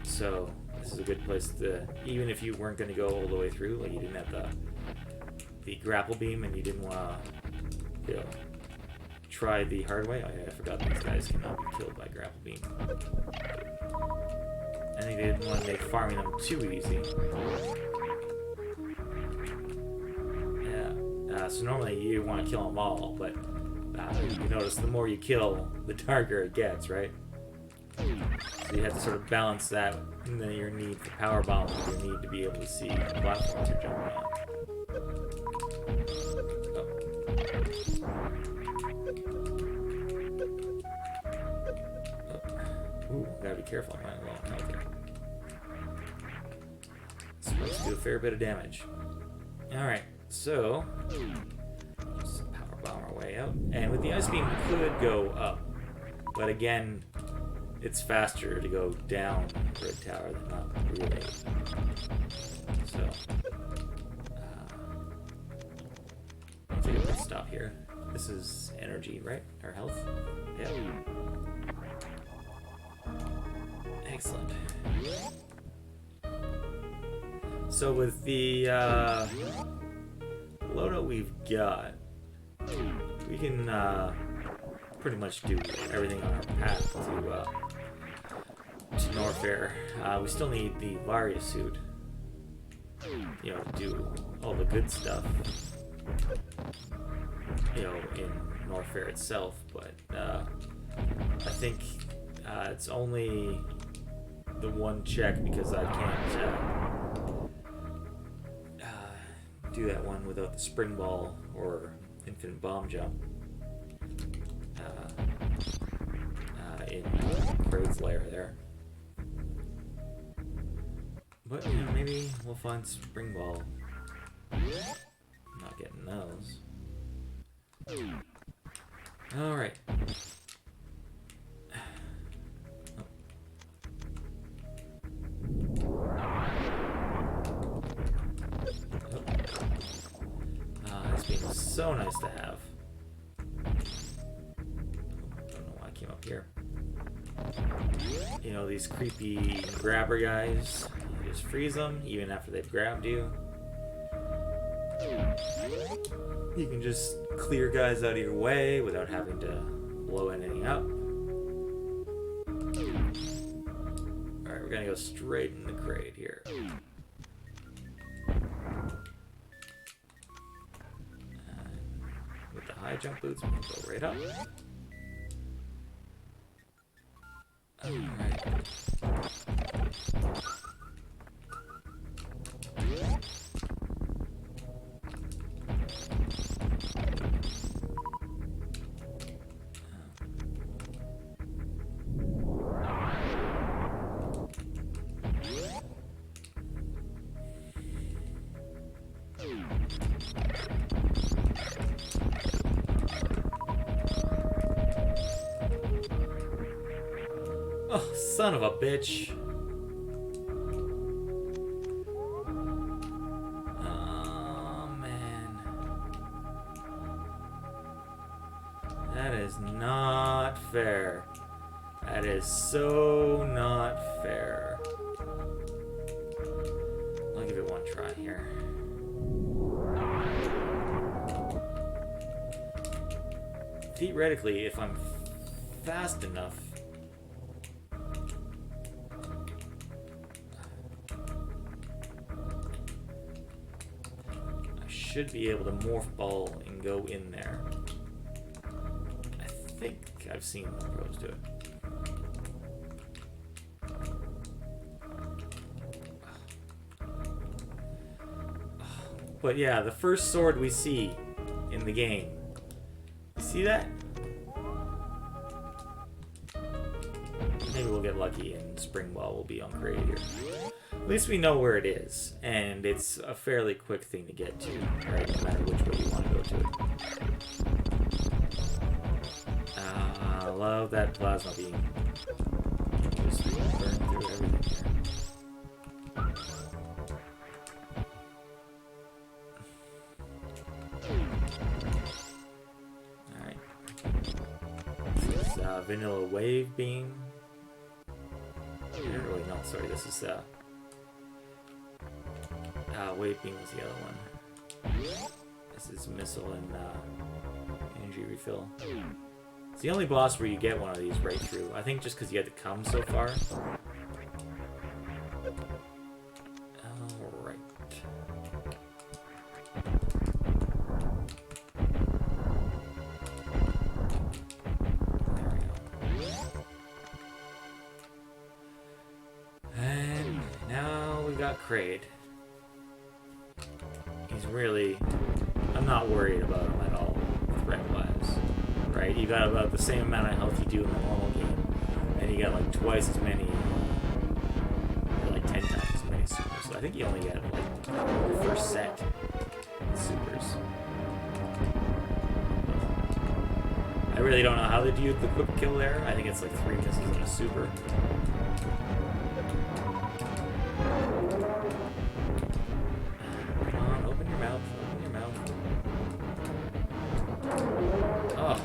So this is a good place to, even if you weren't going to go all the way through, like you didn't have the grapple beam and you didn't want to, you know, try the hard way. Oh yeah, I forgot these guys cannot be killed by grapple beam. I think they didn't want to make farming them too easy. Yeah. So normally you want to kill them all, but you notice the more you kill, the darker it gets, right? So you have to sort of balance that, and then your need for power bombs, your need to be able to see the platforms you're jumping on. Ooh, gotta be careful. I'm running low on health here. Supposed to do a fair bit of damage. Alright, so just powerbomb our way out. And with the ice beam, we could go up. But again, it's faster to go down Red Tower than up, really. So, I'll take a pit stop here. This is energy, right? Or health? Yeah. Excellent. So with the loadout we've got, we can pretty much do everything on our path to Norfair. We still need the Varia suit, you know, to do all the good stuff, you know, in Norfair itself. But I think it's only the one check because I can't do that one without the spring ball or infinite bomb jump in Kraid's lair there. But you know, maybe we'll find spring ball. I'm not getting those. All right. So nice to have. Don't know why I came up here. You know, these creepy grabber guys, you just freeze them even after they've grabbed you. You can just clear guys out of your way without having to blow anything up. Alright, we're gonna go straight in the Kraid here. High jump boots, we can go right up. Alright. Oh, son of a bitch. Oh, man. That is not fair. That is so not fair. I'll give it one try here. Theoretically, if I'm fast enough, should be able to morph ball and go in there. I think I've seen the pros do it. But yeah, the first sword we see in the game. You see that? Maybe we'll get lucky and Spring Ball will be on Kraid here. At least we know where it is, and it's a fairly quick thing to get to, right? No matter which way you want to go to it. I love that plasma beam. Just burn through everything here. vanilla wave beam. Here, wait, no, sorry, this is wave beam was the other one. This is missile and energy refill. It's the only boss where you get one of these right through. I think just because you had to come so far. Alright. There we go. And now we got Kraid. He's really... I'm not worried about him at all, threat-wise. Right? You got about the same amount of health you do in the normal game. And you got like twice as many... or like 10 times as many supers. So I think you only get like your first set of supers. I really don't know how they do the quick kill there. I think it's like 3 misses and a super. Come on, open your mouth. Open your mouth. Oh.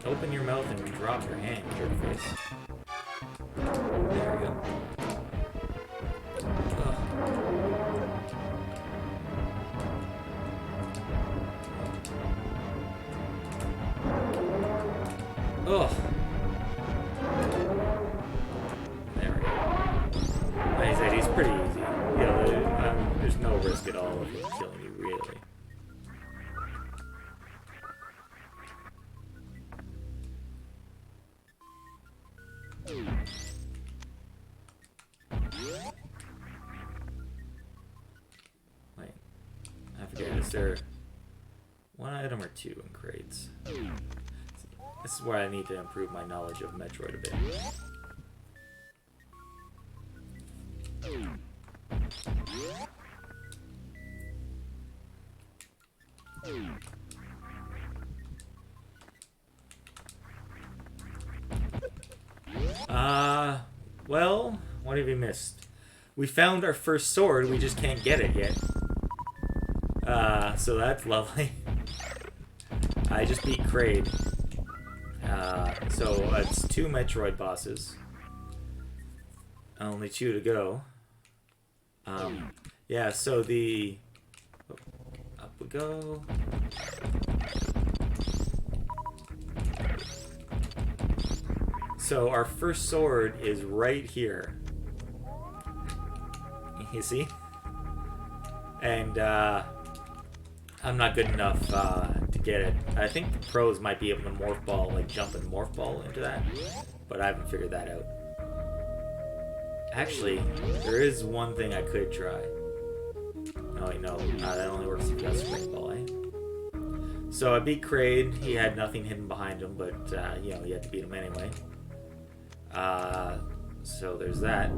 Open your mouth and drop your hand, jerk face. There we go. Ugh. There we go. Like I said, he's pretty easy. You know, there's no risk at all of him killing you, really. Wait, I forget, is there one item or two in crates? This is where I need to improve my knowledge of Metroid a bit. Well, what have you missed? We found our first sword, we just can't get it yet. So that's lovely. I just beat Kraid. So it's 2 Metroid bosses. Only 2 to go. Yeah, so the... Up we go. So our first sword is right here. You see? And I'm not good enough to get it. I think the pros might be able to morph ball, like jump and morph ball into that, but I haven't figured that out. Actually, there is one thing I could try. Oh wait, no, that only works if you got spring ball, eh? So I beat Kraid. He had nothing hidden behind him, but you know, you had to beat him anyway. So there's that.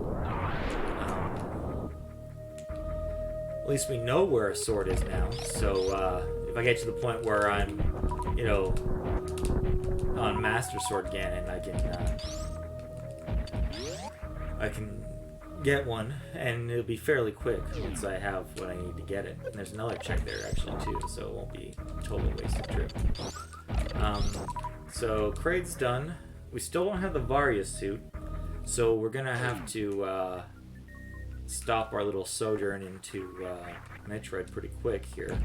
At least we know where a sword is now. So if I get to the point where I'm, you know, on Master Sword Ganon, I can get one, and it'll be fairly quick once I have what I need to get it. And there's another check there actually too, so it won't be a total wasted trip. So Kraid's done. We still don't have the Varia suit, so we're gonna have to stop our little sojourn into Metroid pretty quick here,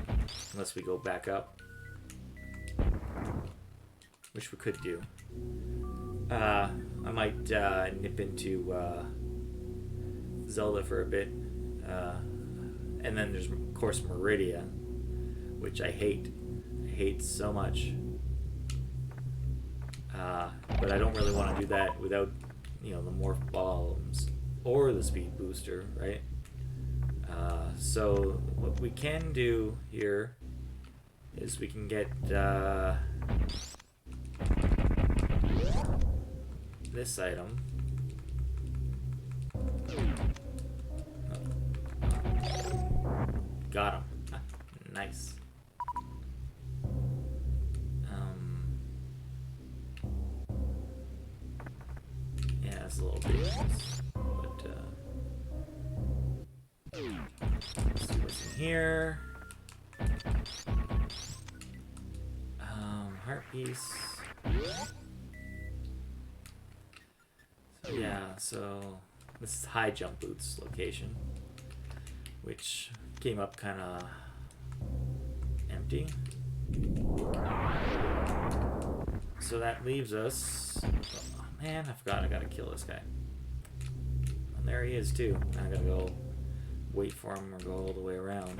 unless we go back up, which we could do. I might nip into Zelda for a bit, and then there's of course Meridia, which I hate so much, but I don't really want to do that without, you know, the morph balls or the speed booster, right? So what we can do here is we can get this item. Got him. Nice. Yeah, it's a little dangerous, but let's see what's in here. Heart piece. Yeah, so this is High Jump Boots location, which came up kind of empty. So that leaves us... Oh, man, I forgot I gotta kill this guy. And there he is, too. I gotta go wait for him or go all the way around.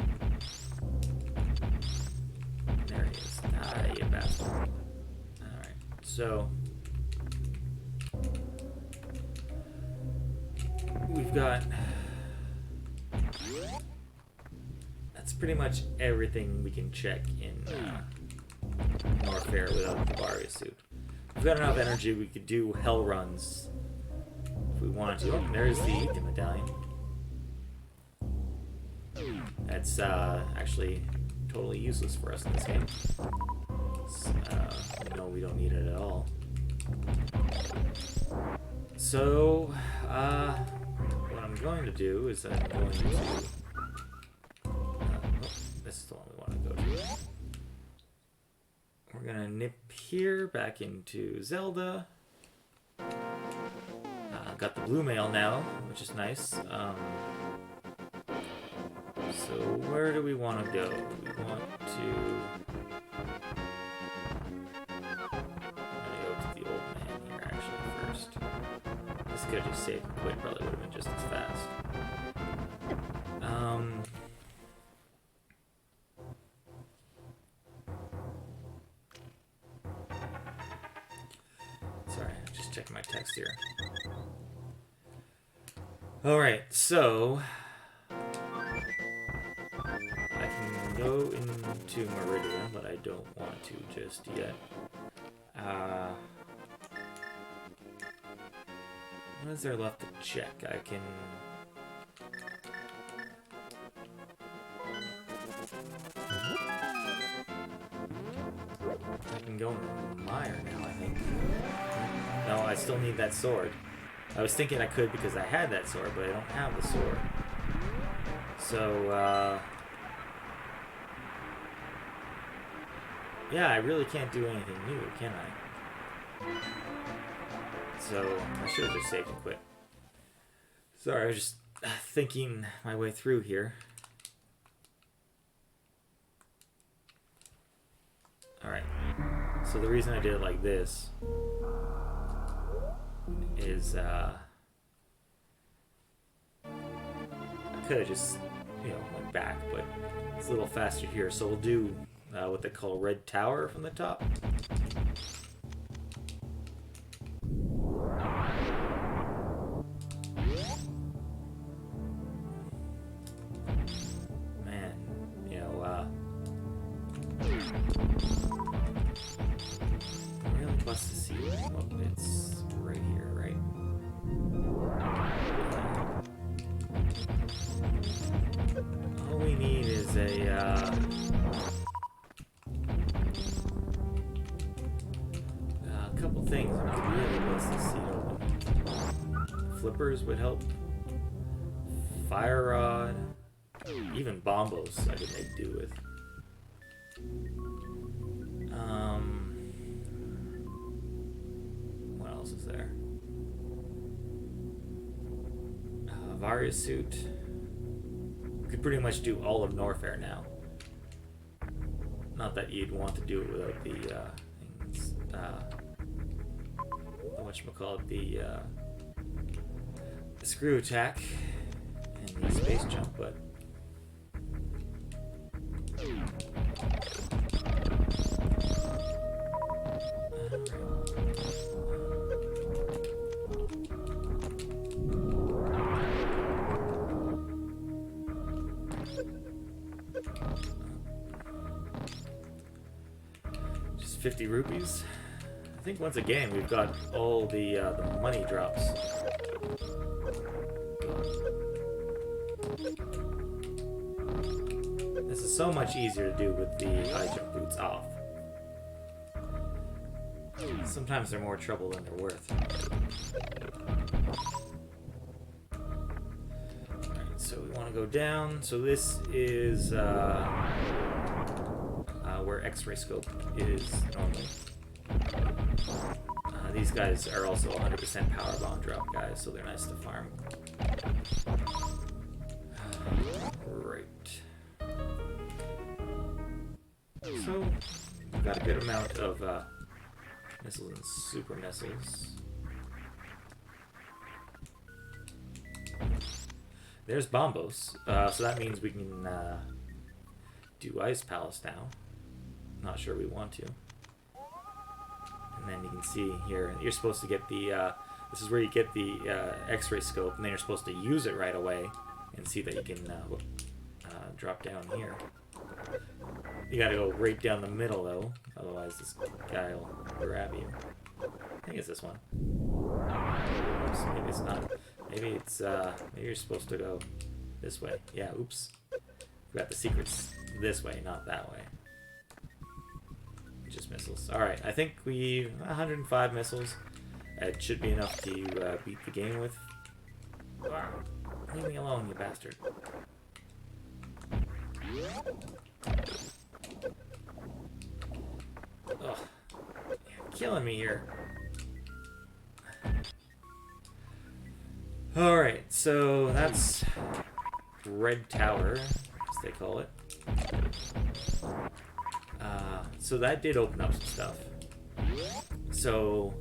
There he is. Ah, you bastard. Alright, so... we've got... that's pretty much everything we can check in Norfair without the Varia suit. We've got enough energy, we could do hell runs if we wanted to. Oh, there's the medallion. That's actually totally useless for us in this game. No, we don't need it at all. So, what I'm going to do is I'm going to... this is the one we want to go to. We're going to nip here back into Zelda. Got the blue mail now, which is nice. So where do we want to go? We want to... I'm going to go to the old man here actually first. This could have just saved and quit, probably would have been just as fast. Sorry, I'm just checking my text here. Alright, so... I can go into Meridian, but I don't want to just yet. What is there left to check? I can... go in Mire now, I think. No, I still need that sword. I was thinking I could because I had that sword, but I don't have the sword. So, yeah, I really can't do anything new, can I? So, I should have just saved and quit. Sorry, I was just thinking my way through here. Alright. So the reason I did it like this is, I could have just, went back, but it's a little faster here. So we'll do what they call Red Tower from the top. Man, really plus the ceiling. Oh, it's right here, right? All we need is a couple things. We could really bust this seat open. Flippers would help. Fire rod. Even bombos I could make do with. What else is there? Varia suit. We could pretty much do all of Norfair now. Not that you'd want to do it without the things. Whatchamacallit, the screw attack and the space jump, but just 50 rupees. I think once again we've got all the money drops. This is so much easier to do with the high jump boots off. Sometimes they're more trouble than they're worth. Alright, so we want to go down. So this is where X-ray scope is normally. These guys are also 100% power bomb drop guys, so they're nice to farm. Right. So, we've got a good amount of missiles and super missiles. There's Bombos, so that means we can do Ice Palace now. Not sure we want to. And then you can see here, you're supposed to get the, this is where you get the X-ray scope, and then you're supposed to use it right away, and see that you can drop down here. You gotta go right down the middle though, otherwise this guy will grab you. I think it's this one. Oops, maybe it's not. Maybe it's, maybe you're supposed to go this way. Yeah, oops. Forgot the secrets this way, not that way. Just missiles. Alright, I think we 105 missiles. It should be enough to beat the game with. Wow. Leave me alone, you bastard. Ugh. You're killing me here. Alright, so that's Red Tower, as they call it. So that did open up some stuff. So,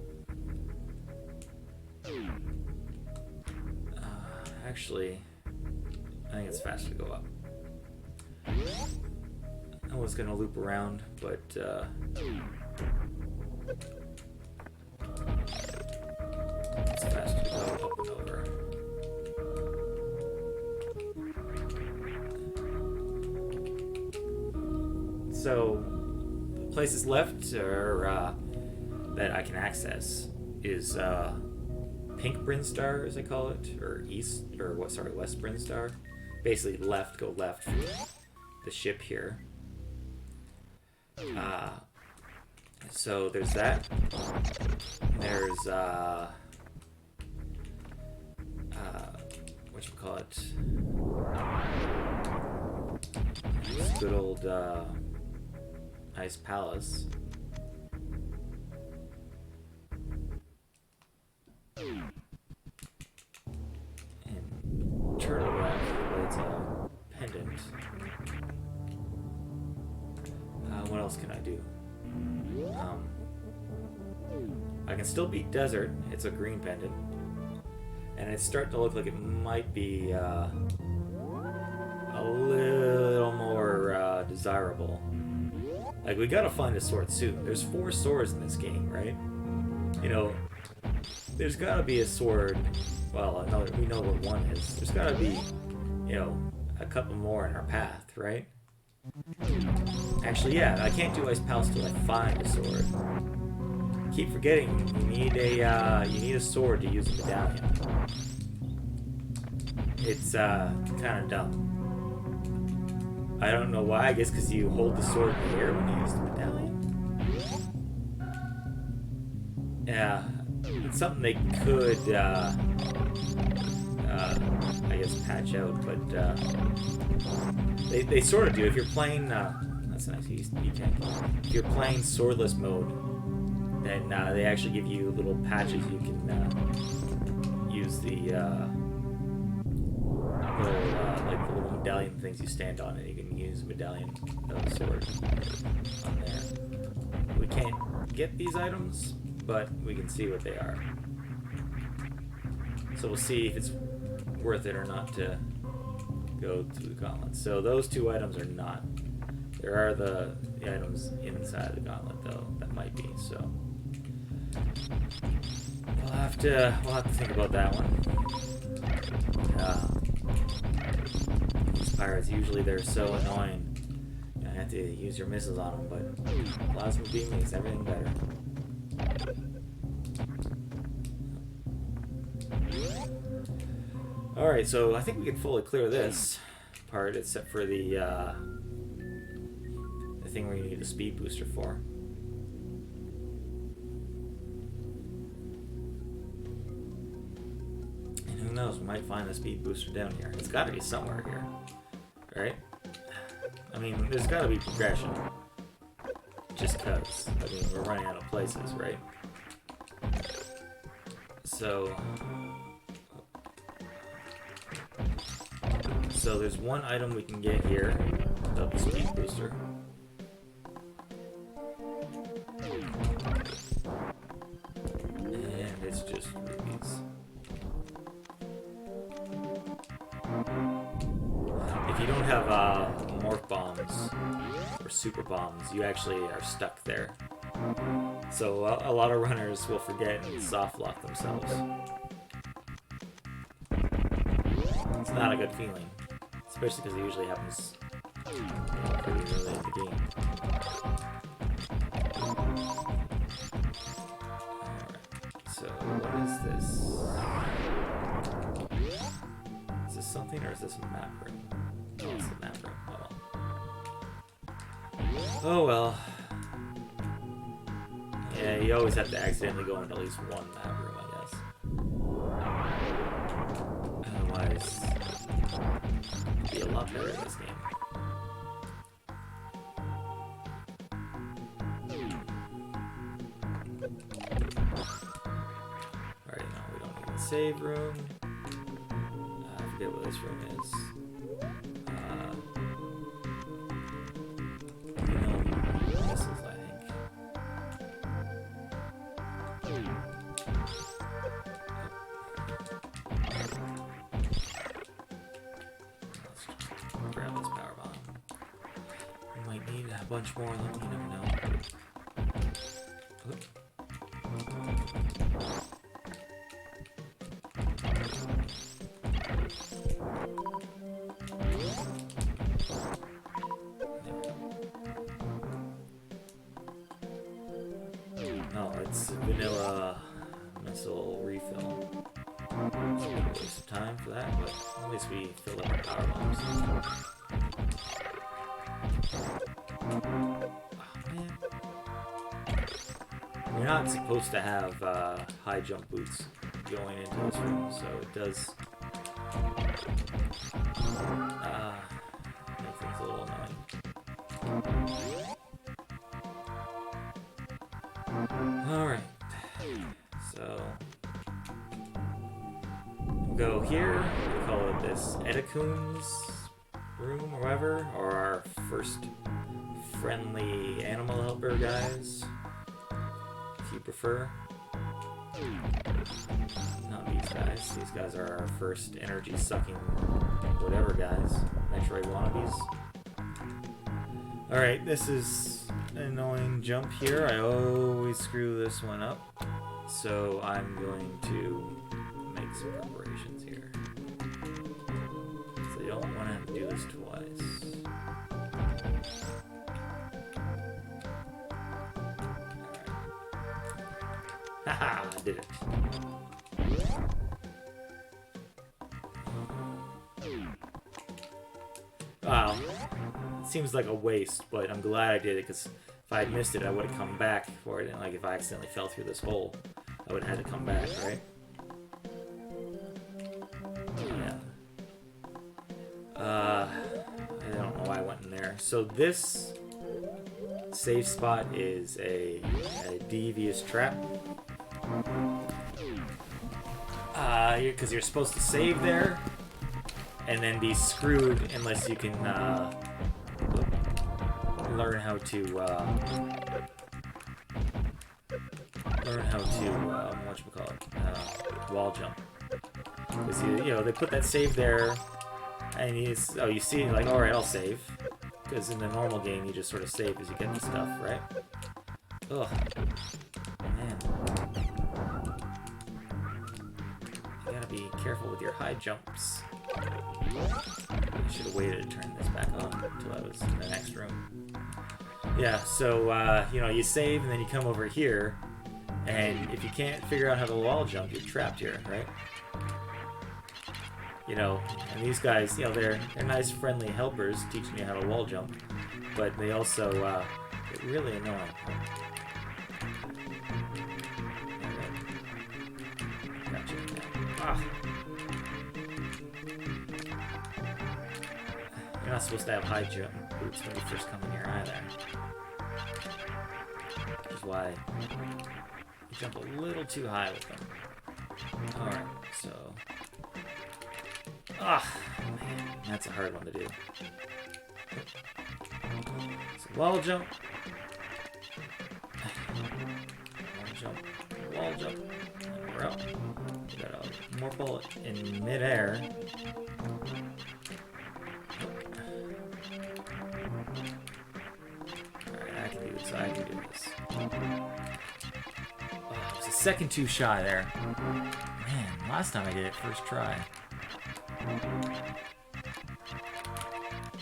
actually, I think it's faster to go up. I was gonna loop around, but it's faster to go up and over. So, the places left are, that I can access is Pink Brinstar, as I call it, or West Brinstar. Basically, go left from the ship here. So there's that. There's whatchamacallit? This good old Ice Palace. And Turtle Rock, it's a pendant. What else can I do? I can still beat Desert. It's a green pendant. And it's starting to look like it might be a little more desirable. Like, we gotta find a sword soon. There's 4 swords in this game, right? You know, there's gotta be a sword. Well, we know what one is. There's gotta be, you know, a couple more in our path, right? Actually, yeah, I can't do Ice Palace till I find a sword. Keep forgetting you need a sword to use a medallion. It's kind of dumb. I don't know why. I guess because you hold the sword in the air when you use the medallion. Yeah, it's something they could I guess patch out, but they sort of do. If you're playing that's a nice E-tank. If you're playing swordless mode, then they actually give you little patches you can use the little medallion things you stand on, and you can use medallion of sword on there. We can't get these items, but we can see what they are. So we'll see if it's worth it or not to go to the gauntlet. So those 2 items are not. There are the items inside the gauntlet though that might be. So we'll have to think about that one. These pirates, usually they're so annoying. You have to use your missiles on them, but plasma beam makes everything better. Alright, so I think we can fully clear this part, except for the thing where you need a speed booster for. And who knows, we might find the speed booster down here. It's got to be somewhere here, right? I mean, there's got to be progression. Just because. I mean, we're running out of places, right? So there's one item we can get here, the speed booster. And it's just rubies. If you don't have morph bombs or super bombs, you actually are stuck there. So a lot of runners will forget and soft lock themselves. It's not a good feeling, especially because it usually happens pretty early in the game. Alright, so what is this? Is this something or is this a map room? Oh, it's a map room. Oh well. Yeah, you always have to accidentally go into at least one map room, I guess. Otherwise, it'd be a lot better in this game. Alright, no, we don't need the save room. I forget what this room is. Missiles, I think. Let's just grab this power bomb. We might need a bunch more of them, you never know. Oop. No, it's vanilla missile refill. It's a waste of time for that, but at least we fill up our power bombs. Oh man. You're not supposed to have high jump boots going into this room, so it does make things a little annoying. Alright, so we'll go here, we'll call it this Edicoon's room or whatever, or our first friendly animal helper guys, if you prefer. Not these guys are our first energy sucking whatever guys, Metroid wannabes. Alright, this is an annoying jump here. I always screw this one up. So I'm going to make some preparations here. So you don't want to have to do this twice. Alright. Haha, I did it. Wow. Seems like a waste, but I'm glad I did it, because if I had missed it, I would have come back for it, and like if I accidentally fell through this hole, I would have had to come back, right? Yeah. I don't know why I went in there. So this safe spot is a devious trap. Because you're supposed to save there, and then be screwed unless you can learn how to wall jump. Because you know they put that save there, and you see like, all right, I'll save. Because in the normal game you just sort of save as you get the stuff, right? Ugh, man. You gotta be careful with your high jumps. I should have waited to turn this back on until I was in the next room. Yeah, so, you know, you save and then you come over here, and if you can't figure out how to wall jump, you're trapped here, right? You know, and these guys, you know, they're nice, friendly helpers teaching you how to wall jump, but they also get really annoying. Gotcha. Ah. You're not supposed to have high jump boots when you first come in here either. Which is why you jump a little too high with them. Alright, so... Ah, man, that's a hard one to do. So wall jump. Wall jump. Wall jump. And we're up. We got a more bullet in midair. Alright, I can do this. I can do this. Oh, it was a second too shy there. Man, last time I did it first try.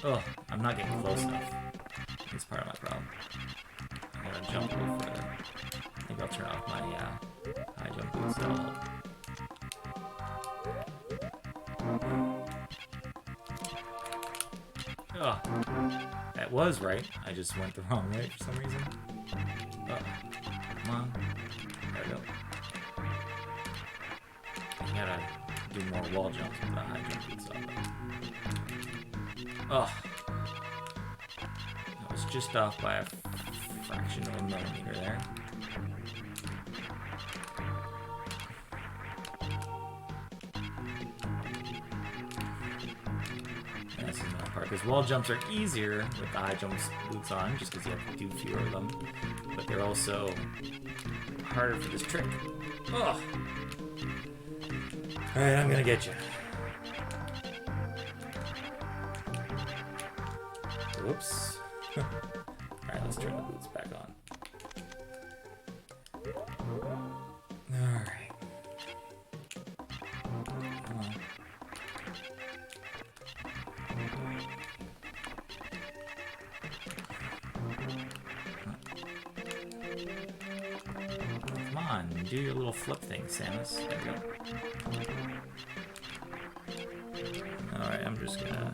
Oh, I'm not getting close enough. That's part of my problem. I'm gonna jump a little further. Maybe I'll turn off my high jump boots. That'll help. Oh, that was right. I just went the wrong way for some reason. Oh, come on. There we go. I gotta do more wall jumps with the high jump boots on. Oh. That was just off by a fraction of a millimeter there. Yeah, this is another part, because wall jumps are easier with the high jump boots on, just because you have to do fewer of them. But they're also harder for this trick. Oh! Alright, I'm gonna get you. Whoops. Alright, let's turn the boots back on. Alright. Come on. Come on, do your little flip thing, Samus. There we go. Alright, I'm just gonna...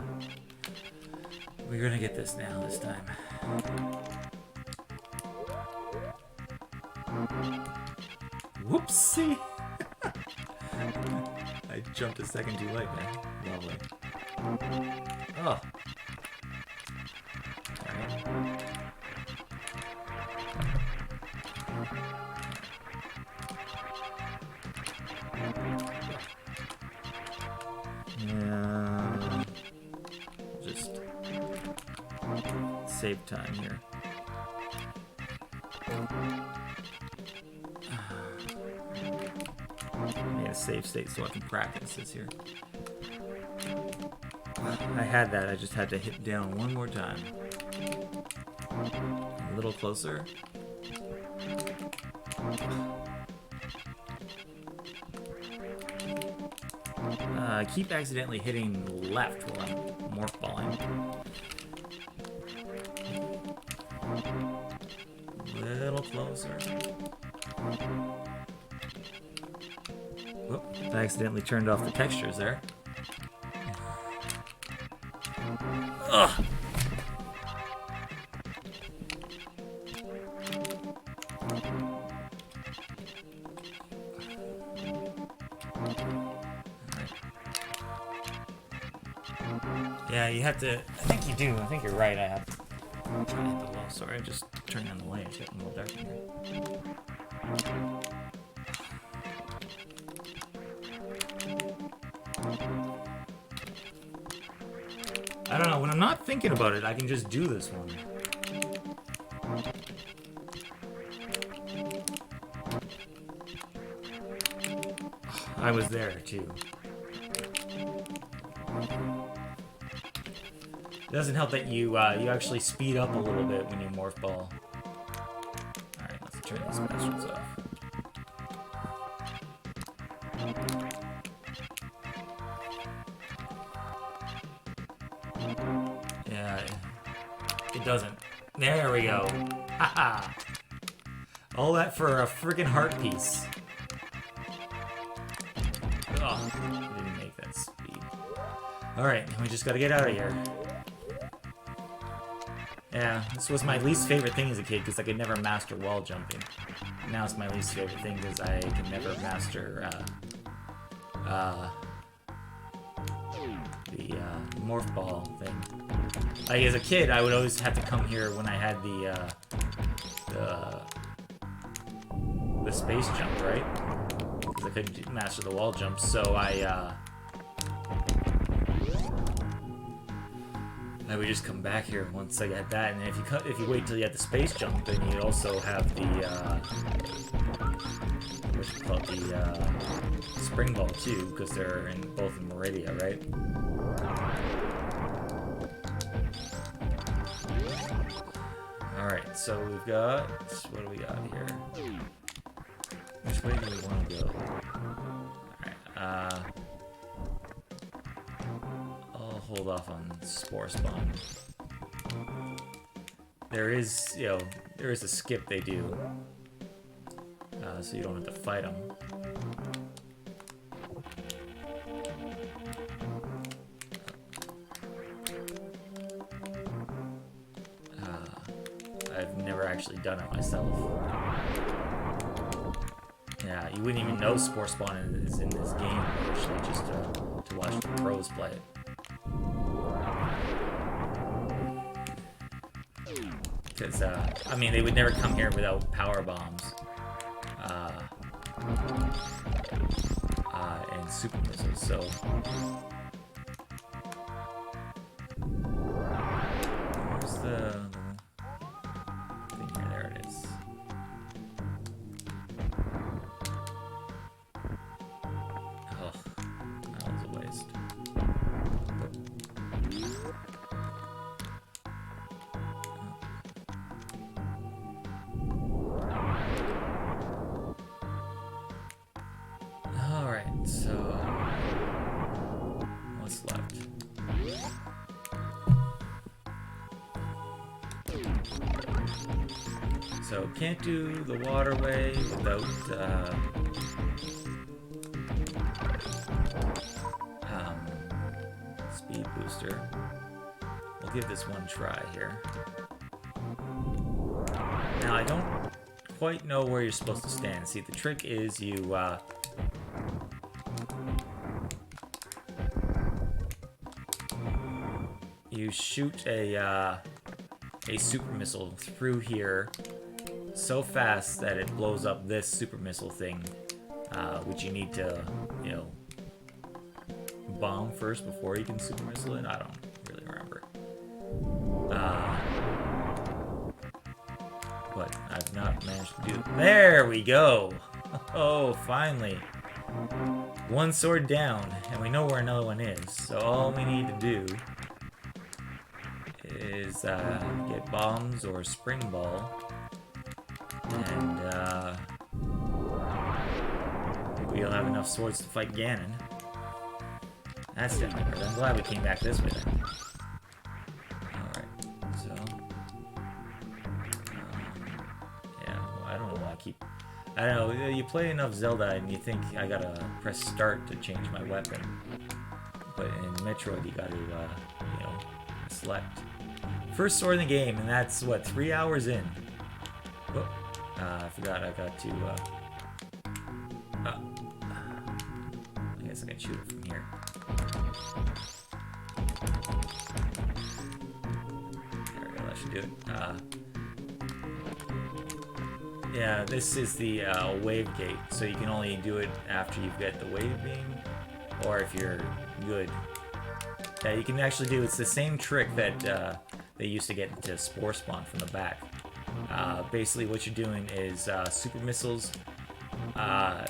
We're gonna get this now, this time. Whoopsie! I jumped a second too late there. Lovely. Oh. Alright. Yeah. Just save time here. Made a save state so I can practice this here. I had that, I just had to hit down one more time. A little closer. I keep accidentally hitting left while I'm morph balling. A little closer. Whoop, I accidentally turned off the textures there. Ugh! Yeah, you have to... I think you do. I think you're right. I have to try to hit the low. Sorry, I just turned on the light. It's getting a little dark in here. I don't know. When I'm not thinking about it, I can just do this one. I was there, too. It doesn't help that you actually speed up a little bit when you morph ball. Alright, let's turn these bastards off. Yeah, it doesn't. There we go. Haha! All that for a freaking heart piece. Oh, I didn't make that speed. Alright, we just gotta get out of here. Yeah, this was my least favorite thing as a kid because I could never master wall jumping. Now it's my least favorite thing because I can never master the morph ball thing. Like as a kid, I would always have to come here when I had the space jump, right? Because I couldn't master the wall jumps, so I would just come back here once I got that. And if you wait till you have the space jump, then you also have the what's it called, the spring ball too, because they're both in Meridia, right? All right, so we've got, what do we got here? Which way do we want to go? All right. I'll hold off on Spore Spawn. There is a skip they do, so you don't have to fight them. I've never actually done it myself. Yeah, you wouldn't even know Spore Spawn is in this game, actually, just to watch the pros play it. Because, I mean, they would never come here without power bombs. And super missiles, so... Where's the thing here? There it is. Ugh, that was a waste. Alright, so... what's left? So, can't do the waterway without, speed booster. We'll give this one try here. Now, I don't quite know where you're supposed to stand. See, the trick is you, you shoot a super missile through here so fast that it blows up this super missile thing, which you need to, bomb first before you can super missile it. I don't really remember. But I've not managed to do it. There we go! Oh, finally. One sword down, and we know where another one is. So all we need to do is get bombs or spring ball, and we'll have enough swords to fight Ganon. That's definitely good. I'm glad we came back this way then. Alright, so... yeah, well, I don't know why I keep... I don't know, you play enough Zelda and you think I gotta press start to change my weapon. But in Metroid you gotta, select. First sword in the game, and that's, what, 3 hours in? Oh, I forgot I got to, I guess I can shoot it from here. There we go, that should do it. Yeah, this is the wave gate, so you can only do it after you've got the wave beam, or if you're good. Yeah, you can actually do, it's the same trick that they used to get into Spore Spawn from the back. Basically what you're doing is super missiles. I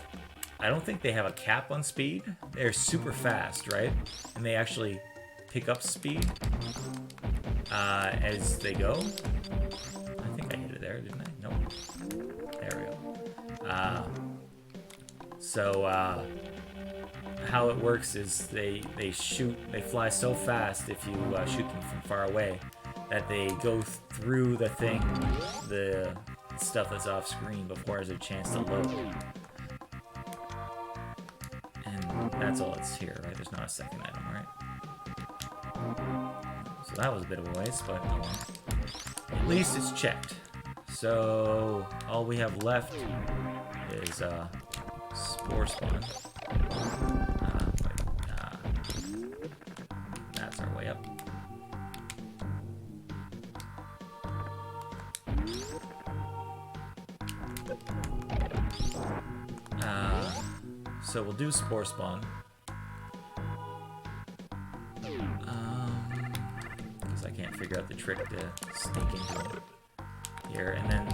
don't think they have a cap on speed. They're super fast, right? And they actually pick up speed as they go. I think I hit it there, didn't I? Nope. There we go. How it works is they fly so fast if you shoot them from far away that they go through the stuff that's off screen before there's a chance to load. And that's all it's here, right? There's not a second item, right? So that was a bit of a waste, but at least it's checked. So all we have left is Spore Spawn. That's our way up. So we'll do Spore Spawn. Because I can't figure out the trick to sneak into him here. And then,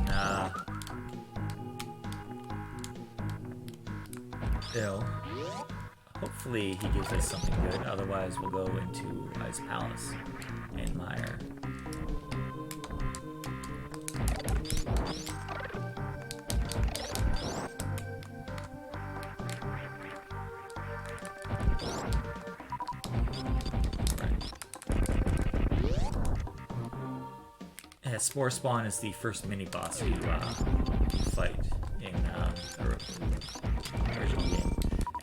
hopefully he gives us something good. Otherwise, we'll go into Ice Palace in Mire. Yeah, Spore Spawn is the first mini-boss you fight in the original game.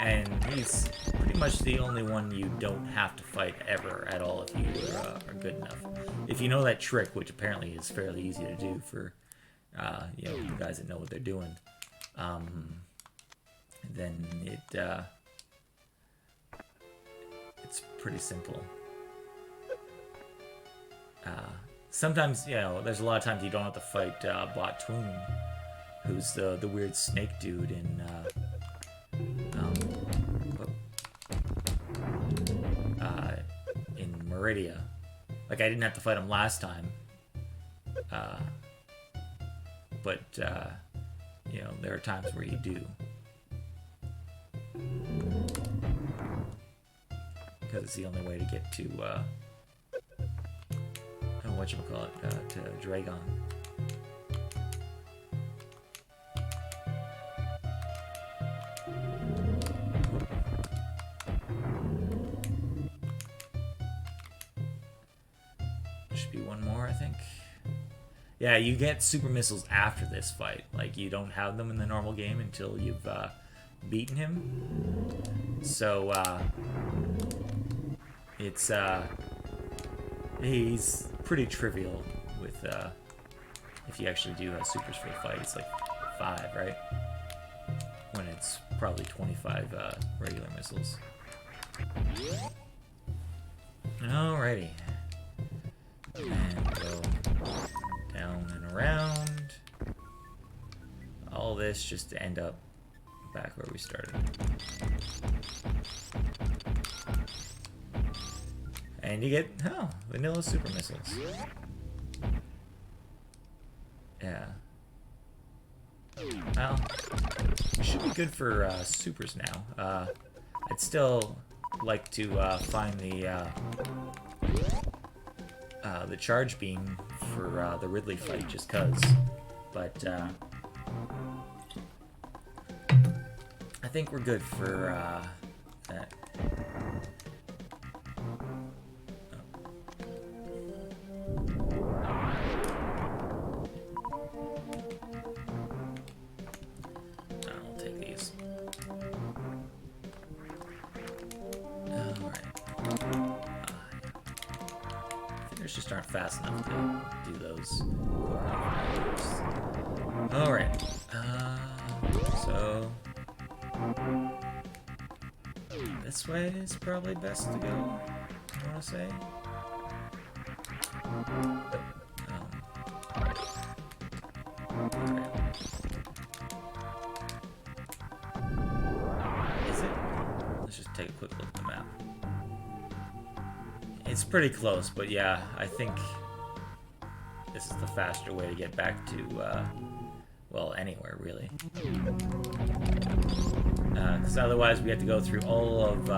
And he's pretty much the only one you don't have to fight ever at all if you are good enough. If you know that trick, which apparently is fairly easy to do for you know, the guys that know what they're doing, then it's pretty simple. Sometimes, you know, there's a lot of times you don't have to fight Bottoon, who's the weird snake dude in Meridia. Like, I didn't have to fight him last time, but you know, there are times where you do, because it's the only way to get to whatchamacallit, to Dragon. Should be one more, I think. Yeah, you get super missiles after this fight. Like, you don't have them in the normal game until you've beaten him. So, it's, he's pretty trivial with, if you actually do have supers for the fight. It's like 5, right? When it's probably 25 regular missiles. Alrighty. And go down and around. All this just to end up back where we started. And you get, vanilla super missiles. Yeah. Well, we should be good for supers now. I'd still like to find the charge beam for the Ridley fight, just cause. But I think we're good for that. I'll take these. Alright. Fingers just aren't fast enough to do those. Alright. So this way is probably best to go, I want to say. Is it? Let's just take a quick look at the map. It's pretty close, but yeah, I think this is the faster way to get back to, well, anywhere, really. Because otherwise we have to go through all of,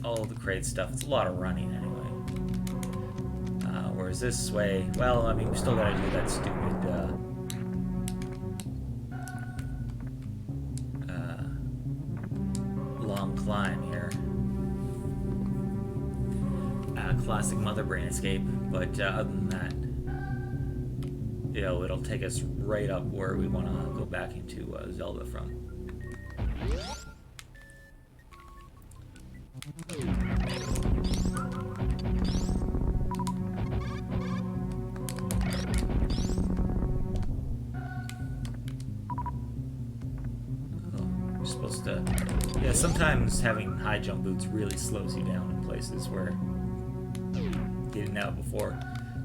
all of the crate stuff. It's a lot of running, anyway. Whereas this way, well, I mean, we still gotta do that stupid, long climb here. Classic Mother Brain escape, but other than that, you know, it'll take us right up where we want to go back into Zelda from. We're supposed to... Yeah, sometimes having high jump boots really slows you down in places where you didn't have before.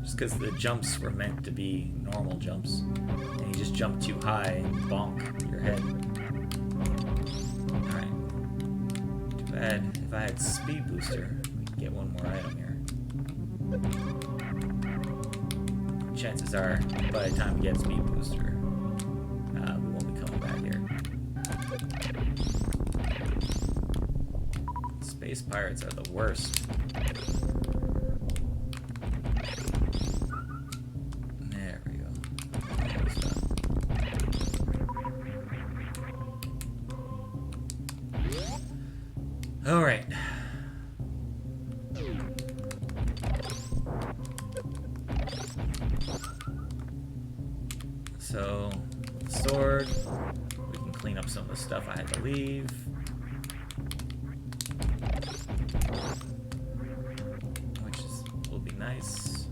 Just because the jumps were meant to be normal jumps. And you just jump too high and bonk your head. Alright. Too bad. If I had speed booster, we could get one more item here. Chances are, by the time we get speed booster, we won't be coming back here. Space pirates are the worst. There we go. Alright. So, sword. We can clean up some of the stuff I had to leave. Which will be nice.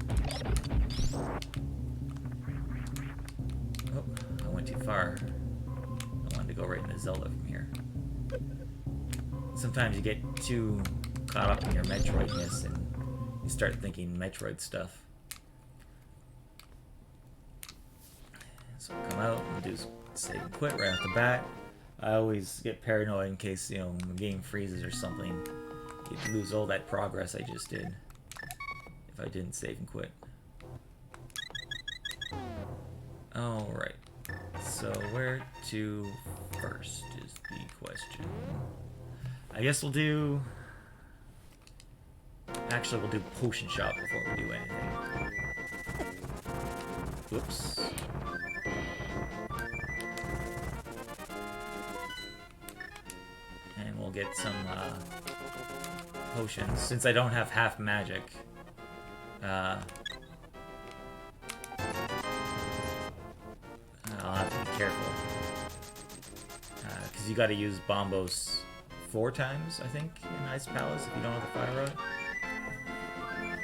Oh, I went too far. I wanted to go right into Zelda from here. Sometimes you get too caught up in your Metroidness and you start thinking Metroid stuff. So we'll come out and do save and quit right off the bat. I always get paranoid in case, you know, the game freezes or something. You'd lose all that progress I just did if I didn't save and quit. Alright. So where to first is the question. I guess we'll do... Actually, we'll do potion shop before we do anything. Whoops. And we'll get some potions. Since I don't have half magic, I'll have to be careful. Because you gotta use Bombos 4 times, I think, in Ice Palace if you don't have the Fire Rod.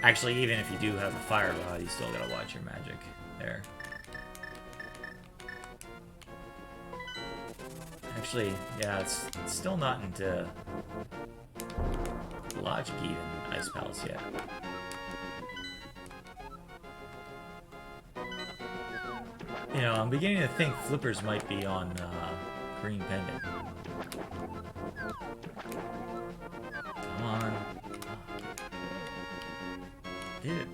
Actually, even if you do have a Fire Rod, you still gotta watch your magic there. Actually, yeah, it's still not into logic even Ice Palace yet. You know, I'm beginning to think flippers might be on Green Pendant. Come on. Did it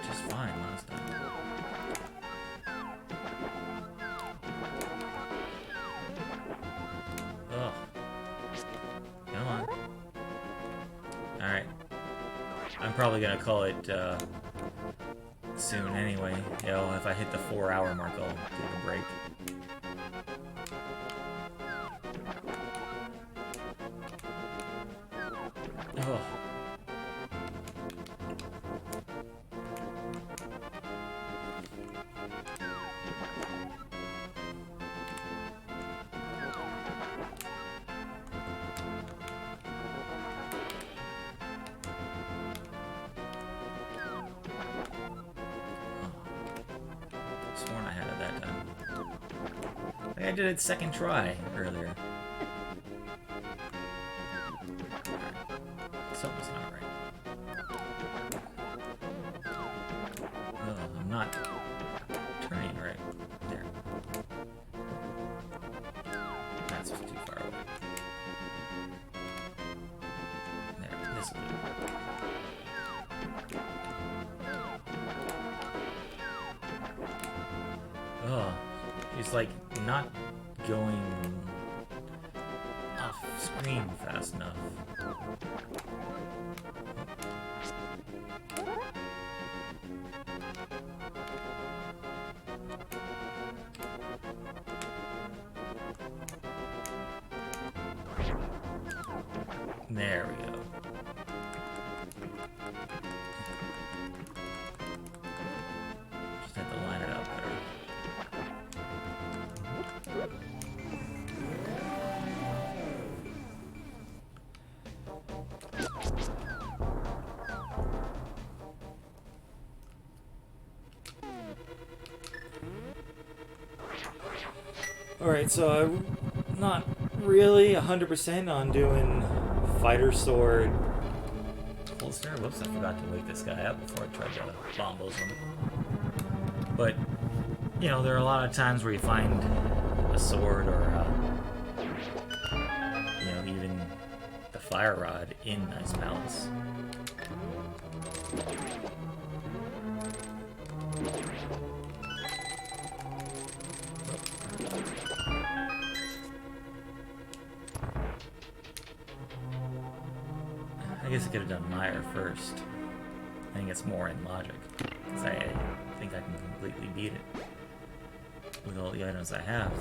just fine last time. Ugh. Come on. Alright. I'm probably gonna call it soon anyway. You know, if I hit the 4-hour mark, I'll take a break. Ugh. Sworn I had it that time. I think I did it second try earlier. Something's not right. Oh, I'm not turning right. There. That's too far away. There, this will do. Oh, he's like not going off screen fast enough. There we go. Just have to line it up better. Alright, so I'm not really 100% on doing Fighter Sword cold stare. Whoops, I forgot to wake this guy up before I tried to bomb him. But, you know, there are a lot of times where you find a sword or, you know, even the fire rod in Ice Palace. I guess I could have done Meyer first. I think it's more in logic, because I think I can completely beat it with all the items I have.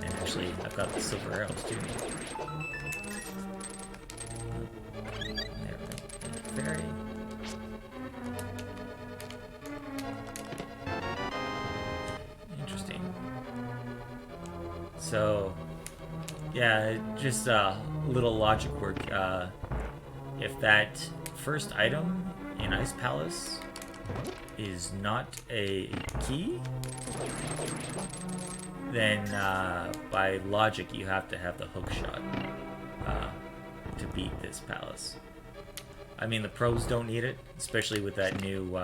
And actually, I've got the silver arrows too. There we go. Fairy. Interesting. So, yeah, just a little logic work. If that first item in Ice Palace is not a key, then by logic you have to have the hook shot to beat this palace. I mean, the pros don't need it, especially with that new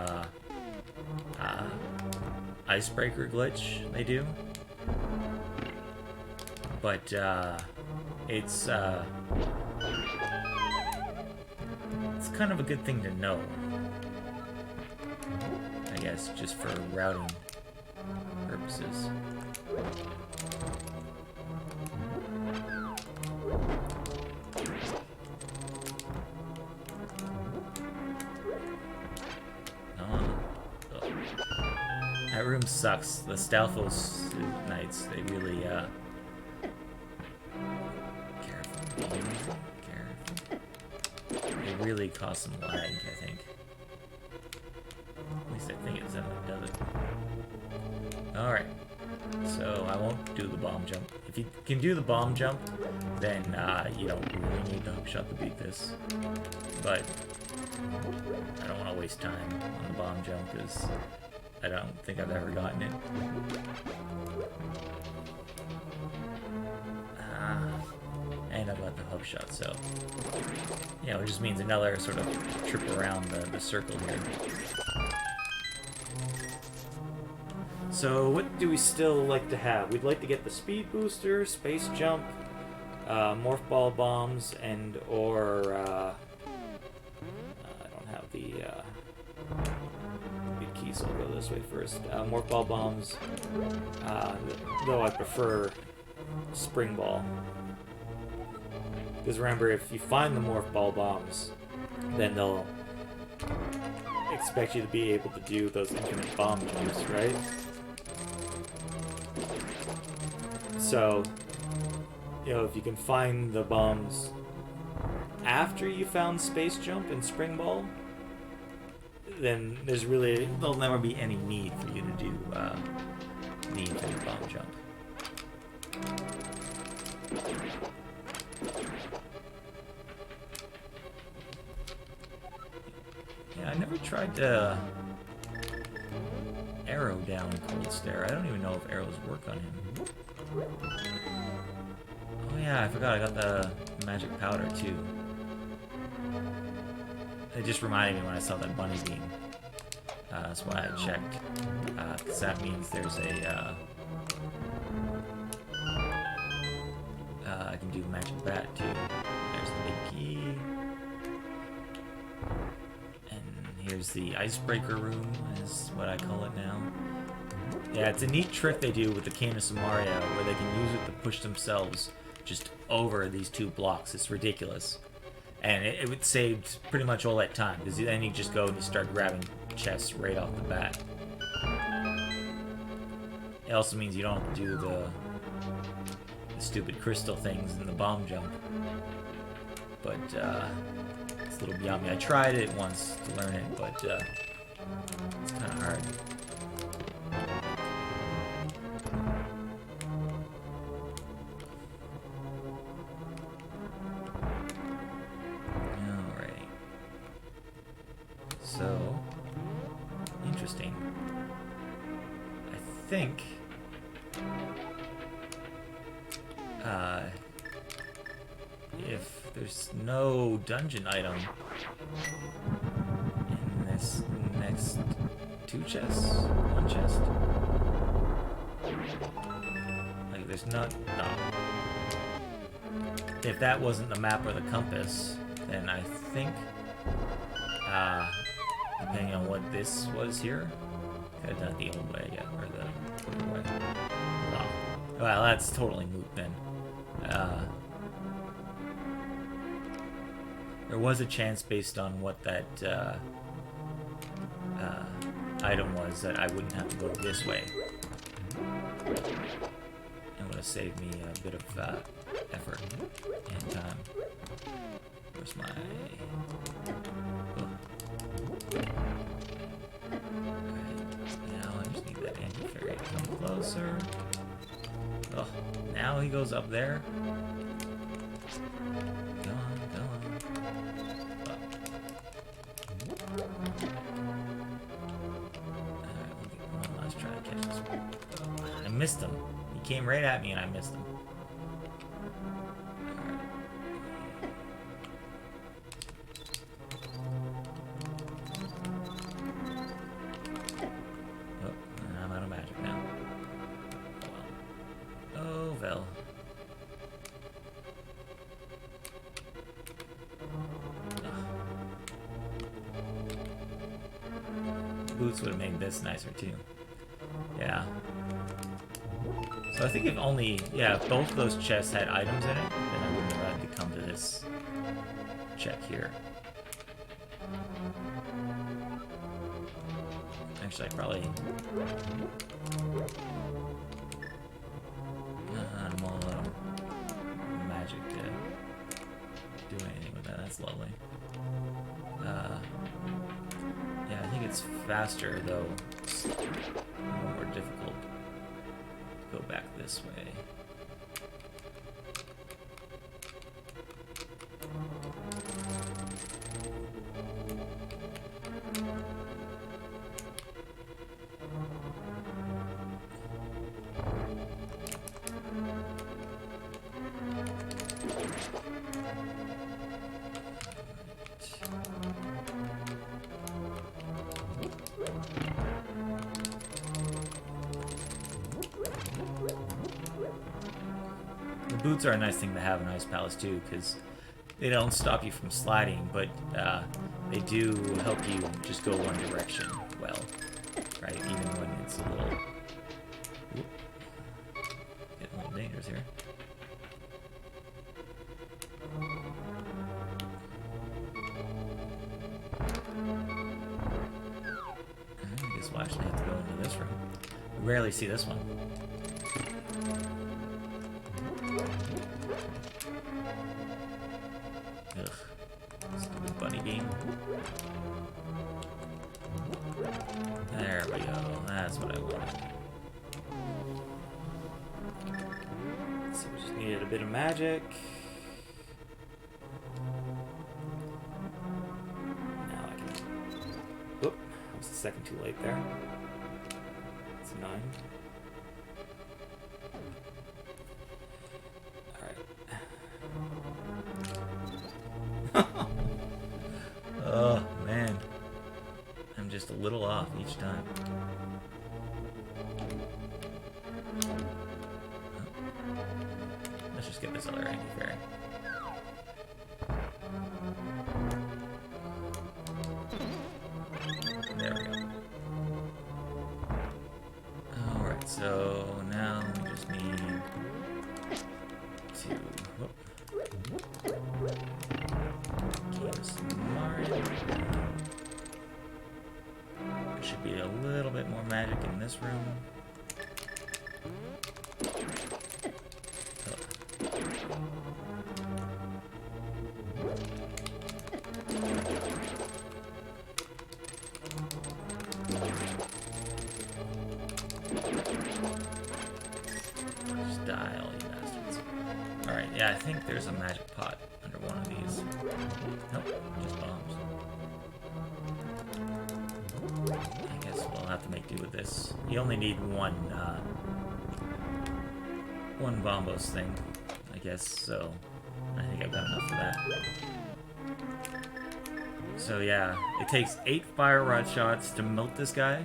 icebreaker glitch they do. But it's kind of a good thing to know, I guess, just for routing purposes. That room sucks. The Stalfos Knights, they really, careful. They really cause some lag, I think. At least I think it's them that does it. Alright. So, I won't do the bomb jump. If you can do the bomb jump, then you don't really need the hookshot to beat this. But I don't want to waste time on the bomb jump, because I don't think I've ever gotten it. And I've got the hook shot, so you know, it just means another sort of trip around the circle here. So what do we still like to have? We'd like to get the speed booster, space jump, morph ball bombs, and or I don't have the big key, so I'll go this way first. Morph ball bombs, though I prefer spring ball. Because remember, if you find the morph ball bombs, then they'll expect you to be able to do those infinite bomb jumps, right? So, you know, if you can find the bombs after you found space jump and spring ball, then there'll never be any need for you to do the infinite bomb jump. Yeah, I never tried to arrow down Cold Stare. I don't even know if arrows work on him. Oh yeah, I forgot I got the magic powder too. It just reminded me when I saw that bunny beam. That's why I checked. Because that means there's a I can do magic bat too. There's the big key. And here's the icebreaker room, is what I call it now. Yeah, it's a neat trick they do with the Canis of Mario, where they can use it to push themselves just over these two blocks. It's ridiculous. And it would save pretty much all that time, because then you just go and you start grabbing chests right off the bat. It also means you don't have to do the stupid crystal things in the bomb jump. But, it's a little beyond me. I tried it once to learn it, but, it's kind of hard. Alright. So, interesting. I think if there's no dungeon item in this next two chests, one chest, like there's not, no. If that wasn't the map or the compass, then I think, depending on what this was here, could have done it the old way, yeah, or the other way. Well, that's totally moot then. There was a chance based on what that item was that I wouldn't have to go this way. It would have saved me a bit of effort and time. Where's my... Now I just need that anti-fairy to come closer. Oh, now he goes up there. Go on, go on. Alright, let's try to catch this one. I missed him. He came right at me and I missed him. Boots would have made this nicer too. Yeah. So I think if only, yeah, if both of those chests had items in it, then I wouldn't have had to come to this check here. Actually, I probably... I'm all out of magic to do anything with that. That's lovely. Yeah, I think it's faster, though. It's more difficult to go back this way. Boots are a nice thing to have in Ice Palace too, because they don't stop you from sliding, but they do help you just go one direction well, right? Even when it's a little... Whoop, getting a little dangerous here. I guess we'll actually have to go into this room. We rarely see this one. Ugh. Stupid bunny game. There we go. That's what I wanted. So we just needed a bit of magic. Now I can... Oop. I was a second too late there. It's 9. Oh, man. I'm just a little off each time. Let's just get this other anti-fairy. There we go. Alright, so now we just need to... Whoop. There should be a little bit more magic in this room. Just die, all you bastards. Alright, yeah, I think there's a magic pot under one of these. Nope, just bombs. I guess we'll have to make do with this. You only need one bombos thing. guess so. I think I've got enough for that. So yeah, it takes 8 fire rod shots to melt this guy.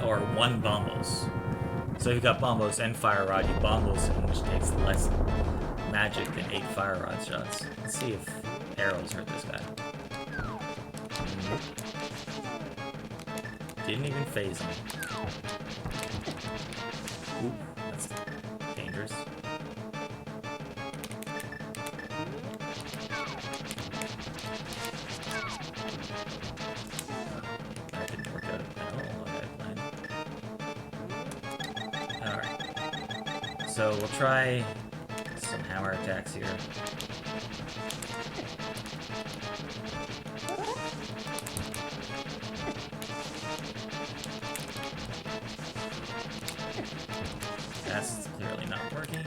Or 1 bombos. So if you've got bombos and fire rod, you bombos him, which takes less magic than 8 fire rod shots. Let's see if arrows hurt this guy. Didn't even phase him. Ooh, that's dangerous. That didn't work out at all like I planned. Alright. So we'll try some hammer attacks here. That's clearly not working.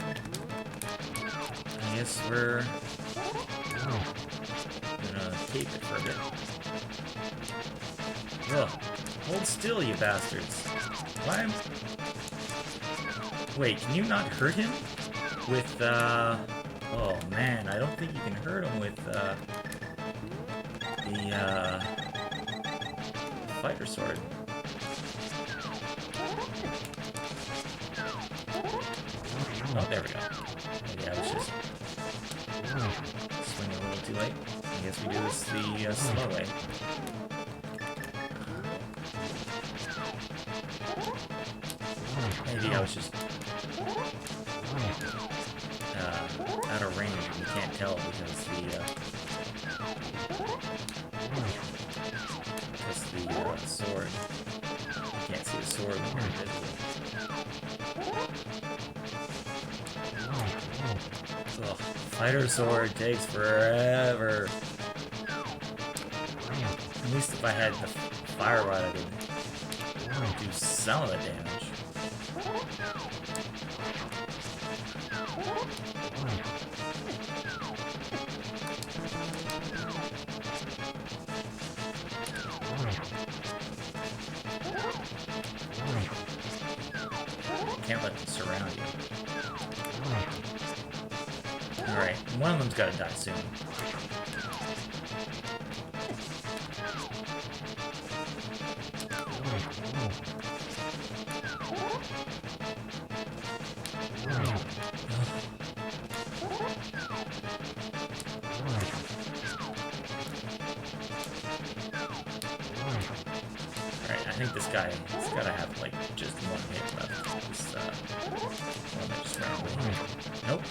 I guess we're gonna keep it for a bit. Ugh. Hold still, you bastards. Why? Wait, can you not hurt him? With, oh man, I don't think you can hurt him with, the, fighter sword. Oh, there we go. Maybe I was just swinging a little too late. I guess we do this the slow way. Maybe I was just out of range. You can't tell because the sword. You can't see the sword when you're invisible. Ugh, fighter sword takes forever. At least if I had the fire rod, I could do some of the damage. Can't let them surround you. Alright, one of them's gotta die soon. Alright, I think this guy has gotta have like just 1 hit left. This one that just ran away. Nope.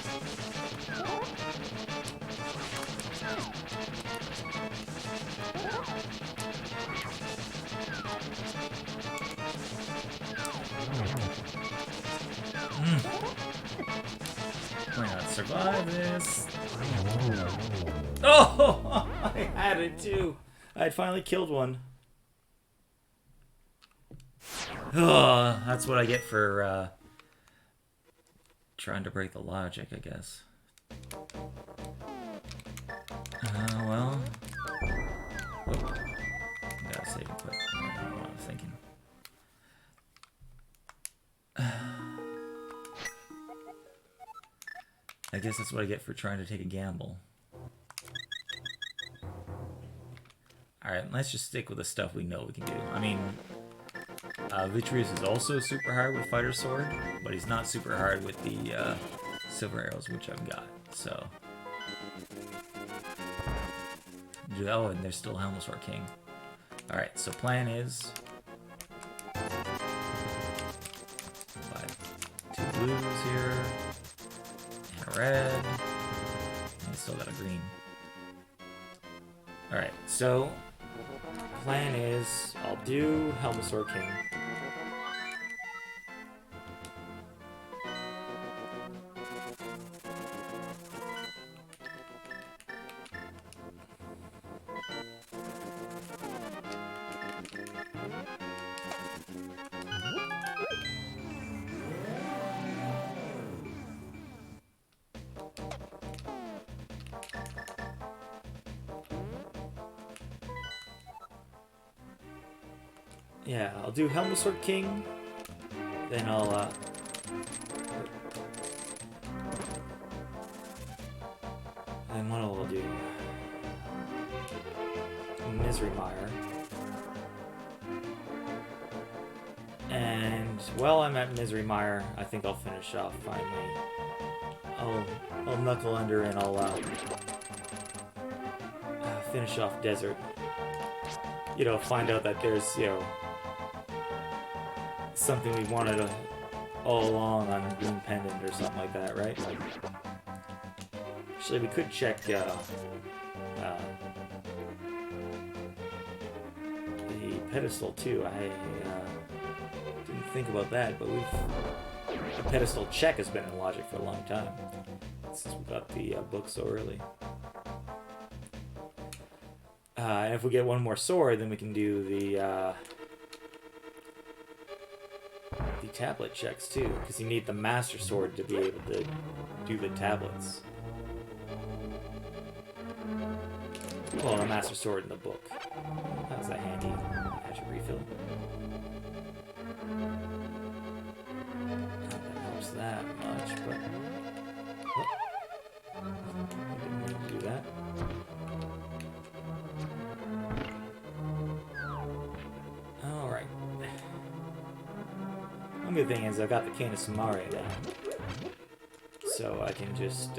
Why not survive this? Oh! I had it too! I had finally killed one. Oh, that's what I get for trying to break the logic, I guess. Well. Oh. Gotta save and quit. I don't know what I was thinking. I guess that's what I get for trying to take a gamble. Alright, let's just stick with the stuff we know we can do. I mean, Vitreous is also super hard with Fighter Sword, but he's not super hard with the Silver Arrows, which I've got, so... Oh, and there's still Helmsword King. Alright, so plan is... buy 2 blues here, and a red, and I still got a green. Alright, so... plan is, I'll do Helmsword King. Yeah, I'll do Helmsword King, then I'll What will I do? Misery Mire. And while I'm at Misery Mire, I think I'll finish off finally. I'll knuckle under and I'll finish off Desert. You know, find out that there's, you know, something we wanted all along on Green Pendant or something like that, right? Actually, we could check the pedestal too. I didn't think about that, but the pedestal check has been in Logic for a long time since we got the book so early. And if we get one more sword, then we can do the tablet checks too, because you need the Master Sword to be able to do the tablets. Well, the Master Sword in the book. How's that handy? I should refill. Not that helps that much, but... Oh. I didn't mean to do that. Alright. One good thing is I've got the Cane of Samaria down. So I can just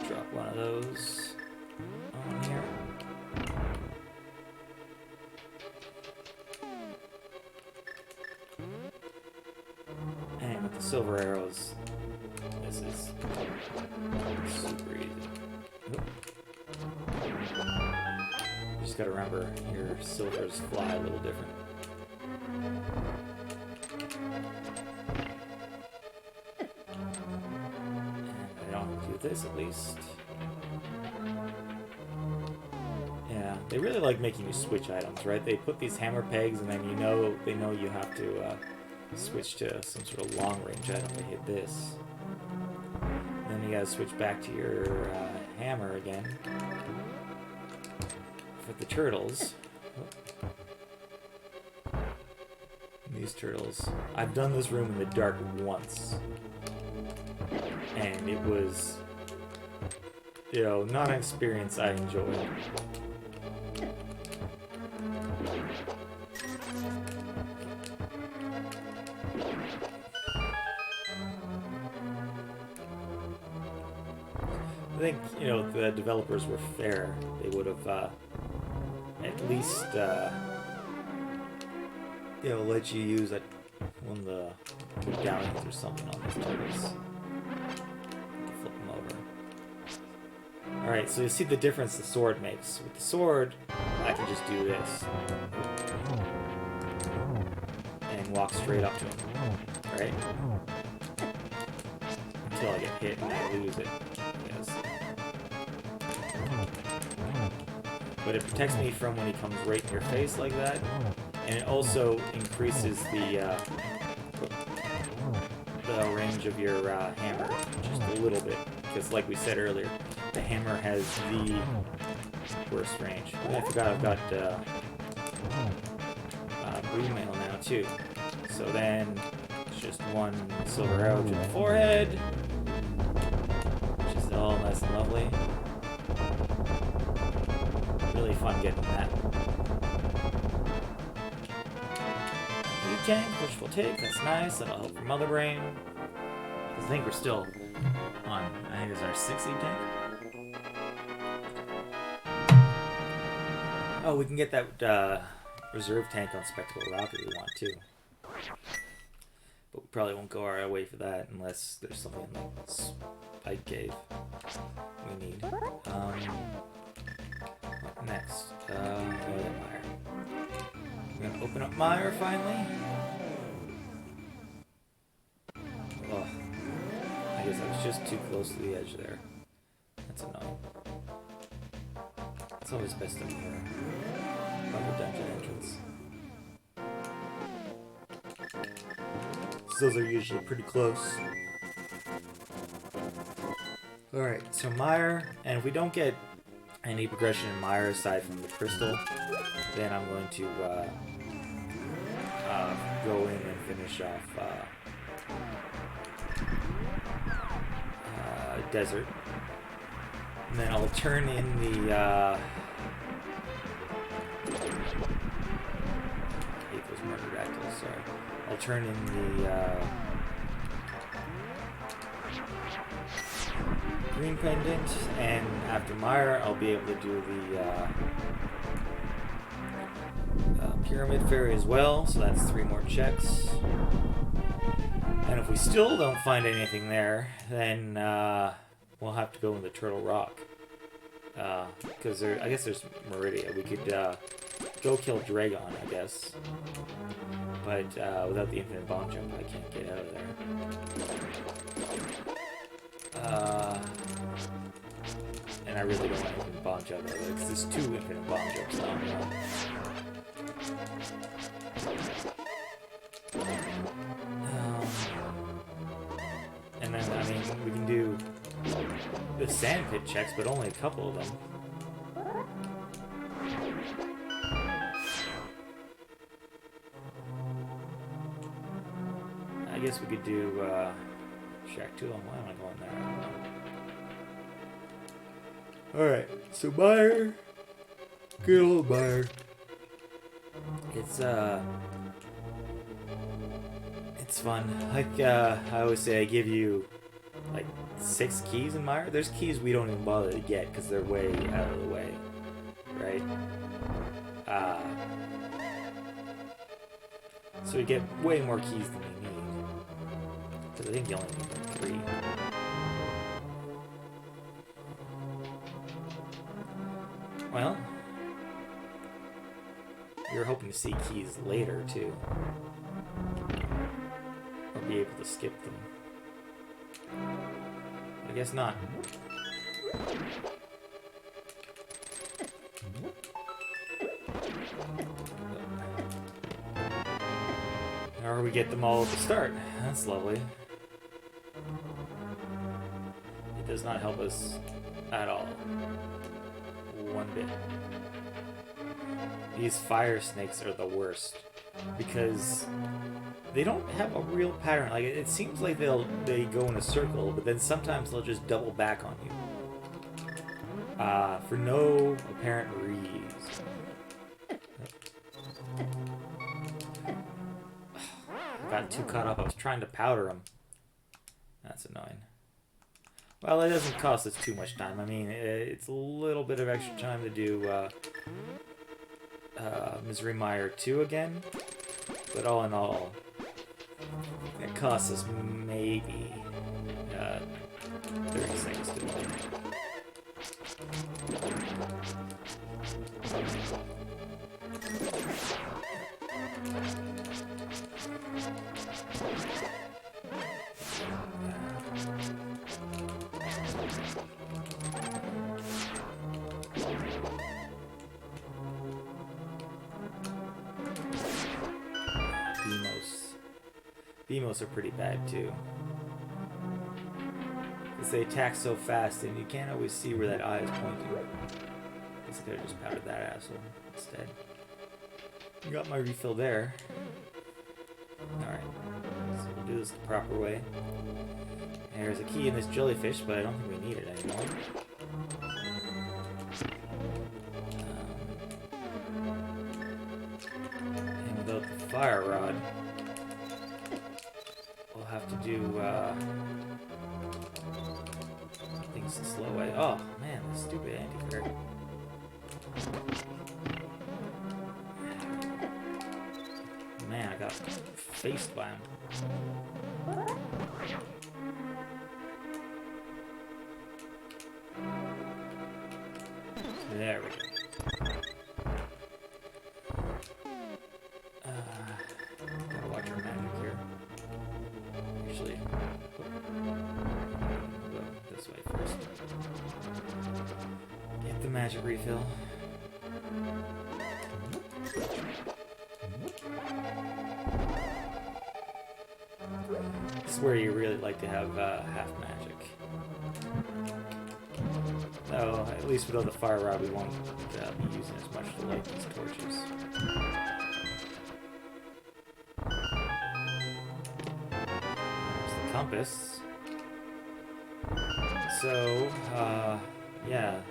drop one of those on here. And with the silver arrows, this is super easy. You just gotta remember, your silvers fly a little different. And I don't do this, at least. Yeah, they really like making you switch items, right? They put these hammer pegs, and then they know you have to switch to some sort of long-range item to hit this. And then you gotta switch back to your hammer again for the turtles. These turtles. I've done this room in the dark once, and it was, you know, not an experience I enjoyed. I think, you know, the developers were fair. They would have at least, you know, let you use one of the medallions or something on these turtles. Flip them over. Alright, so you see the difference the sword makes. With the sword, I can just do this. And walk straight up to him. Right? Until I get hit and I lose it. Yes. But it protects me from when he comes right in your face like that. And it also increases the range of your hammer just a little bit. Because like we said earlier, the hammer has the worst range. I forgot I've got blue mail now too. So then it's just one silver arrow to the forehead, which is all nice and lovely. Really fun getting that. Tank, which we'll take, that's nice, that'll help for Mother Brain. I think we're still on, I think it's our 6 tank. Oh, we can get that reserve tank on Spectacle Rock if we want to. But we probably won't go our way for that unless there's something in the Spike Cave we need. What next? Mire. We're gonna open up Mire finally. Oh, I guess I was just too close to the edge there. That's annoying. It's always best to mirror the dungeon entrance. So those are usually pretty close. Alright, so Mire, and if we don't get any progression in Mire aside from the crystal, then I'm going to go in and finish off desert. And then I'll turn in the, I hate those murder dactyls, sorry. I'll turn in the, green pendant, and after Meyer, I'll be able to do the, pyramid fairy as well, so that's 3 more checks. And if we still don't find anything there, then we'll have to go in the Turtle Rock. Because I guess there's Meridia. We could go kill Dragon, I guess. But without the infinite bomb jump, I can't get out of there. And I really don't want infinite bomb jump out of there, because there's 2 infinite bomb jumps now. And then, I mean, we can do the sand pit checks, but only a couple of them. I guess we could do Shack 2. Why am I going there? Alright, so Meyer. Good old Meyer. It's fun. Like, I always say, I give you, like, 6 keys in Meyer. There's keys we don't even bother to get because they're way out of the way, right? So you get way more keys than you need. Because I think you only need, like, 3. Well, you're hoping to see keys later, too. Or be able to skip them. I guess not. Or we get them all at the start. That's lovely. It does not help us at all. One bit. These fire snakes are the worst because they don't have a real pattern. Like, it seems like they go in a circle, but then sometimes they'll just double back on you for no apparent reason. I got too caught up. I was trying to powder them. That's annoying. Well, it doesn't cost us too much time. I mean, it's a little bit of extra time to do Misery Mire 2 again, but all in all, it costs us maybe 30 seconds to do. Beamos are pretty bad too. Because they attack so fast and you can't always see where that eye is pointing. I guess I could have just powdered that asshole instead. Got my refill there. Alright. So we'll do this the proper way. And there's a key in this jellyfish, but I don't think we need it anymore. And without the fire rod, have to do things the slow way. Oh man, this stupid anti-crit. Man, I got faced by him. There we go. Gotta watch our magic here. Usually, we'll go this way first. Get the magic refill. This is where you really like to have half magic. Oh, at least without the fire rod, we won't be using as much to light these torches. Compass. So, yeah.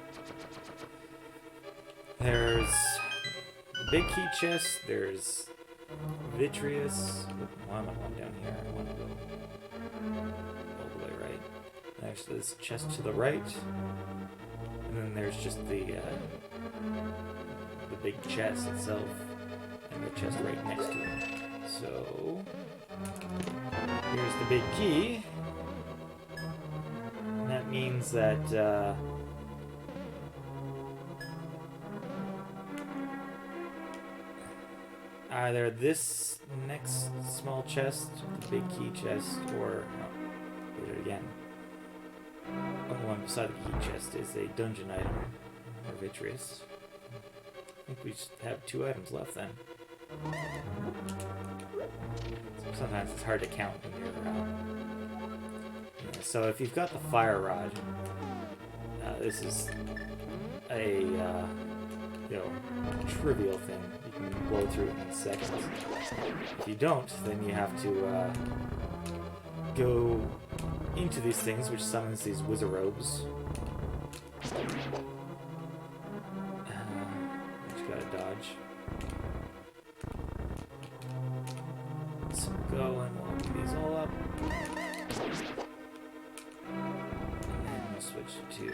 There's big key chest, there's vitreous. Why am I going down here? I want to go all the way right. There's this chest to the right, and then there's just the big chest itself, and the chest right next to it. So here's the big key. And that means that either this next small chest, the big key chest, or do it again. The one beside the key chest is a dungeon item, or vitreous. I think we just have 2 items left then. Sometimes it's hard to count when you're so if you've got the fire rod, this is a trivial thing. You can blow through it in seconds. If you don't, then you have to go into these things, which summons these wizardrobes. Just gotta dodge. So go and we'll open these all up. And then we'll switch to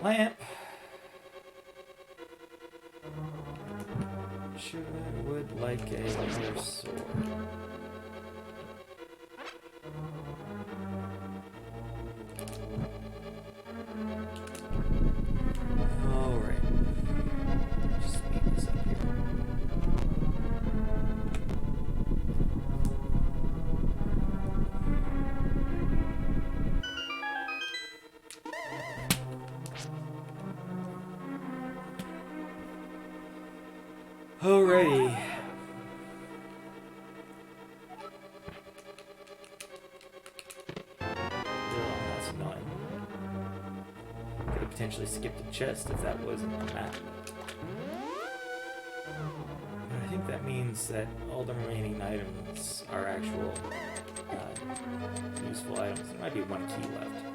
lamp. Sure would like another sword. Alright. Just speed this up here. Alrighty. That's annoying. Could have potentially skipped a chest if that wasn't on the map. But I think that means that all the remaining items are actual useful items. There might be 1 key left.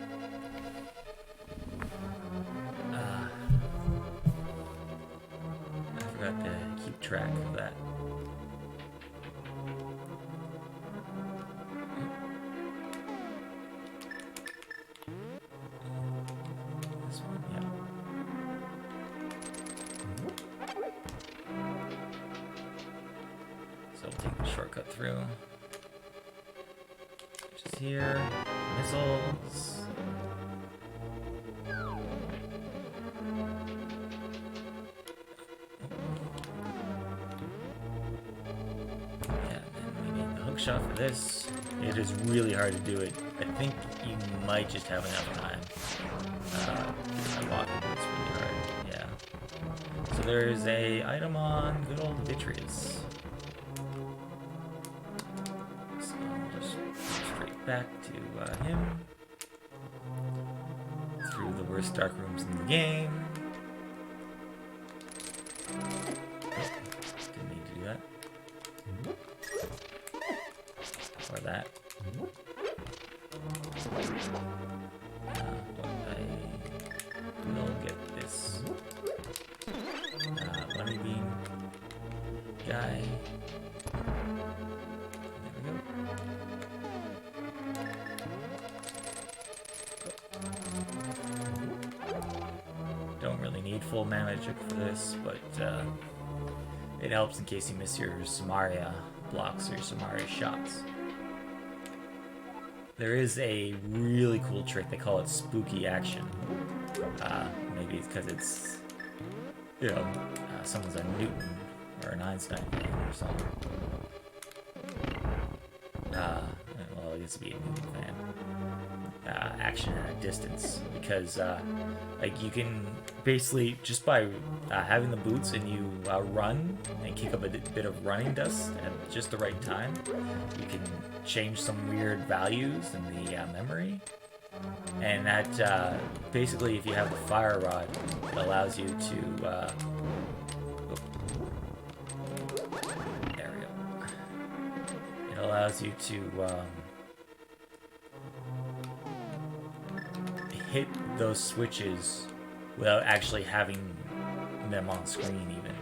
I forgot to keep track of that. This one, yeah. So I'll take the shortcut through. Just here, missiles. Shot for this. It is really hard to do it. I think you might just have enough time. I'm walking, but it's really hard. Yeah. So there's a item on good old vitreous. So I'll just go straight back to him. Through the worst dark rooms in the game. Oh, didn't need to do that. Or that. But I will get this bunny bean guy. There we go. Don't really need full magic for this, but it helps in case you miss your Samaria blocks or your Samaria shots. There is a really cool trick. They call it spooky action. Maybe it's because it's, someone's a Newton or an Einstein fan or something. Well, it used to be a Newton fan. Action at a distance, because like you can basically just by having the boots and you run and kick up a bit of running dust at just the right time, you can change some weird values in the memory, and that basically, if you have the fire rod, it allows you to there we go. It allows you to hit those switches without actually having them on screen even.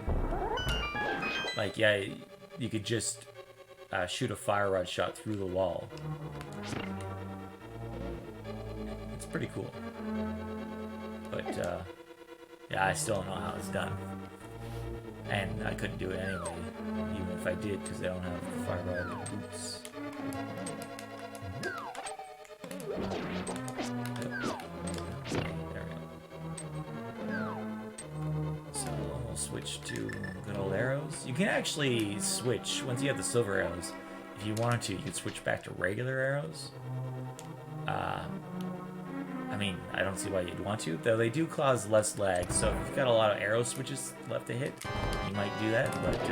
Like, yeah, you could just shoot a fire rod shot through the wall. It's pretty cool. But, yeah, I still don't know how it's done. And I couldn't do it anyway, even if I did, because I don't have the fire rod boots. We'll switch to good old arrows. You can actually switch, once you have the silver arrows, if you wanted to, you could switch back to regular arrows. I mean, I don't see why you'd want to, though they do cause less lag, so if you've got a lot of arrow switches left to hit, you might do that, but, Be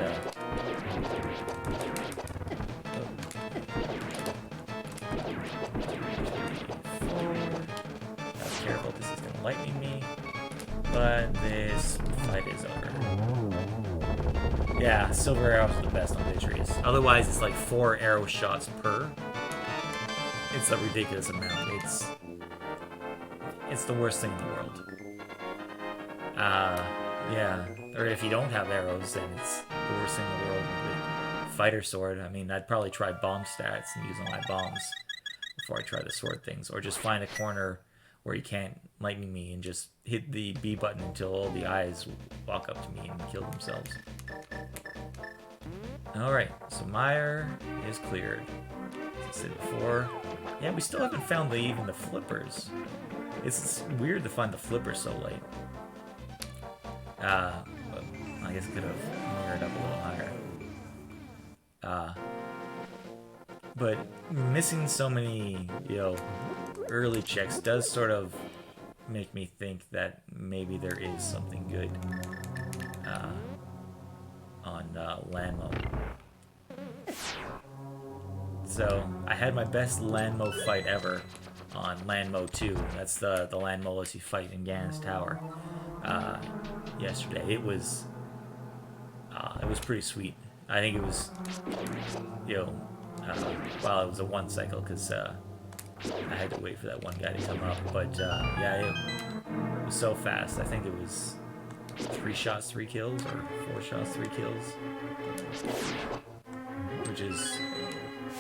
careful, this is gonna lightning me, but this fight is over. Yeah, silver arrows are the best on Vitreous. Otherwise, it's like 4 arrow shots per. It's a ridiculous amount. It's the worst thing in the world. Yeah. Or if you don't have arrows, then it's the worst thing in the world with fighter sword. I mean, I'd probably try bomb stats and use all my bombs before I try the sword things. Or just find a corner where you can't lightning me and just hit the B button until all the eyes walk up to me and kill themselves. Alright, so Meyer is cleared. As I said before. Yeah, we still haven't found even the flippers. It's weird to find the flippers so late. But I guess I could have mirrored up a little higher. But missing so many, early checks does sort of make me think that maybe there is something good on Landmo. So I had my best Landmo fight ever on Landmo 2. That's the Landmo lets you fight in Ganon's Tower yesterday. It was pretty sweet. I think it was, well, it was a 1 cycle because I had to wait for that one guy to come up. But yeah, it was so fast. I think it was 3 shots, 3 kills, or 4 shots, 3 kills, which is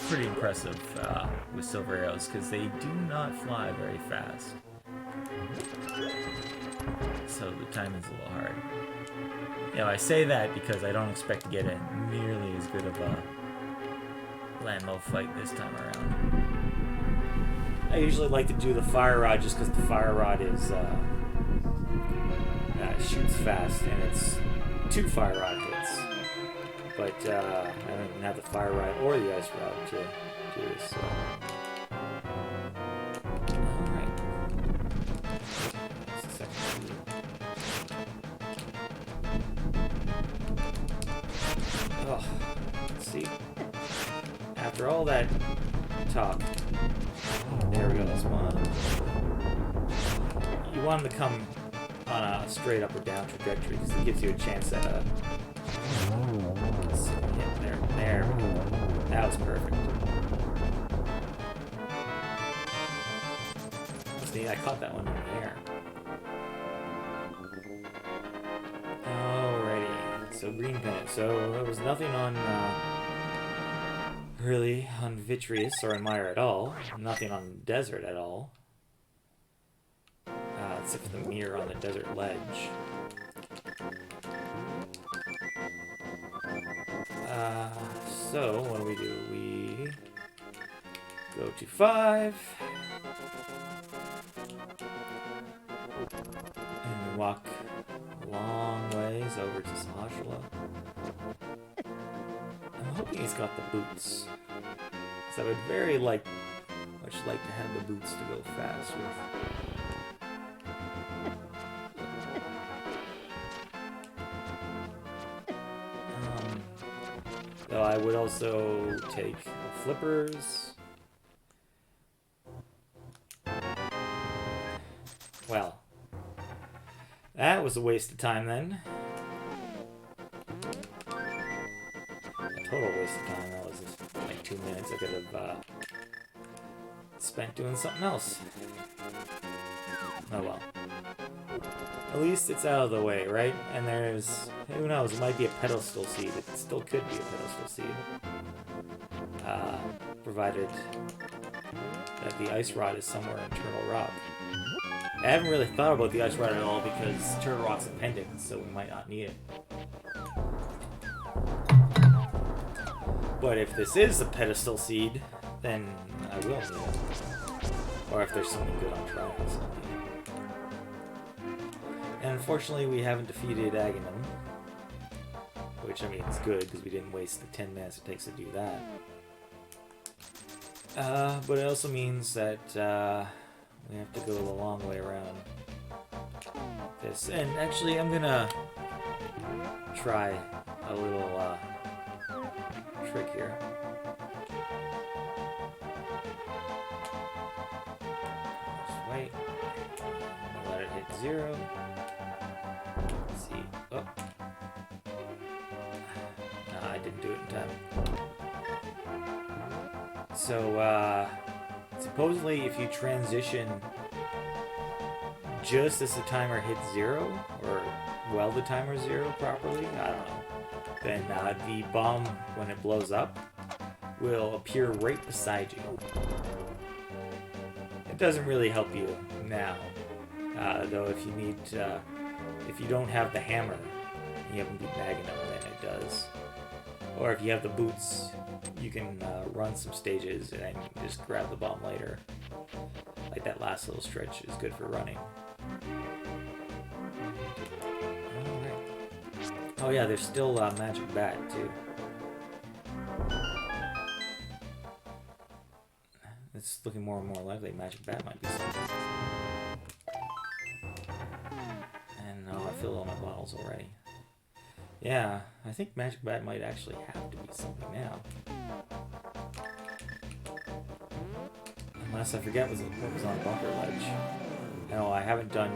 pretty impressive with silver arrows because they do not fly very fast. So the timing's a little hard. I say that because I don't expect to get a nearly as good of a Landmo fight this time around. I usually like to do the fire rod just because the fire rod is shoots fast and it's 2 fire rod hits. But I don't even have the fire rod or the ice rod to do this. So. Alright. Oh, let's see. After all that talk, there we go. That's one. You want them to come on a straight up or down trajectory because it gives you a chance at a. There we go. That was perfect. That's neat. I caught that one in the air. Alrighty. So green pennant. So there was nothing on really on Vitreous or in Meyer at all. Nothing on Desert at all. Except for the mirror on the desert ledge. So, what do? We go to 5. And we walk a long ways over to Sahashala. I'm hoping he's got the boots. Because I would very much like to have the boots to go fast with. Though I would also take flippers. Well, that was a waste of time then. A total waste of time. That was just like 2 minutes. I could have spent doing something else. Oh well. At least it's out of the way, right? And there's, who knows, it might be a pedestal seed. It still could be a pedestal seed. Provided that the ice rod is somewhere in Turtle Rock. I haven't really thought about the ice rod at all because Turtle Rock's a pendant, so we might not need it. But if this is a pedestal seed, then I will need it. Or if there's something good on trial, I'll need it. And unfortunately, we haven't defeated Aghanim. Which, I mean, it's good because we didn't waste the 10 minutes it takes to do that. But it also means that we have to go the long way around this. And actually, I'm gonna try a little trick here. Just wait. Let it hit 0. Let's see. Oh. No, I didn't do it in time. So, supposedly if you transition just as the timer hits 0, or while the timer's 0 properly, I don't know, then the bomb, when it blows up, will appear right beside you. It doesn't really help you now, though if you need, if you don't have the hammer, and you haven't beaten Aghanim, then it does. Or if you have the boots, you can run some stages and just grab the bomb later. Like that last little stretch is good for running. Alright. Oh yeah, there's still Magic Bat too. It's looking more and more likely Magic Bat might be something. And I filled all my bottles already. Yeah, I think Magic Bat might actually have to be something now. Unless I forget what was on Bunker Ledge. No, I haven't done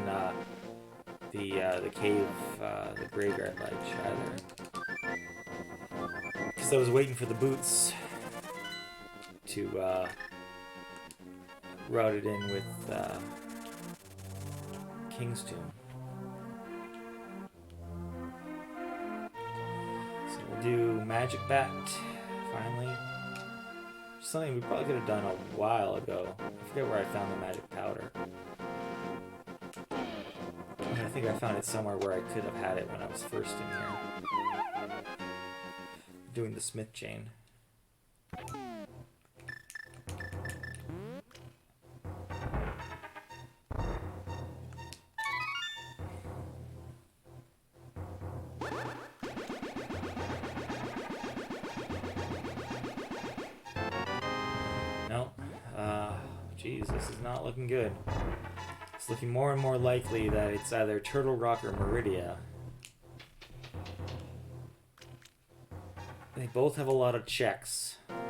the cave, the graveyard ledge either. Because I was waiting for the boots to route it in with King's Tomb. Do Magic Bat, finally. Something we probably could have done a while ago. I forget where I found the magic powder. I think I found it somewhere where I could have had it when I was first in here. Doing the Smith chain. Jeez, this is not looking good. It's looking more and more likely that it's either Turtle Rock or Meridia. They both have a lot of checks. And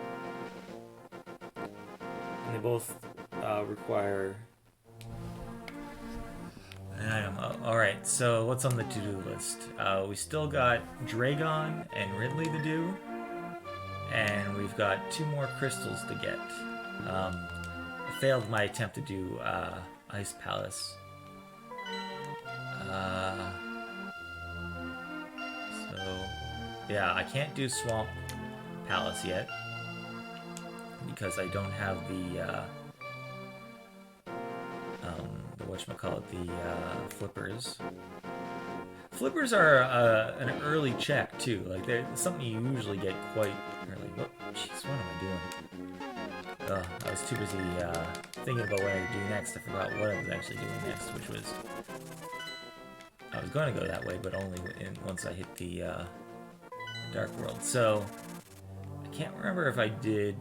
they both require an item. Alright, so what's on the to-do list? We still got Dragon and Ridley to do. And we've got 2 more crystals to get. I failed my attempt to do Ice Palace. So, yeah, I can't do Swamp Palace yet because I don't have the whatchamacallit, the flippers. Flippers are an early check too. Like they're something you usually get quite early. Oh, jeez, what am I doing? I was too busy thinking about what I would do next. I forgot what I was actually doing next, which was I was going to go that way, but only once I hit the Dark World. So I can't remember if I did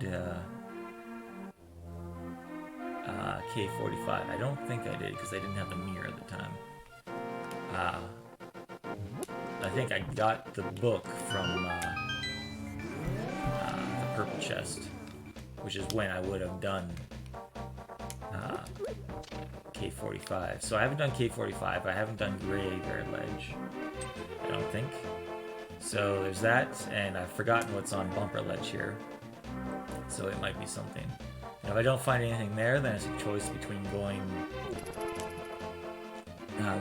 K45. I don't think I did because I didn't have the mirror at the time. I think I got the book from the purple chest, which is when I would have done K45. So I haven't done K45. I haven't done Graveyard Ledge, I don't think. So there's that, and I've forgotten what's on Bumper Ledge here. So it might be something. And if I don't find anything there, then it's a choice between going...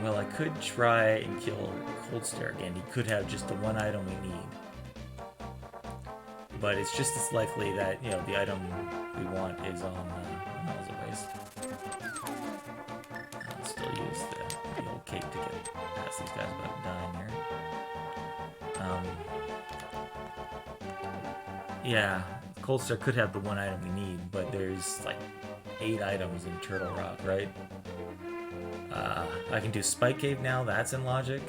well, I could try and kill Cold Stare again. He could have just the one item we need. But it's just as likely that, you know, the item we want is on Miles of Waste. I'll still use the old cake to get past these guys without dying here. Yeah, Cold Stare could have the one item we need, but there's like 8 items in Turtle Rock, right? I can do Spike Cave now, that's in logic.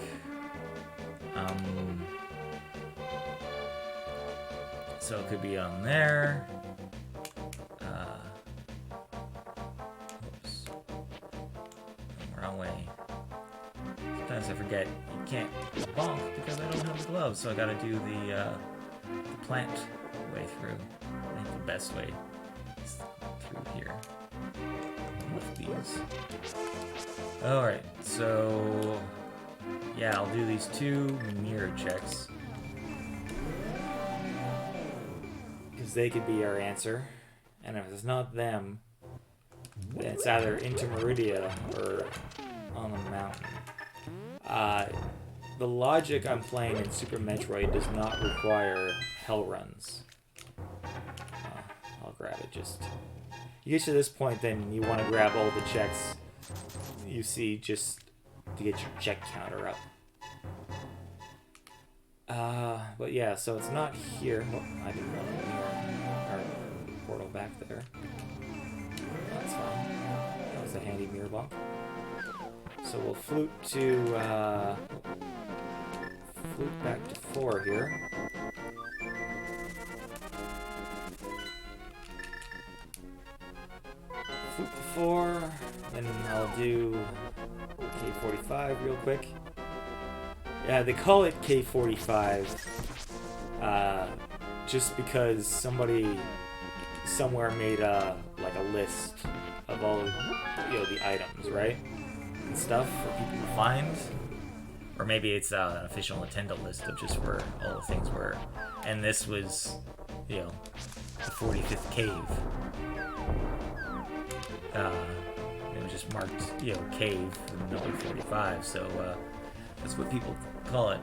So it could be on there. Oops. Wrong way. Sometimes I forget you can't bonk because I don't have the gloves, so I gotta do the plant way through. I think the best way is through here. With these. Alright, so yeah, I'll do these 2 mirror checks. Because they could be our answer. And if it's not them, then it's either into Meridia or on the mountain. The logic I'm playing in Super Metroid does not require hell runs. I'll grab it just... You get to this point, then you want to grab all the checks you see just to get your check counter up. But yeah, so it's not here. Oh, I didn't want to our portal back there. That's fine. That was a handy mirror bump. So we'll flute to flute back to 4 here. Flute to 4, and I'll do K45 real quick. Yeah, they call it K45 just because somebody somewhere made like a list of all, you know, the items, right? And stuff for people to find. Or maybe it's an official Nintendo list of just where all the things were. And this was, you know, the 45th cave. It was just marked, you know, cave and number 45, so that's what people call it.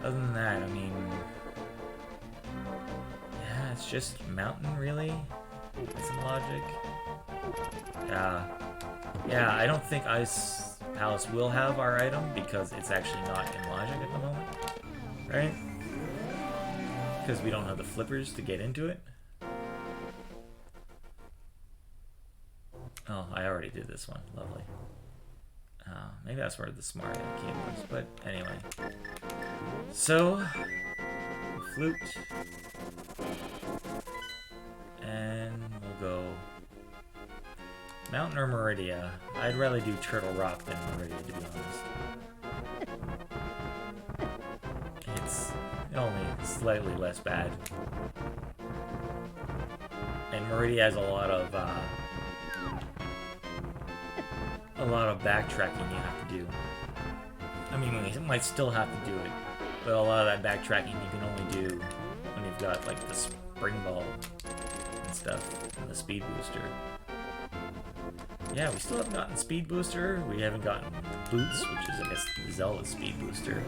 Other than that, I mean, yeah, it's just mountain, really. That's some logic. Yeah, I don't think Ice Palace will have our item because it's actually not in logic at the moment, right? Because we don't have the flippers to get into it. Oh, I already did this one. Lovely. Maybe that's where the smart key was, but anyway. So, flute. And we'll go Mountain or Meridia. I'd rather do Turtle Rock than Meridia, to be honest. It's only slightly less bad. And Meridia has a lot of backtracking you have to do. I mean, you might still have to do it, but a lot of that backtracking you can only do when you've got like the spring ball and stuff and the speed booster. Yeah, we still haven't gotten speed booster. We haven't gotten boots, which is I guess the Zelda speed booster.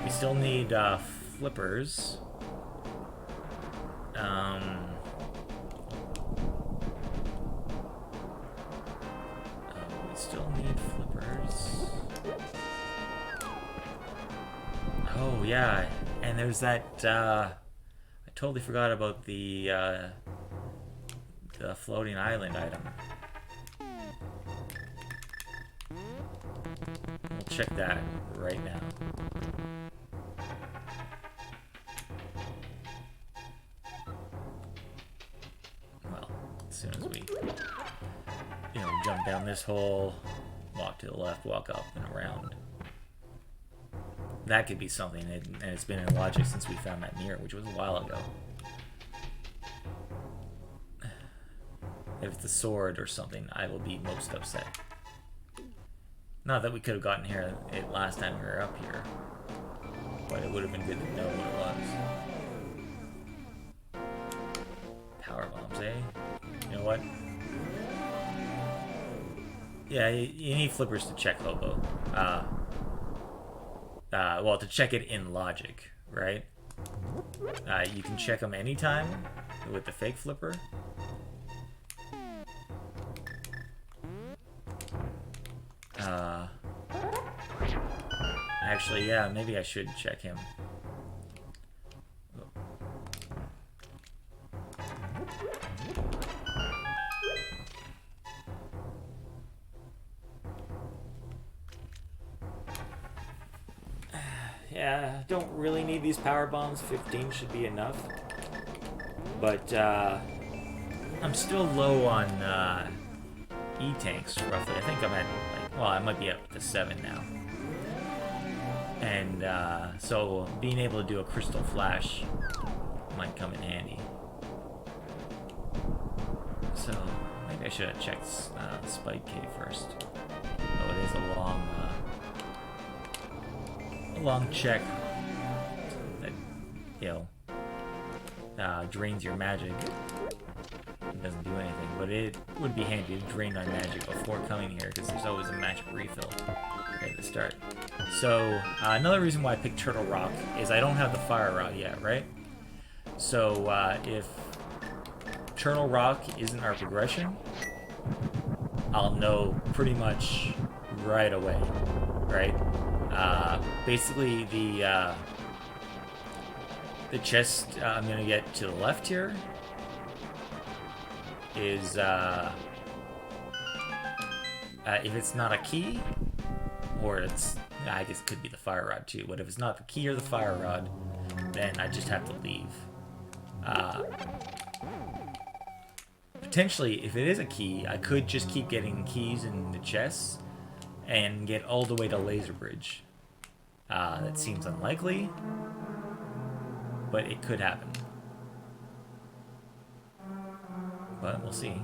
We still need flippers. We still need flippers. Oh yeah, and there's that. I totally forgot about the floating island item. We'll check that right now. Well, as soon as we, jump down this hole, walk to the left, walk up and around. That could be something, and it's been in logic since we found that mirror, which was a while ago. If it's the sword or something, I will be most upset. Not that we could have gotten here it last time we were up here. but it would have been good to know what it was. Power bombs, eh? You know what? Yeah, you need flippers to check Hobo. Well, to check it in logic, right? You can check them anytime with the fake flipper. Actually, yeah, maybe I should check him. Yeah, don't really need these power bombs. 15 should be enough. But I'm still low on E-tanks, roughly. I think I'm at, like, well, I might be up to 7 now. And so being able to do a crystal flash might come in handy. So maybe I should have checked the Spike Cave first. Oh, it is a long check that, you know, drains your magic. It doesn't do anything, but it would be handy to drain my magic before coming here, because there's always a magic refill right at the start. So another reason why I picked Turtle Rock is I don't have the Fire Rod yet, right? So if Turtle Rock isn't our progression, I'll know pretty much right away, right? Basically, the chest I'm gonna get to the left here is if it's not a key, or it's, I guess it could be the Fire Rod too, but if it's not the key or the Fire Rod, then I just have to leave. Potentially, if it is a key, I could just keep getting keys in the chests and get all the way to Laser Bridge. That seems unlikely, but it could happen. But we'll see.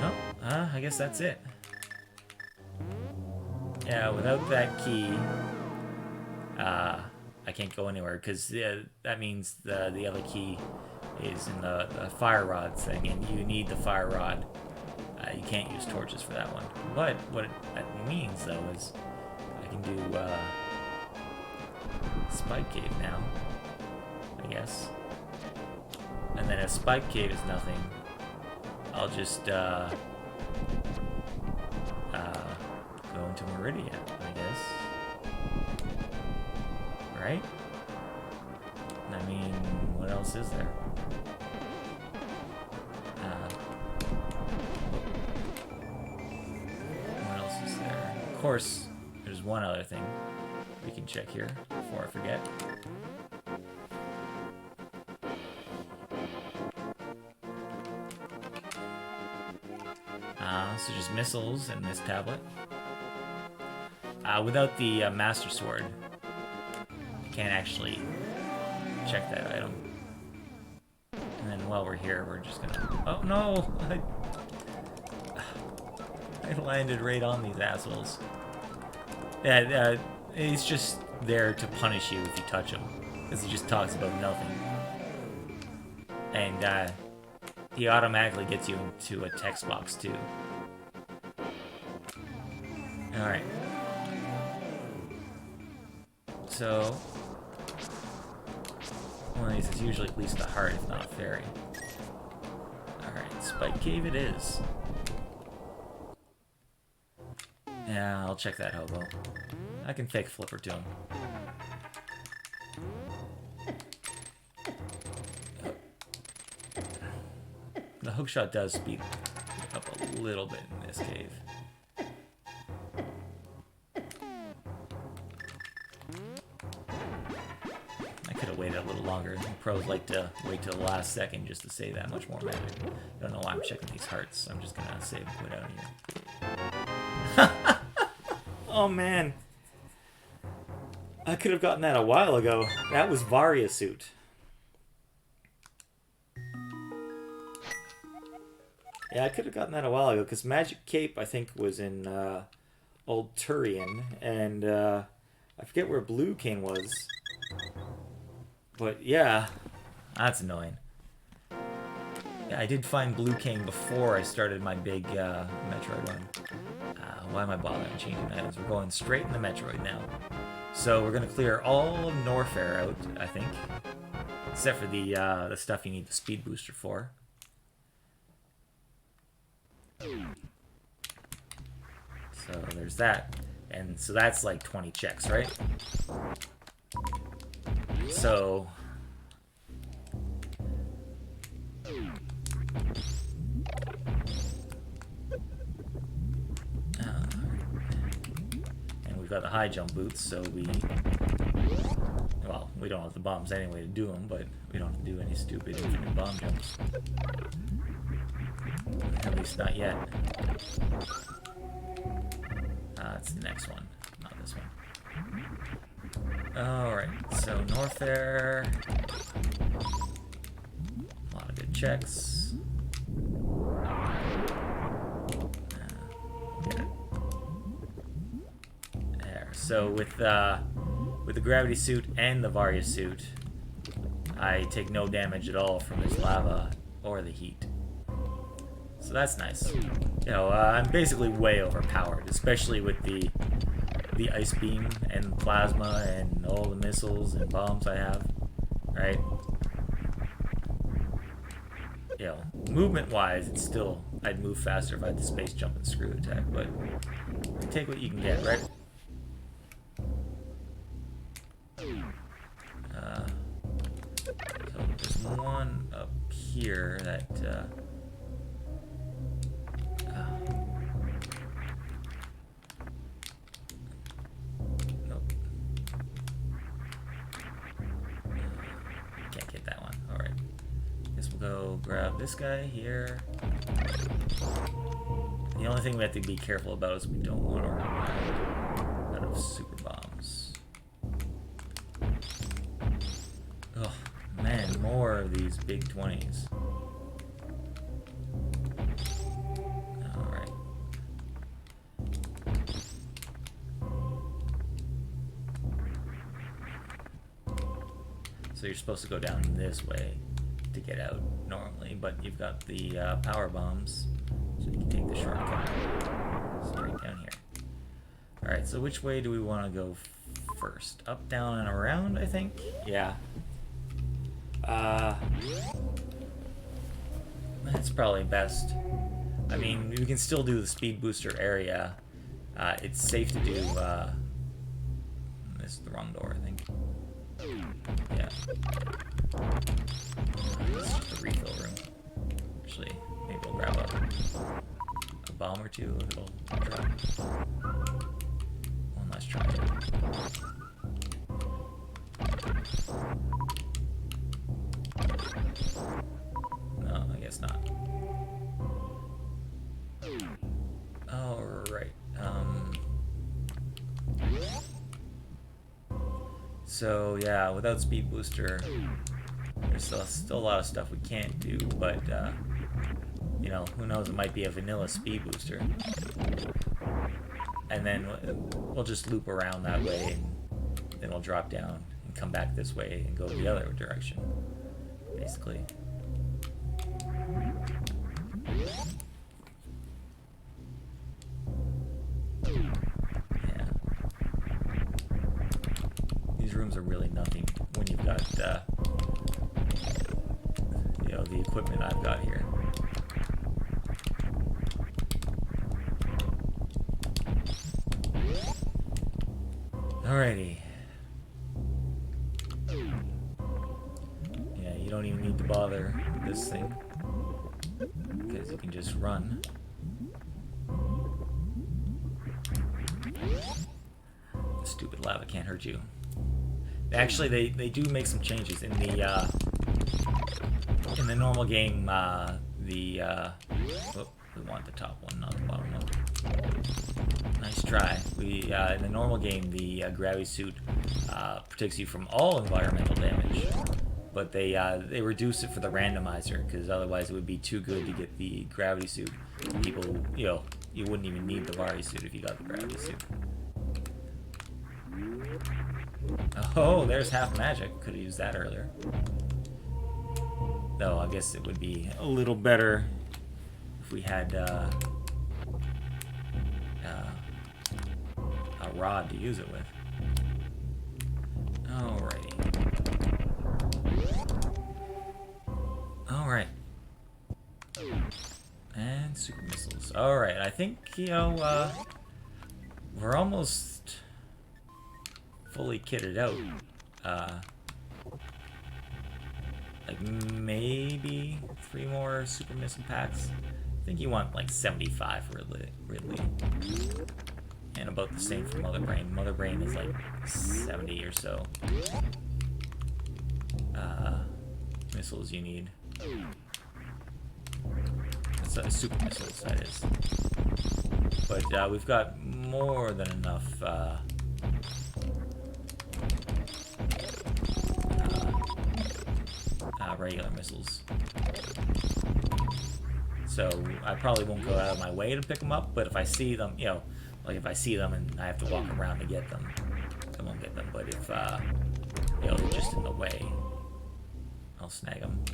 Oh, I guess that's it. Yeah, without that key, I can't go anywhere, because that means the other key is in the Fire Rod thing, and you need the Fire Rod. You can't use torches for that one. But what that means, though, is I can do Spike Cave now, I guess. And then if Spike Cave is nothing, I'll just go into Meridian, I guess. Right? I mean, what else is there? What else is there? Of course, there's one other thing we can check here before I forget. So just missiles and this tablet. Without the Master Sword, you can't actually check that item. And then while we're here, we're just gonna... Oh no! I landed right on these assholes. Yeah, he's just there to punish you if you touch him, because he just talks about nothing. And he automatically gets you into a text box too. Alright. So, one of these is usually at least a heart, if not a fairy. Alright, Spike Cave it is. Yeah, I'll check that hobo. I can fake flipper to him. The hookshot does speed up a little bit in this cave. I could have waited a little longer. Pros like to wait till the last second just to save that much more magic. I don't know why I'm checking these hearts. I'm just gonna save and quit out here. Oh man. I could have gotten that a while ago. That was Varia suit. Yeah, I could have gotten that a while ago, because Magic Cape, I think, was in Old Turian, and I forget where Blue King was. But yeah, that's annoying. Yeah, I did find Blue King before I started my big Metroid run. Why am I bothering changing items? We're going straight into Metroid now. So we're going to clear all of Norfair out, I think. Except for the stuff you need the speed booster for. So there's that. And so that's like 20 checks, right? So... and we've got the high jump boots, so we... Well, we don't have the bombs anyway to do them, but we don't have to do any stupid infinite bomb jumps. At least not yet. That's the next one, not this one. Alright, so Norfair. A lot of good checks. There. So with the gravity suit and the Varia suit, I take no damage at all from this lava or the heat. So that's nice. You know, I'm basically way overpowered, especially with the ice beam and plasma and all the missiles and bombs I have, right? You know, movement-wise, it's still, I'd move faster if I had the space jump and screw attack, but you take what you can get, right? So there's one up here that, nope. Can't get that one. Alright. Guess we'll go grab this guy here. The only thing we have to be careful about is we don't want to run out of super bombs. Oh, man, more of these big 20s. Alright. So you're supposed to go down this way to get out normally, but you've got the power bombs, so you can take the shortcut straight down here. Alright, so which way do we want to go first? Up, down, and around, I think? Yeah. That's probably best. I mean, we can still do the speed booster area. It's safe to do, this is the wrong door, I think. Yeah. This is just a refill room. Actually, maybe we'll grab a bomb or two if it'll drop. One last try. No, I guess not. Alright. So yeah, without speed booster, there's still a lot of stuff we can't do, but you know, who knows, it might be a vanilla speed booster. And then we'll just loop around that way, and then we'll drop down and come back this way and go the other direction, basically. Rooms are really nothing when you've got you know, the equipment I've got here. Alrighty. Yeah, you don't even need to bother with this thing because you can just run. Stupid lava can't hurt you. Actually, they do make some changes in the normal game. Oh, we want the top one, not the bottom one. Nice try. In the normal game, the gravity suit protects you from all environmental damage, but they reduce it for the randomizer because otherwise it would be too good to get the gravity suit. People, you know, you wouldn't even need the Vari suit if you got the gravity suit. Oh, there's half magic. Could have used that earlier. Though, I guess it would be a little better if we had a rod to use it with. Alrighty. Alright. And super missiles. Alright, I think, you know, we're almost fully kitted out. Like maybe 3 more super missile packs. I think you want like 75 for Ridley. And about the same for Mother Brain. Mother Brain is like 70 or so. Missiles you need. Super missiles, that is. But we've got more than enough regular missiles. So I probably won't go out of my way to pick them up, but if I see them, you know, like if I see them and I have to walk around to get them, I won't get them. But if, you know, they're just in the way, I'll snag them.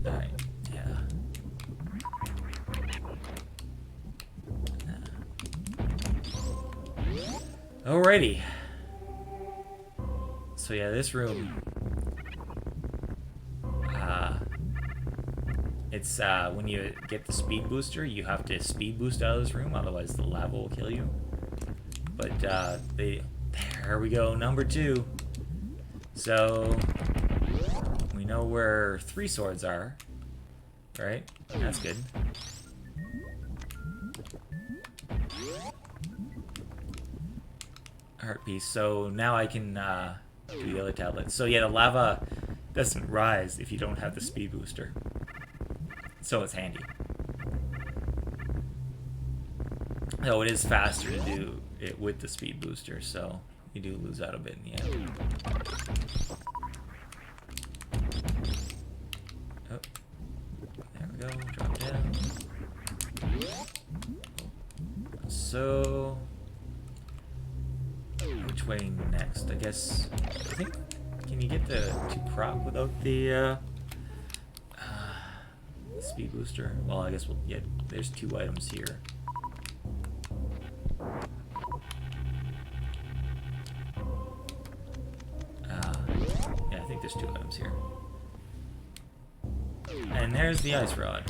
Alright, yeah. Alrighty. So yeah, this room, it's when you get the speed booster, you have to speed boost out of this room, otherwise the lava will kill you. But there we go, number 2. So we know where 3 swords are, right? That's good. Heart piece. So now I can do the other tablet. So yeah, the lava doesn't rise if you don't have the speed booster. So it's handy. Though it is faster to do it with the speed booster, so you do lose out a bit in the end. Oh, there we go. Drop down. So, which way next? I guess. I think. Can you get to Croc without the speed booster? Well, I guess we'll. Yeah, there's 2 items here. Yeah, I think there's 2 items here. And there's the ice rod.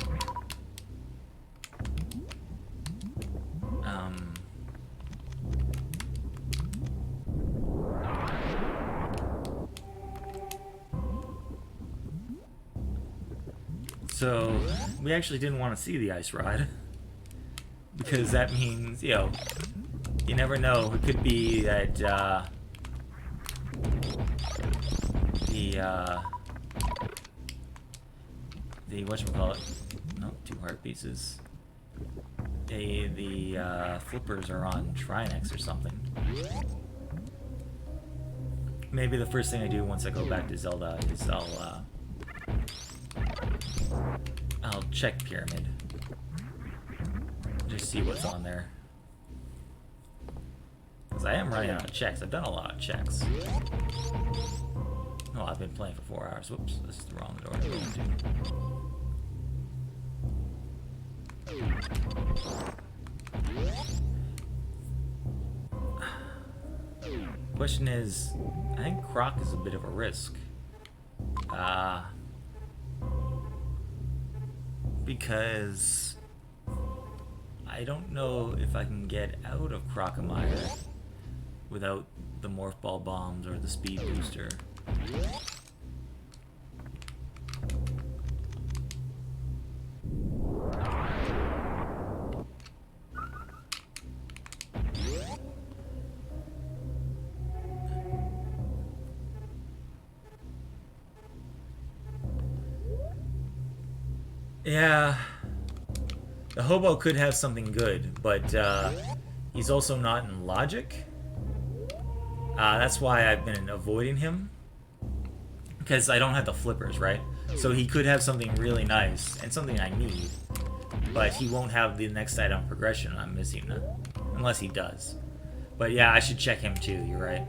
So, we actually didn't want to see the ice rod. Because that means, you know, you never know. It could be that, the whatchamacallit, no, 2 heart pieces. The flippers are on Trinex or something. Maybe the first thing I do once I go back to Zelda is I'll check Pyramid. Just see what's on there. Because I am running out of checks. I've done a lot of checks. Oh, I've been playing for 4 hours. Whoops, this is the wrong door to go into. Question is, I think Croc is a bit of a risk. Because I don't know if I can get out of Crocomire without the Morph Ball bombs or the speed booster. Yeah, the hobo could have something good, but he's also not in logic. That's why I've been avoiding him, because I don't have the flippers, right? So he could have something really nice and something I need, but he won't have the next item progression I'm missing, unless he does. But yeah, I should check him too. You're right.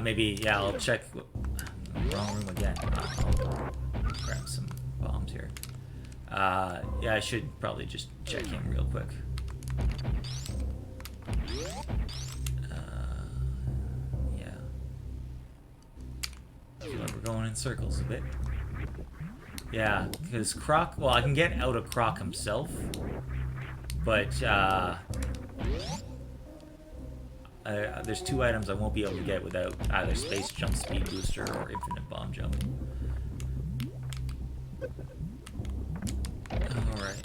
Maybe yeah, I'll check. Wrong room again. I'll grab some bombs here. Yeah, I should probably just check him real quick. Yeah. I feel like we're going in circles a bit. Yeah, because Croc, well, I can get out of Croc himself, but there's two items I won't be able to get without either Space Jump Speed Booster or Infinite Bomb Jump. Alright,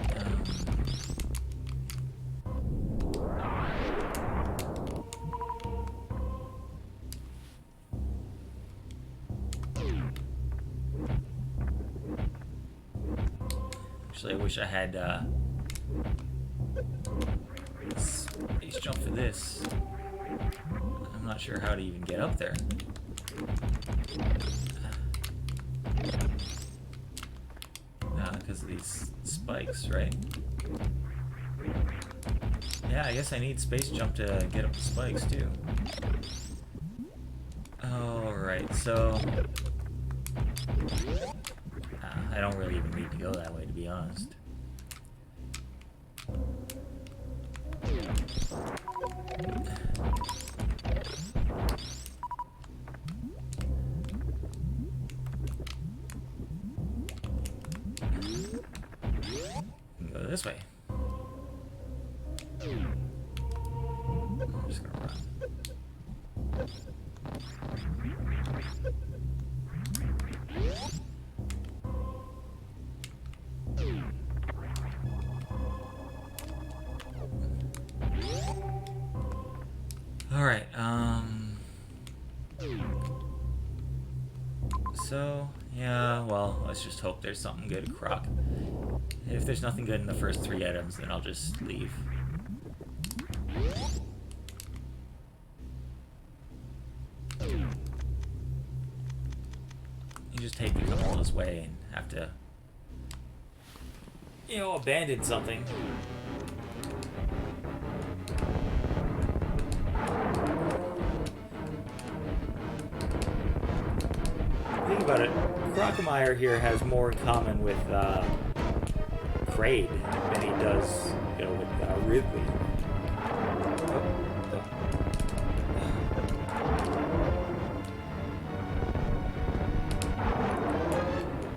actually, I wish I had Space Jump for this. I'm not sure how to even get up there. Because of these spikes, right? Yeah, I guess I need Space Jump to get up the spikes, too. Alright, so... I don't really even need to go that way, to be honest. Go this way. I'm just gonna run. Alright, so, yeah, well, let's just hope there's something good at Croc. If there's nothing good in the first 3 items, then I'll just leave. You just hate to come all this way and have to, you know, abandon something. Think about it. Crocomire here has more in common with Kraid than he does, you know, with Ridley.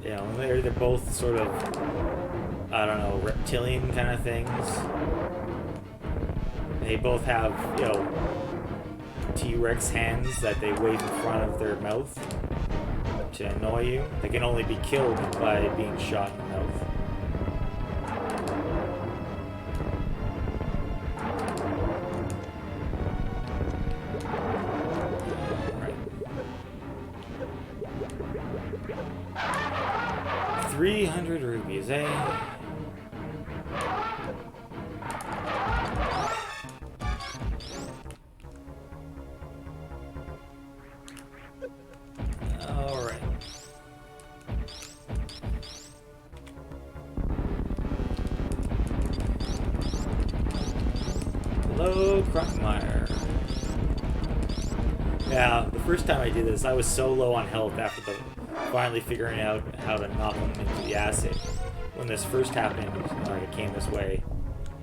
You know, they're both sort of, I don't know, reptilian kind of things. They both have, you know, T-Rex hands that they wave in front of their mouth to annoy you. They can only be killed by being shot in the mouth. Right. 300 rubies, eh? Hello, Crocomire. Yeah, the first time I did this, I was so low on health after finally figuring out how to knock him into the acid. When this first happened, like it came this way,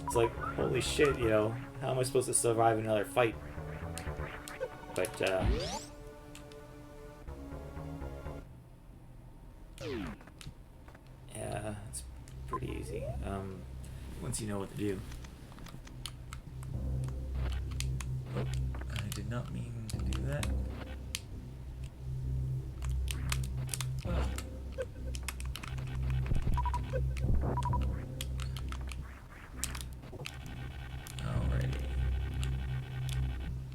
it's like, holy shit, you know, how am I supposed to survive another fight? But, yeah, it's pretty easy, once you know what to do. Oh, I did not mean to do that. Oh. Alrighty.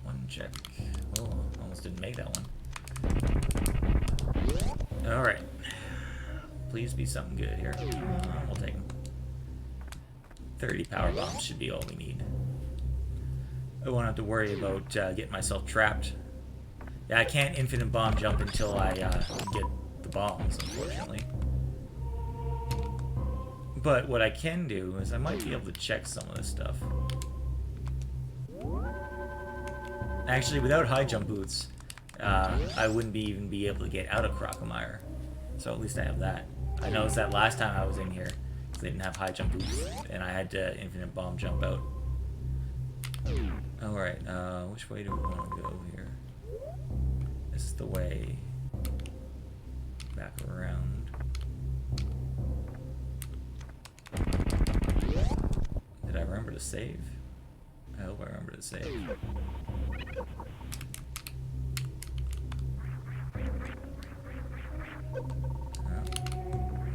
One check. Oh, almost didn't make that one. Alright. Please be something good here. We'll take them. 30 power bombs should be all we need. I won't have to worry about getting myself trapped. Yeah, I can't infinite bomb jump until I get the bombs, unfortunately. But what I can do is I might be able to check some of this stuff. Actually, without high jump boots, I wouldn't even be able to get out of Crocomire. So at least I have that. I noticed that last time I was in here, because they didn't have high jump boots, and I had to infinite bomb jump out. Alright, which way do we want to go here? This is the way back around. Did I remember to save? I hope I remember to save.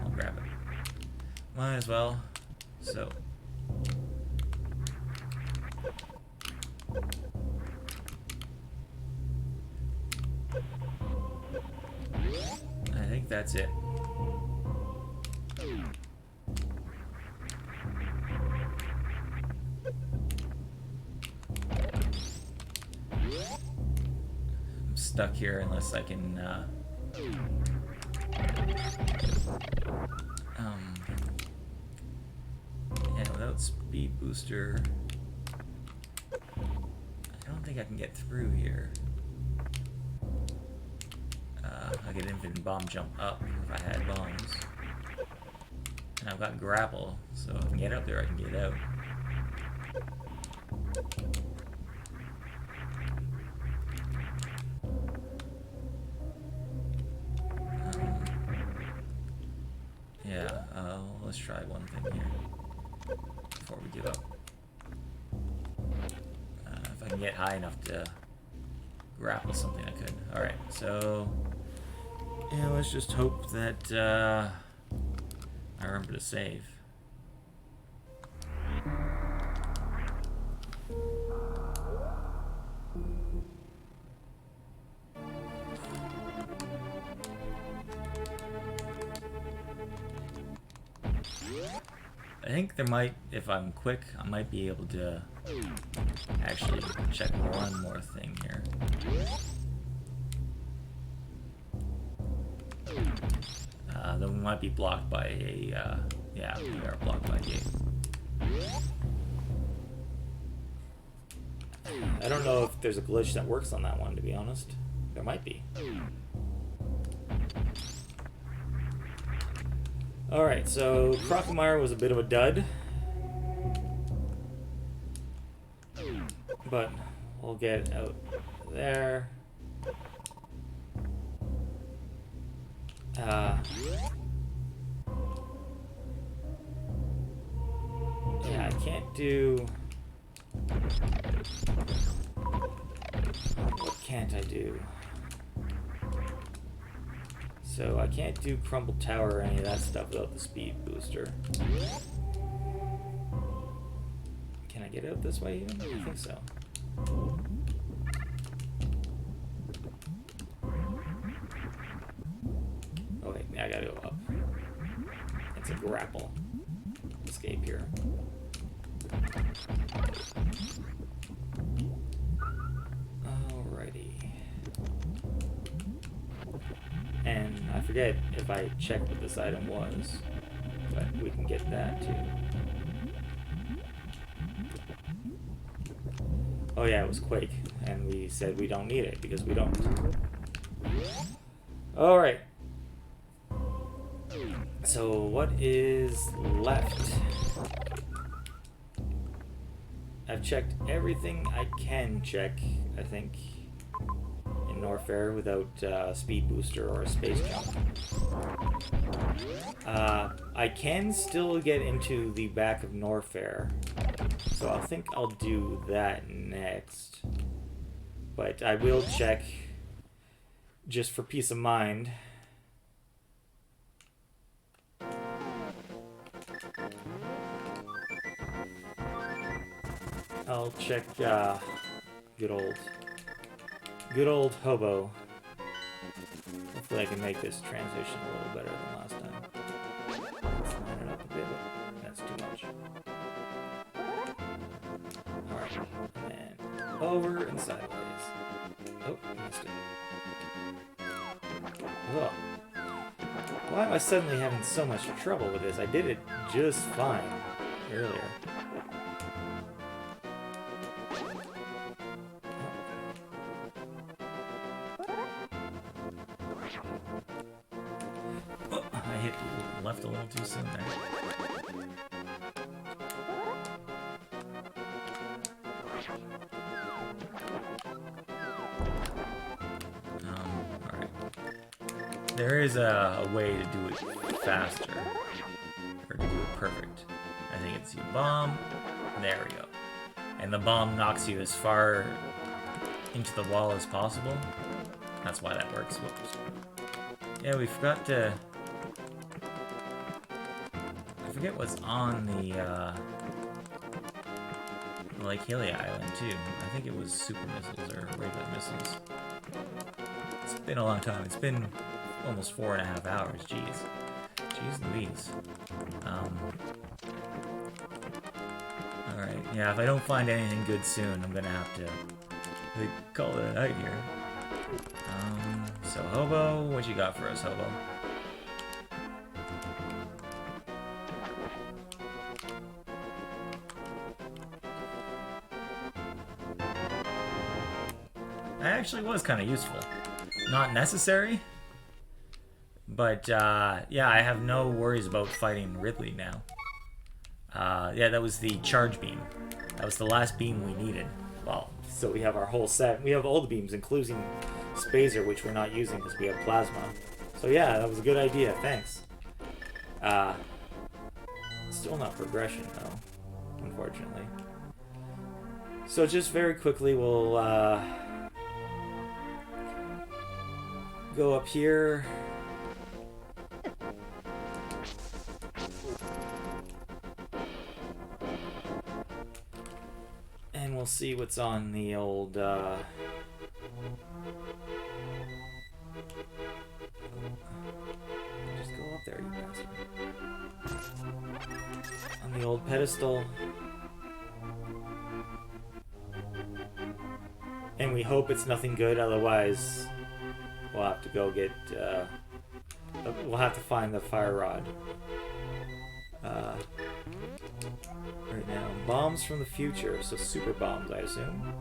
I'll grab it. Might as well. So. I think that's it. I'm stuck here unless I can yeah, without speed booster, I don't think I can get through here. I could infinite bomb jump up if I had bombs. And I've got grapple, so if I can get up there, I can get out. Yeah, let's try one thing here before we give up. If I can get high enough to grapple something, I could. Alright, so yeah, let's just hope that I remember to save. I think there might, if I'm quick, I might be able to actually check one more thing here. Then we might be blocked by a, yeah, we are blocked by a gate. I don't know if there's a glitch that works on that one, to be honest. There might be. Alright, so Crocomire was a bit of a dud. But we'll get out there. Yeah, I can't do... What can't I do? So I can't do Crumble Tower or any of that stuff without the speed booster. Can I get out this way even? I think so. Oh wait, I gotta go up. It's a grapple. Escape here. Alrighty. And I forget if I checked what this item was, but we can get that too. Oh yeah, it was Quake, and we said we don't need it because we don't. Alright. So what is left? I've checked everything I can check, I think, in Norfair without speed booster or a space jump. I can still get into the back of Norfair, so I think I'll do that next. But I will check just for peace of mind. I'll check good old Hobo. Hopefully I can make this transition a little better than last time. Let's line it up a bit. That's too much. Alright, and over and sideways. Oh, missed it. Ugh. Why am I suddenly having so much trouble with this? I did it just fine earlier. little too soon there. Alright. There is a way to do it faster. Or to do it perfect. I think it's you bomb. There we go. And the bomb knocks you as far into the wall as possible. That's why that works. Whoops. Yeah, we forgot to... I forget what's on the Lake Hylia Island, too. I think it was super missiles or regular missiles. It's been a long time. It's been almost 4.5 hours. Jeez. Jeez Louise. Alright, yeah, if I don't find anything good soon, I'm gonna have to call it a night here. So Hobo, what you got for us, Hobo? That actually was kind of useful. Not necessary, but yeah, I have no worries about fighting Ridley now. Yeah, that was the charge beam. That was the last beam we needed. Well, so we have our whole set. We have all the beams, including Spazer, which we're not using because we have plasma. So yeah, that was a good idea. Thanks. Still not progression though, unfortunately. So just very quickly, we'll go up here. And we'll see what's on the old, just go up there, you bastard. On the old pedestal. And we hope it's nothing good, otherwise we'll have to go get, we'll have to find the fire rod. Right now, bombs from the future, so super bombs, I assume.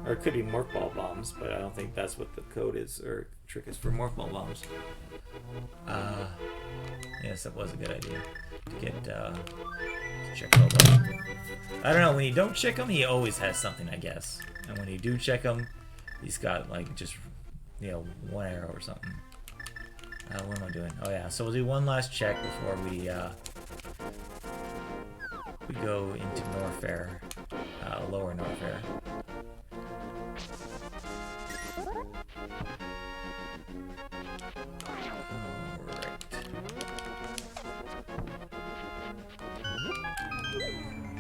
Or it could be morph ball bombs, but I don't think that's what the code is, or trick is for morph ball bombs. Yes, that was a good idea. To get, check Hobo. I don't know, when you don't check him, he always has something, I guess. And when you do check him, he's got, like, just, you know, one arrow or something. What am I doing? Oh yeah, so we'll do one last check before we go into Norfair, lower Norfair.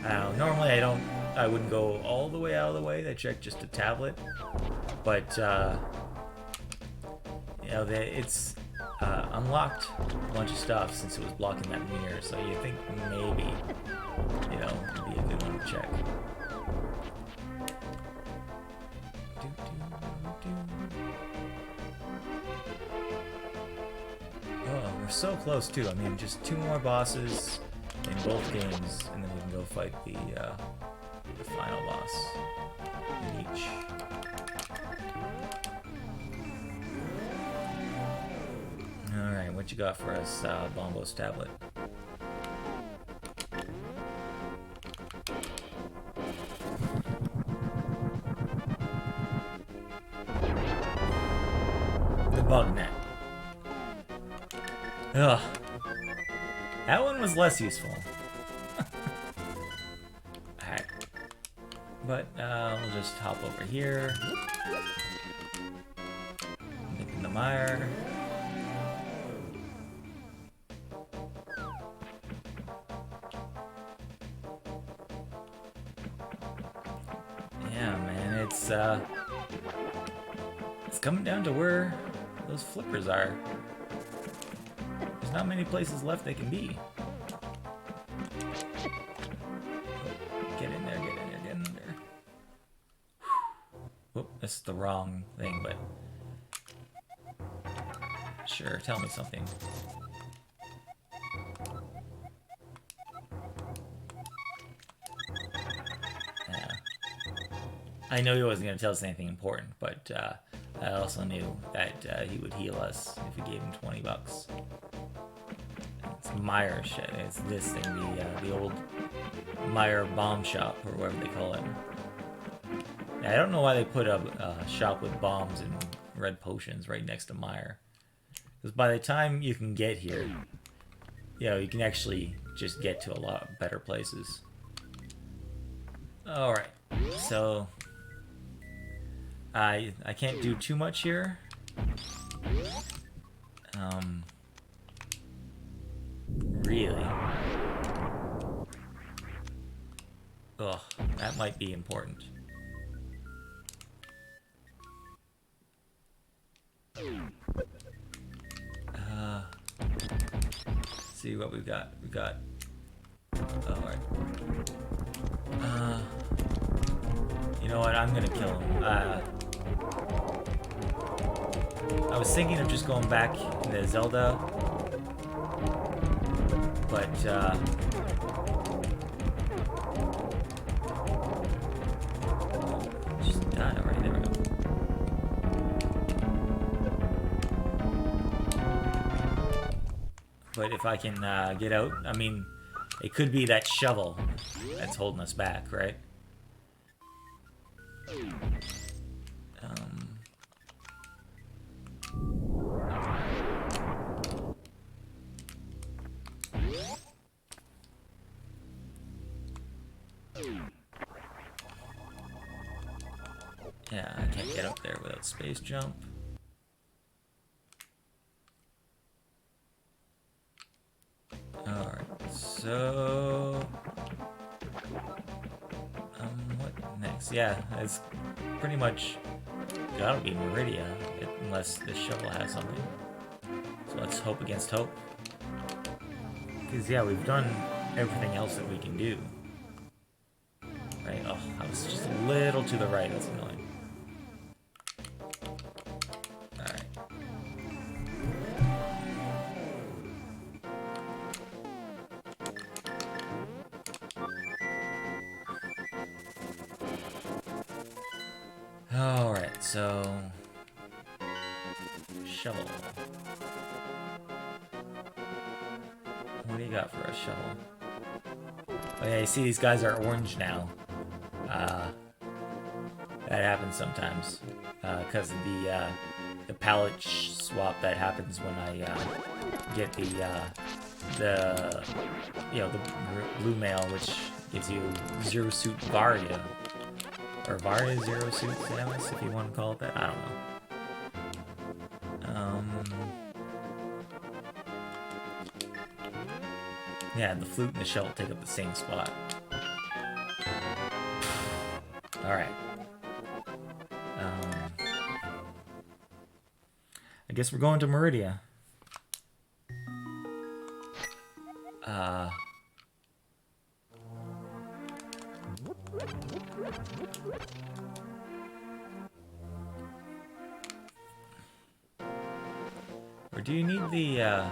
Alright. Normally I wouldn't go all the way out of the way to check just a tablet, but you know, it's unlocked a bunch of stuff since it was blocking that mirror, so you think maybe, you know, it'd be a good one to check. Oh, we're so close too. I mean, just 2 more bosses in both games, and then we can go fight the final boss in each. Alright, what you got for us, Bombo's tablet? The bug net. Ugh. That one was less useful. Alright. But, we'll just hop over here. Nip in the mire. Yeah, man, it's coming down to where those flippers are. There's not many places left they can be. Get in there, get in there, get in there. Whoop, this is the wrong thing, but... Sure, tell me something. Yeah. I know he wasn't going to tell us anything important, but I also knew that he would heal us if we gave him $20. Meyer shit. It's this thing, the old Meyer bomb shop, or whatever they call it. Yeah, I don't know why they put a shop with bombs and red potions right next to Meyer. Because by the time you can get here, you know, you can actually just get to a lot better places. Alright, so I can't do too much here. Really? Ugh, that might be important. See what we've got. We've got. Alright. You know what? I'm gonna kill him. I was thinking of just going back into Zelda, but just die already. There we go. But if I can get out, I mean, it could be that shovel that's holding us back, right? Yeah, I can't get up there without space jump. Alright, so... what next? Yeah, it's pretty much gotta be Meridia, unless this shovel has something. So let's hope against hope. Because, yeah, we've done everything else that we can do. Right? Oh, I was just a little to the right, that's annoying. Alright, so... shovel. What do you got for a shovel? Oh yeah, you see these guys are orange now. That happens sometimes. Because of the palette swap that happens when I get the blue mail, which gives you Zero Suit Varia. Or Varia Zero Suit Samus, if you want to call it that. I don't know. Yeah, the flute and the shell take up the same spot. Alright. I guess we're going to Meridia. Or do you need the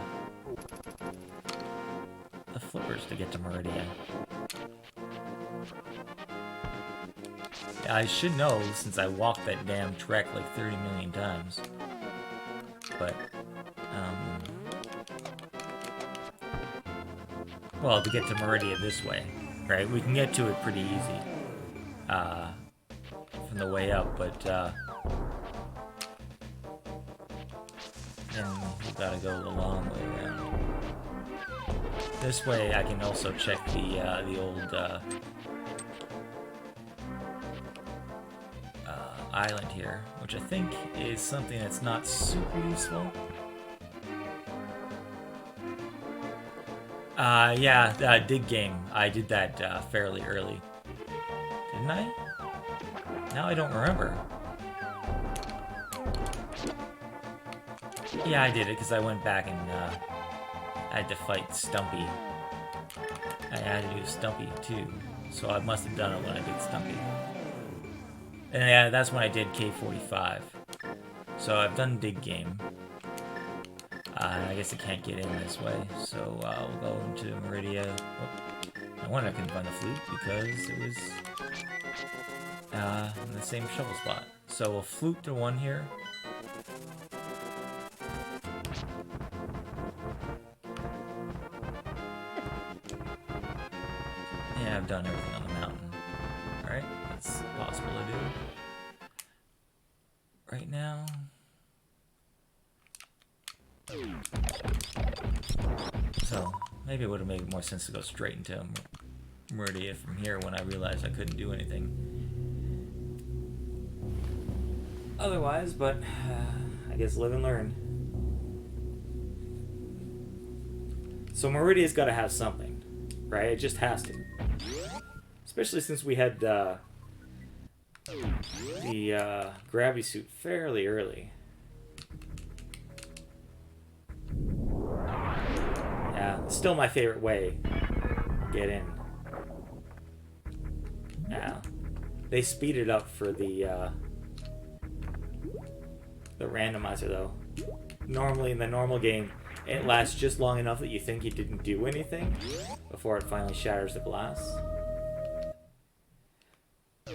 flippers to get to Meridia? Yeah, I should know since I walked that damn trek like 30 million times. But, well, to get to Meridia this way, right? We can get to it pretty easy from the way up, but then we gotta go the long way around. This way, I can also check the old island here, which I think is something that's not super useful. Yeah, dig game. I did that fairly early. Didn't I? Now I don't remember. Yeah, I did it because I went back and I had to fight Stumpy. I had to do Stumpy too, so I must have done it when I did Stumpy. And yeah, that's when I did K45. So I've done dig game. And I guess I can't get in this way, so we'll go into Meridia. Oh, no wonder I couldn't find the flute because it was in the same shovel spot. So we'll flute to one here. done everything on the mountain. Right? That's possible to do. Right now. So, maybe it would have made more sense to go straight into Meridia from here when I realized I couldn't do anything otherwise, but I guess live and learn. So Meridia's got to have something, right? It just has to. Especially since we had the gravity suit fairly early. Yeah, still my favorite way to get in. Yeah, they speed it up for the randomizer though. Normally in the normal game, it lasts just long enough that you think you didn't do anything before it finally shatters the glass.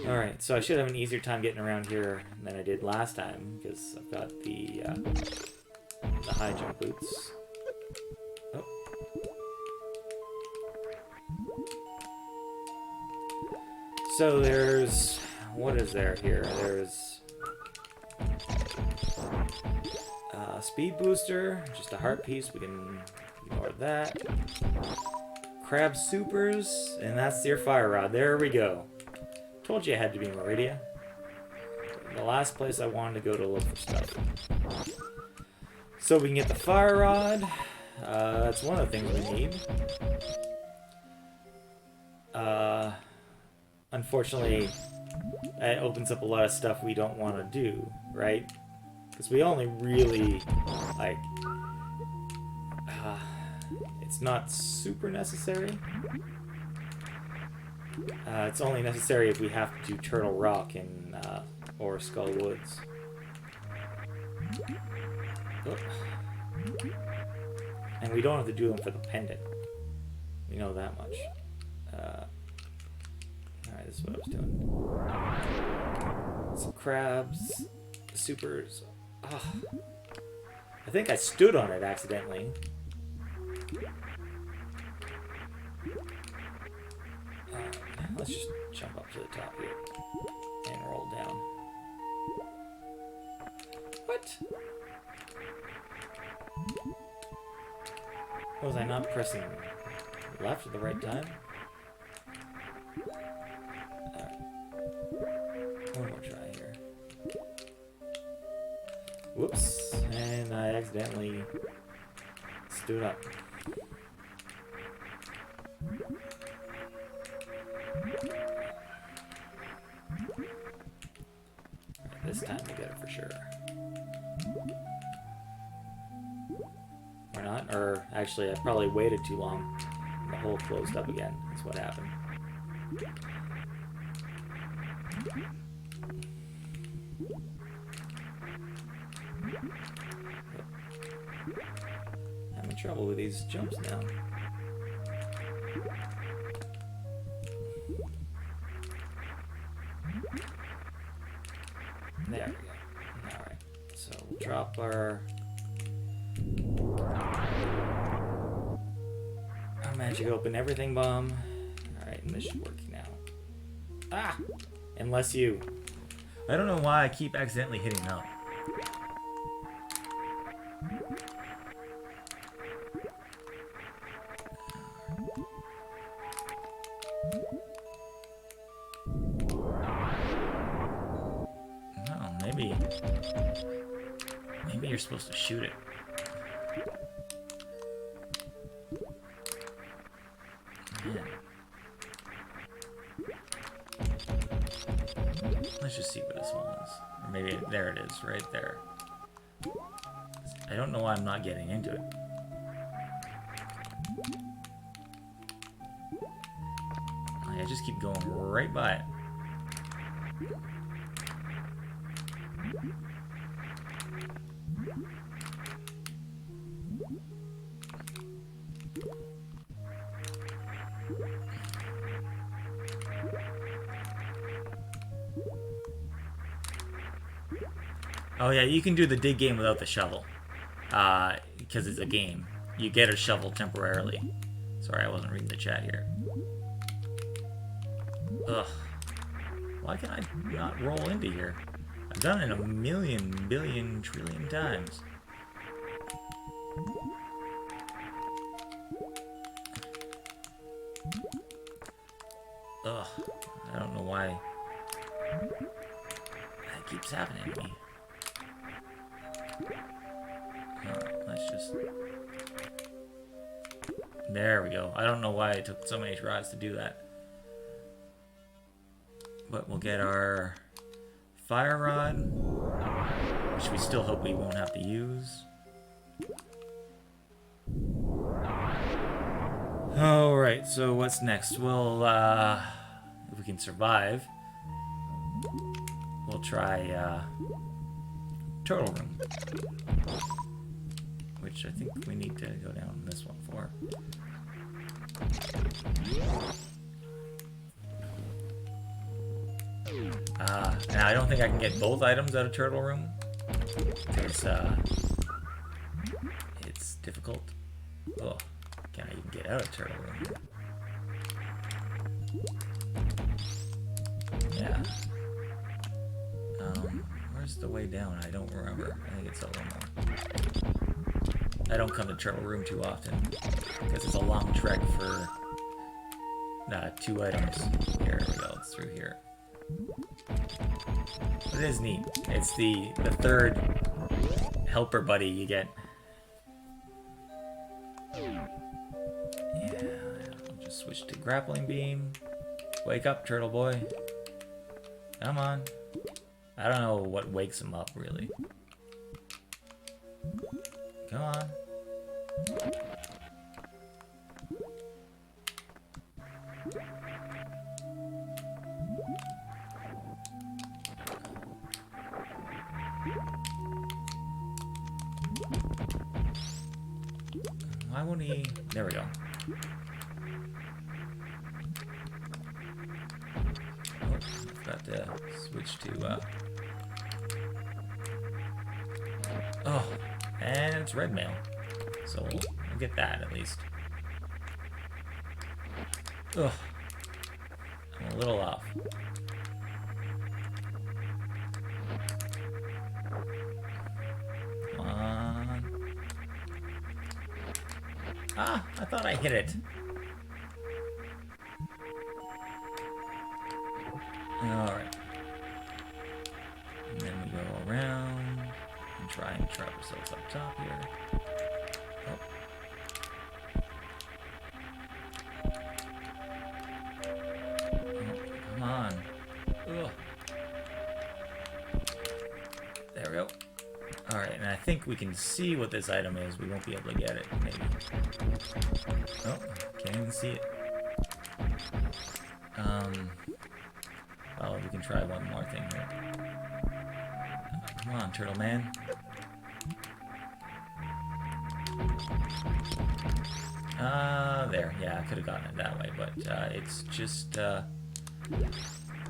Alright, so I should have an easier time getting around here than I did last time, because I've got the high jump boots. Oh. So there's... what is there here? There's... speed booster, just a heart piece, we can ignore that. Crab supers, and that's your fire rod. There we go. Told you I had to be Meridia. The last place I wanted to go to look for stuff. So we can get the fire rod. That's one of the things we need. Unfortunately, it opens up a lot of stuff we don't want to do, right? Because we only really, like, it's not super necessary. It's only necessary if we have to do Turtle Rock in or Skull Woods. Oh. And we don't have to do them for the pendant. We know that much. Alright, this is what I was doing. Some crabs. Supers. Oh. I think I stood on it accidentally. Let's just jump up to the top here and roll down. What? Was I not pressing left at the right time? Alright. One more try here. Whoops. And I accidentally stood up. This time we get it for sure. Or not, or actually I probably waited too long. The hole closed up again, that's what happened. Having trouble with these jumps now. There we go. Alright, so we'll drop our magic open everything bomb. Alright, and this should work now. Ah! Unless you... I don't know why I keep accidentally hitting up. Maybe you're supposed to shoot it. Man. Let's just see what this one is. Or maybe there it is, right there. I don't know why I'm not getting into it. I just keep going right by it. Oh yeah, you can do the dig game without the shovel. Because it's a game. You get a shovel temporarily. Sorry, I wasn't reading the chat here. Ugh. Why can I not roll into here? I've done it a million, billion, trillion times. Ugh. I don't know why that keeps happening to me. Let's just... There we go. I don't know why it took so many tries to do that. But we'll get our fire rod, which we still hope we won't have to use. Alright, so what's next? We'll, if we can survive, we'll try, turtle room. Which I think we need to go down this one for. Now I don't think I can get both items out of turtle room, because, it's difficult. Oh, can I even get out of turtle room? Yeah. Where's the way down? I don't remember. I think it's a little more. I don't come to turtle room too often, because it's a long trek for 2 items. Here we go, it's through here. But it is neat. It's the third helper buddy you get. Yeah, I'll just switch to grappling beam. Wake up, turtle boy. Come on. I don't know what wakes him up, really. Come on. Why won't he? There we go. Oh, I've got to switch to, oh, and it's red mail. So we'll get that at least. Ugh. I'm a little off. Come on. Ah, I thought I hit it. Alright. And then we go around and try and trap ourselves up top here. Oh. Come on. Ugh. There we go. Alright, and I think we can see what this item is. We won't be able to get it, maybe. Oh, can't even see it. Well, we can try one more thing here. Come on, turtle man. There. Yeah, I could have gotten it that way, but it's just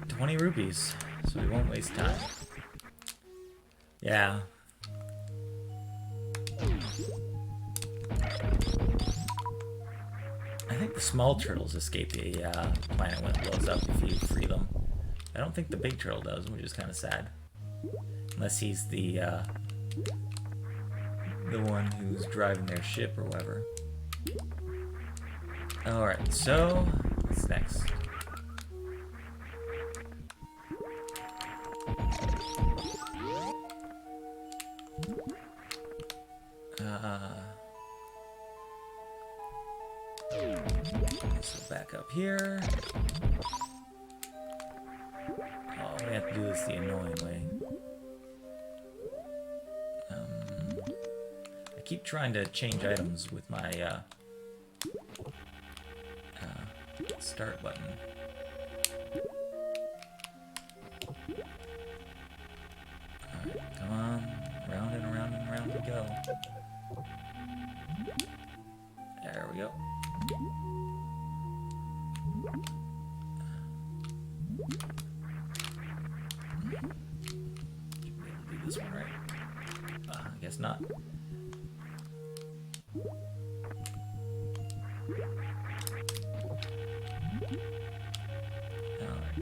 20 rupees, so we won't waste time. Yeah. I think the small turtles escape the planet when it blows up if you free them. I don't think the big turtle does, which is kind of sad. Unless he's the one who's driving their ship or whatever. Alright, so what's next? So back up here. Oh, we have to do this the annoying way. I keep trying to change items with my start button. Alright, come on. Round and around and around we go. There we go. Should be able to do this one right. I guess not. Alright.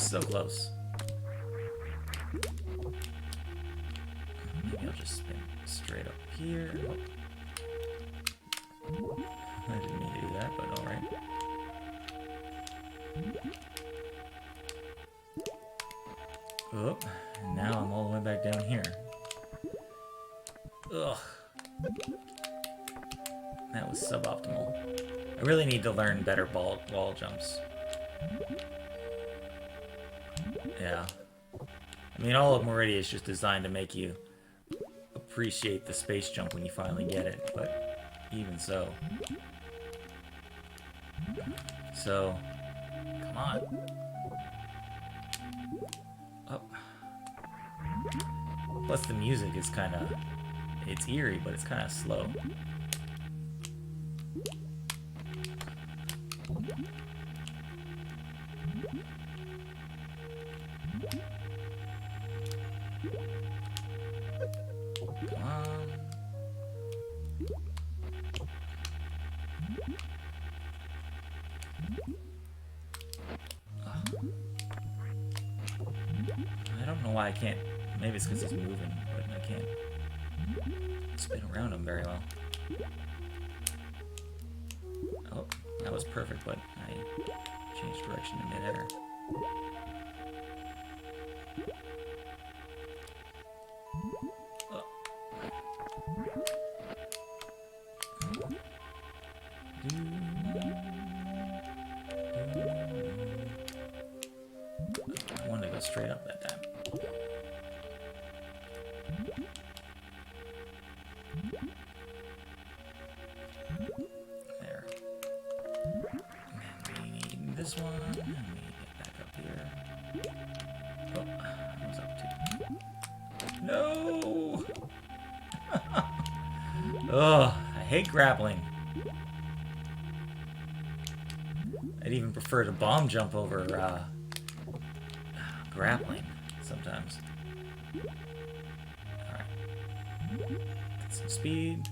So close. Maybe I'll just spin straight up here. I didn't mean to do that, but alright. Oh, and now I'm all the way back down here. Ugh. That was suboptimal. I really need to learn better wall jumps. Yeah. I mean, all of Meridia is just designed to make you appreciate the space jump when you finally get it, but even so. So, come on. Oh. Plus the music is kind of, it's eerie, but it's kind of slow. Come on. I don't know why I can't. Maybe it's because he's moving, but I can't spin around him very well. Oh, that was perfect, but I changed direction in midair. Oh. I wanted to go straight up that time. There. And we need this one. And we get back up here. Oh, I was up too. No! Ugh, I hate grappling. I'd even prefer to bomb jump over grappling sometimes. Alright. Get some speed.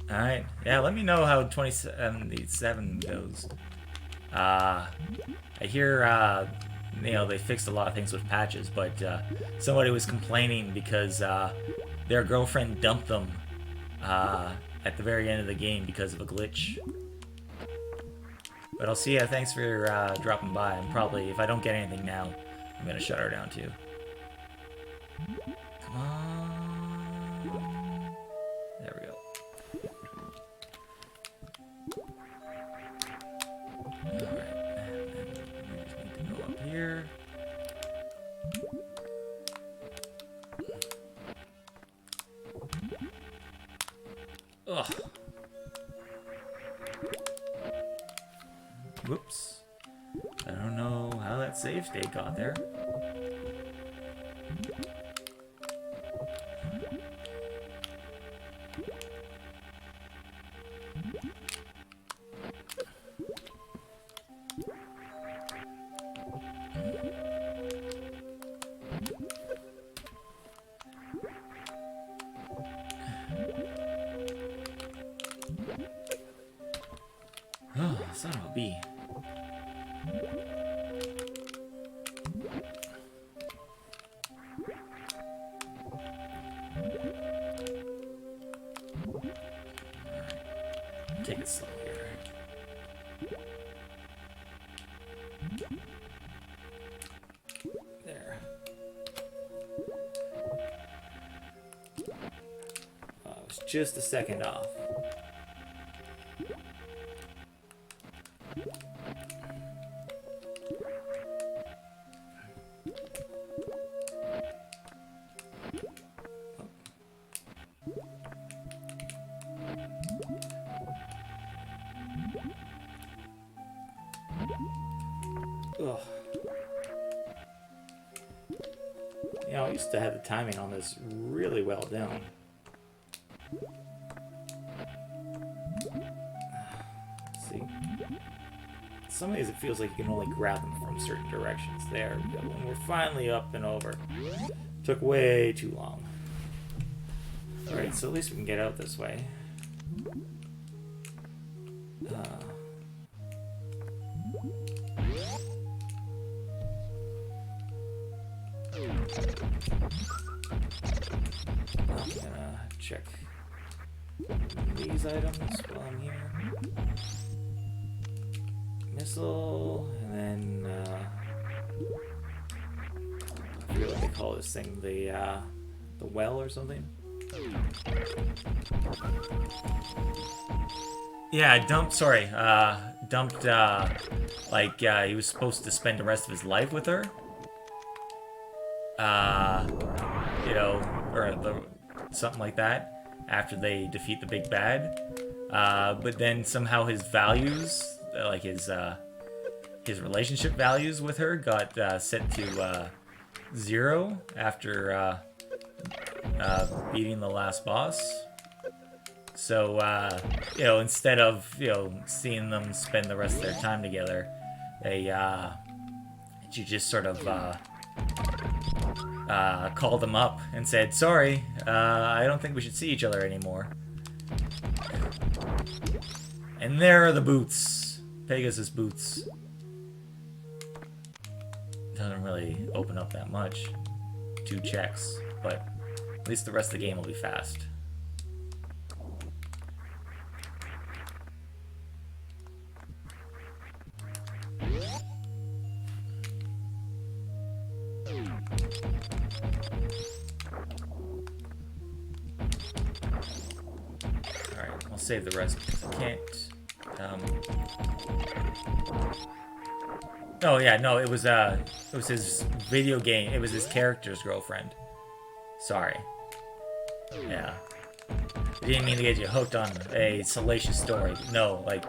Alright. Yeah, let me know how 2077 goes. I hear, you know, they fixed a lot of things with patches, but somebody was complaining because their girlfriend dumped them at the very end of the game because of a glitch. But I'll see ya. Thanks for dropping by. I'm probably, if I don't get anything now, I'm gonna shut her down too. Come on. There we go. Alright. And then we just need to go up here. Ugh. Whoops. I don't know how that save state got there. Oh, son of a bee. Take it slow here. There. Oh, it was just a second off. Ugh. You know, I used to have the timing on this really well down. See? Some of these it feels like you can only grab them from certain directions. There we go. And we're finally up and over. Took way too long. Alright, so at least we can get out this way. I'm gonna check these items while I'm here. Missile, and then I forget what they call this thing, the well or something. Yeah, dumped, like, he was supposed to spend the rest of his life with her. You know, or something like that, after they defeat the big bad. But then somehow his values, like his relationship values with her, got set to 0 after beating the last boss. So, you know, instead of, you know, seeing them spend the rest of their time together, she just sort of called him up and said, sorry, I don't think we should see each other anymore. And there are the boots. Pegasus boots. Doesn't really open up that much. 2 checks, but at least the rest of the game will be fast. Alright, I'll save the rest because I can't. Oh yeah, no, it was his video game. It was his character's girlfriend. Sorry. Yeah. I didn't mean to get you hooked on a salacious story. No, like,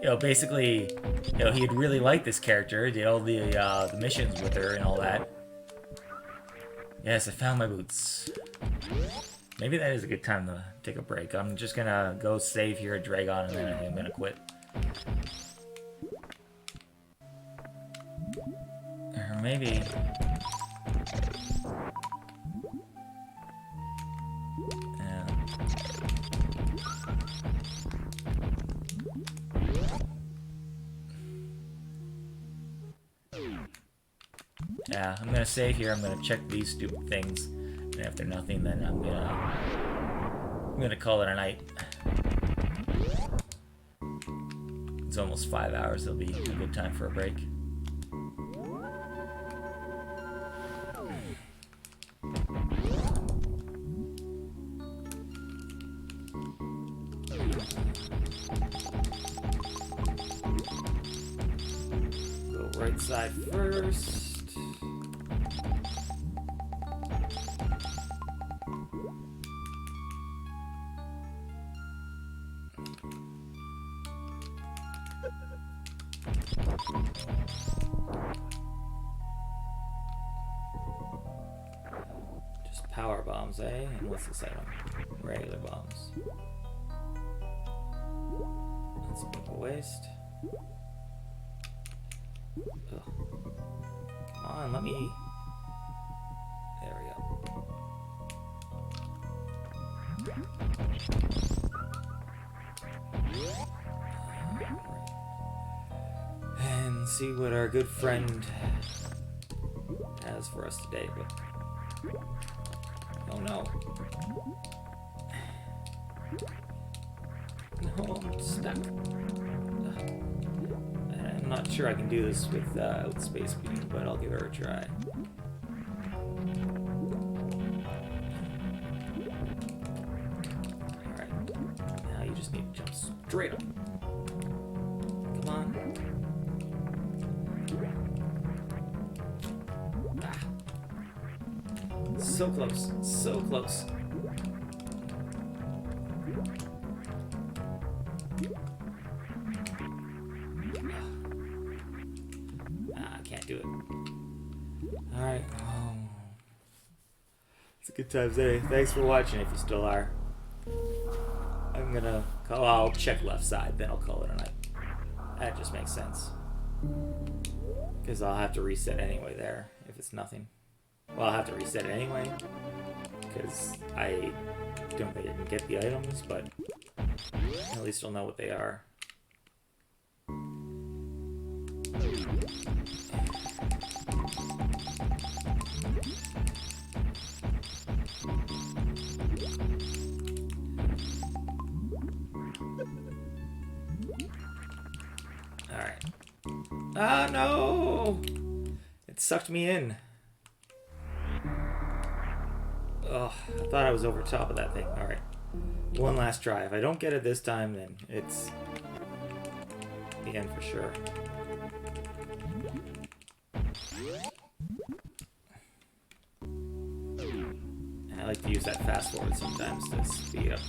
you know, basically, you know, he'd really liked this character, did all the missions with her and all that. Yes, I found my boots. Maybe that is a good time to take a break. I'm just gonna go save here at Dragon, and then I think I'm gonna quit. Or maybe... Yeah, I'm gonna save here. I'm gonna check these stupid things, and if they're nothing, then I'm gonna call it a night. It's almost 5 hours. It'll be a good time for a break. Go right side first. Just power bombs, eh? And what's this item? Regular bombs. That's a waste. Ugh. Come on, let me... There we go. And see what our good friend has for us today. But oh no. No, I'm stuck. I'm not sure I can do this without space beam, but I'll give her a try. Alright. Now you just need to jump straight up. Come on. Ah. So close. So close. Do it. Alright. It's a good time today. Thanks for watching if you still are. I'm gonna call. I'll check left side, then I'll call it a night. That just makes sense. Because I'll have to reset anyway there if it's nothing. Well, I'll have to reset it anyway. Because I don't think I can get the items, but at least I'll know what they are. Alright. Ah, no! It sucked me in. Oh, I thought I was over top of that thing. Alright. One last try. If I don't get it this time, then it's the end for sure. And I like to use that fast forward sometimes to speed up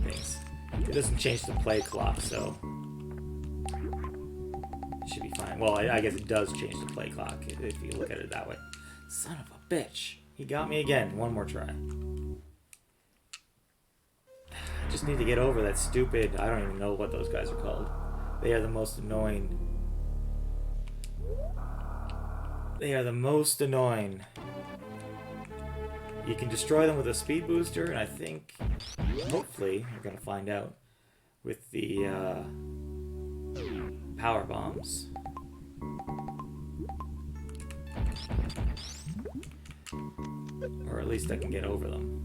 things. It doesn't change the play clock, so it should be fine. Well, I guess it does change the play clock if you look at it that way. Son of a bitch. He got me again. One more try. I just need to get over that stupid... I don't even know what those guys are called. They are the most annoying. They are the most annoying. You can destroy them with a speed booster, and I think, hopefully, we're going to find out, with the power bombs. Or at least I can get over them.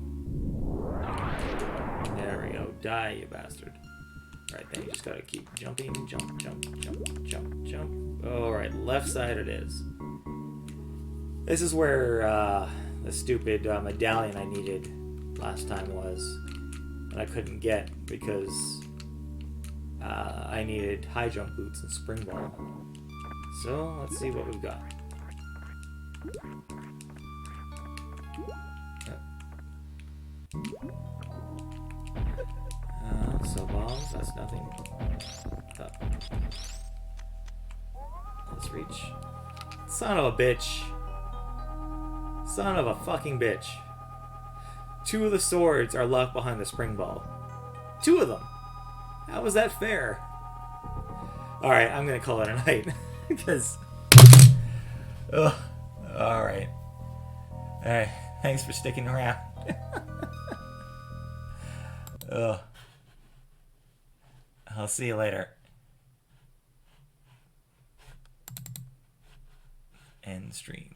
There we go. Die, you bastard. Right, then you just gotta keep jumping. Jump, jump, jump, jump, jump. Alright, left side it is. This is where the stupid medallion I needed last time was. And I couldn't get because I needed high jump boots and spring ball. So, let's see what we've got. So bombs, that's nothing. Let's reach. Son of a bitch. Son of a fucking bitch. 2 of the swords are locked behind the spring ball. 2 of them. How is that fair? Alright, I'm gonna call it a night. Because... Ugh. Alright. Alright, thanks for sticking around. Ugh. I'll see you later. End stream.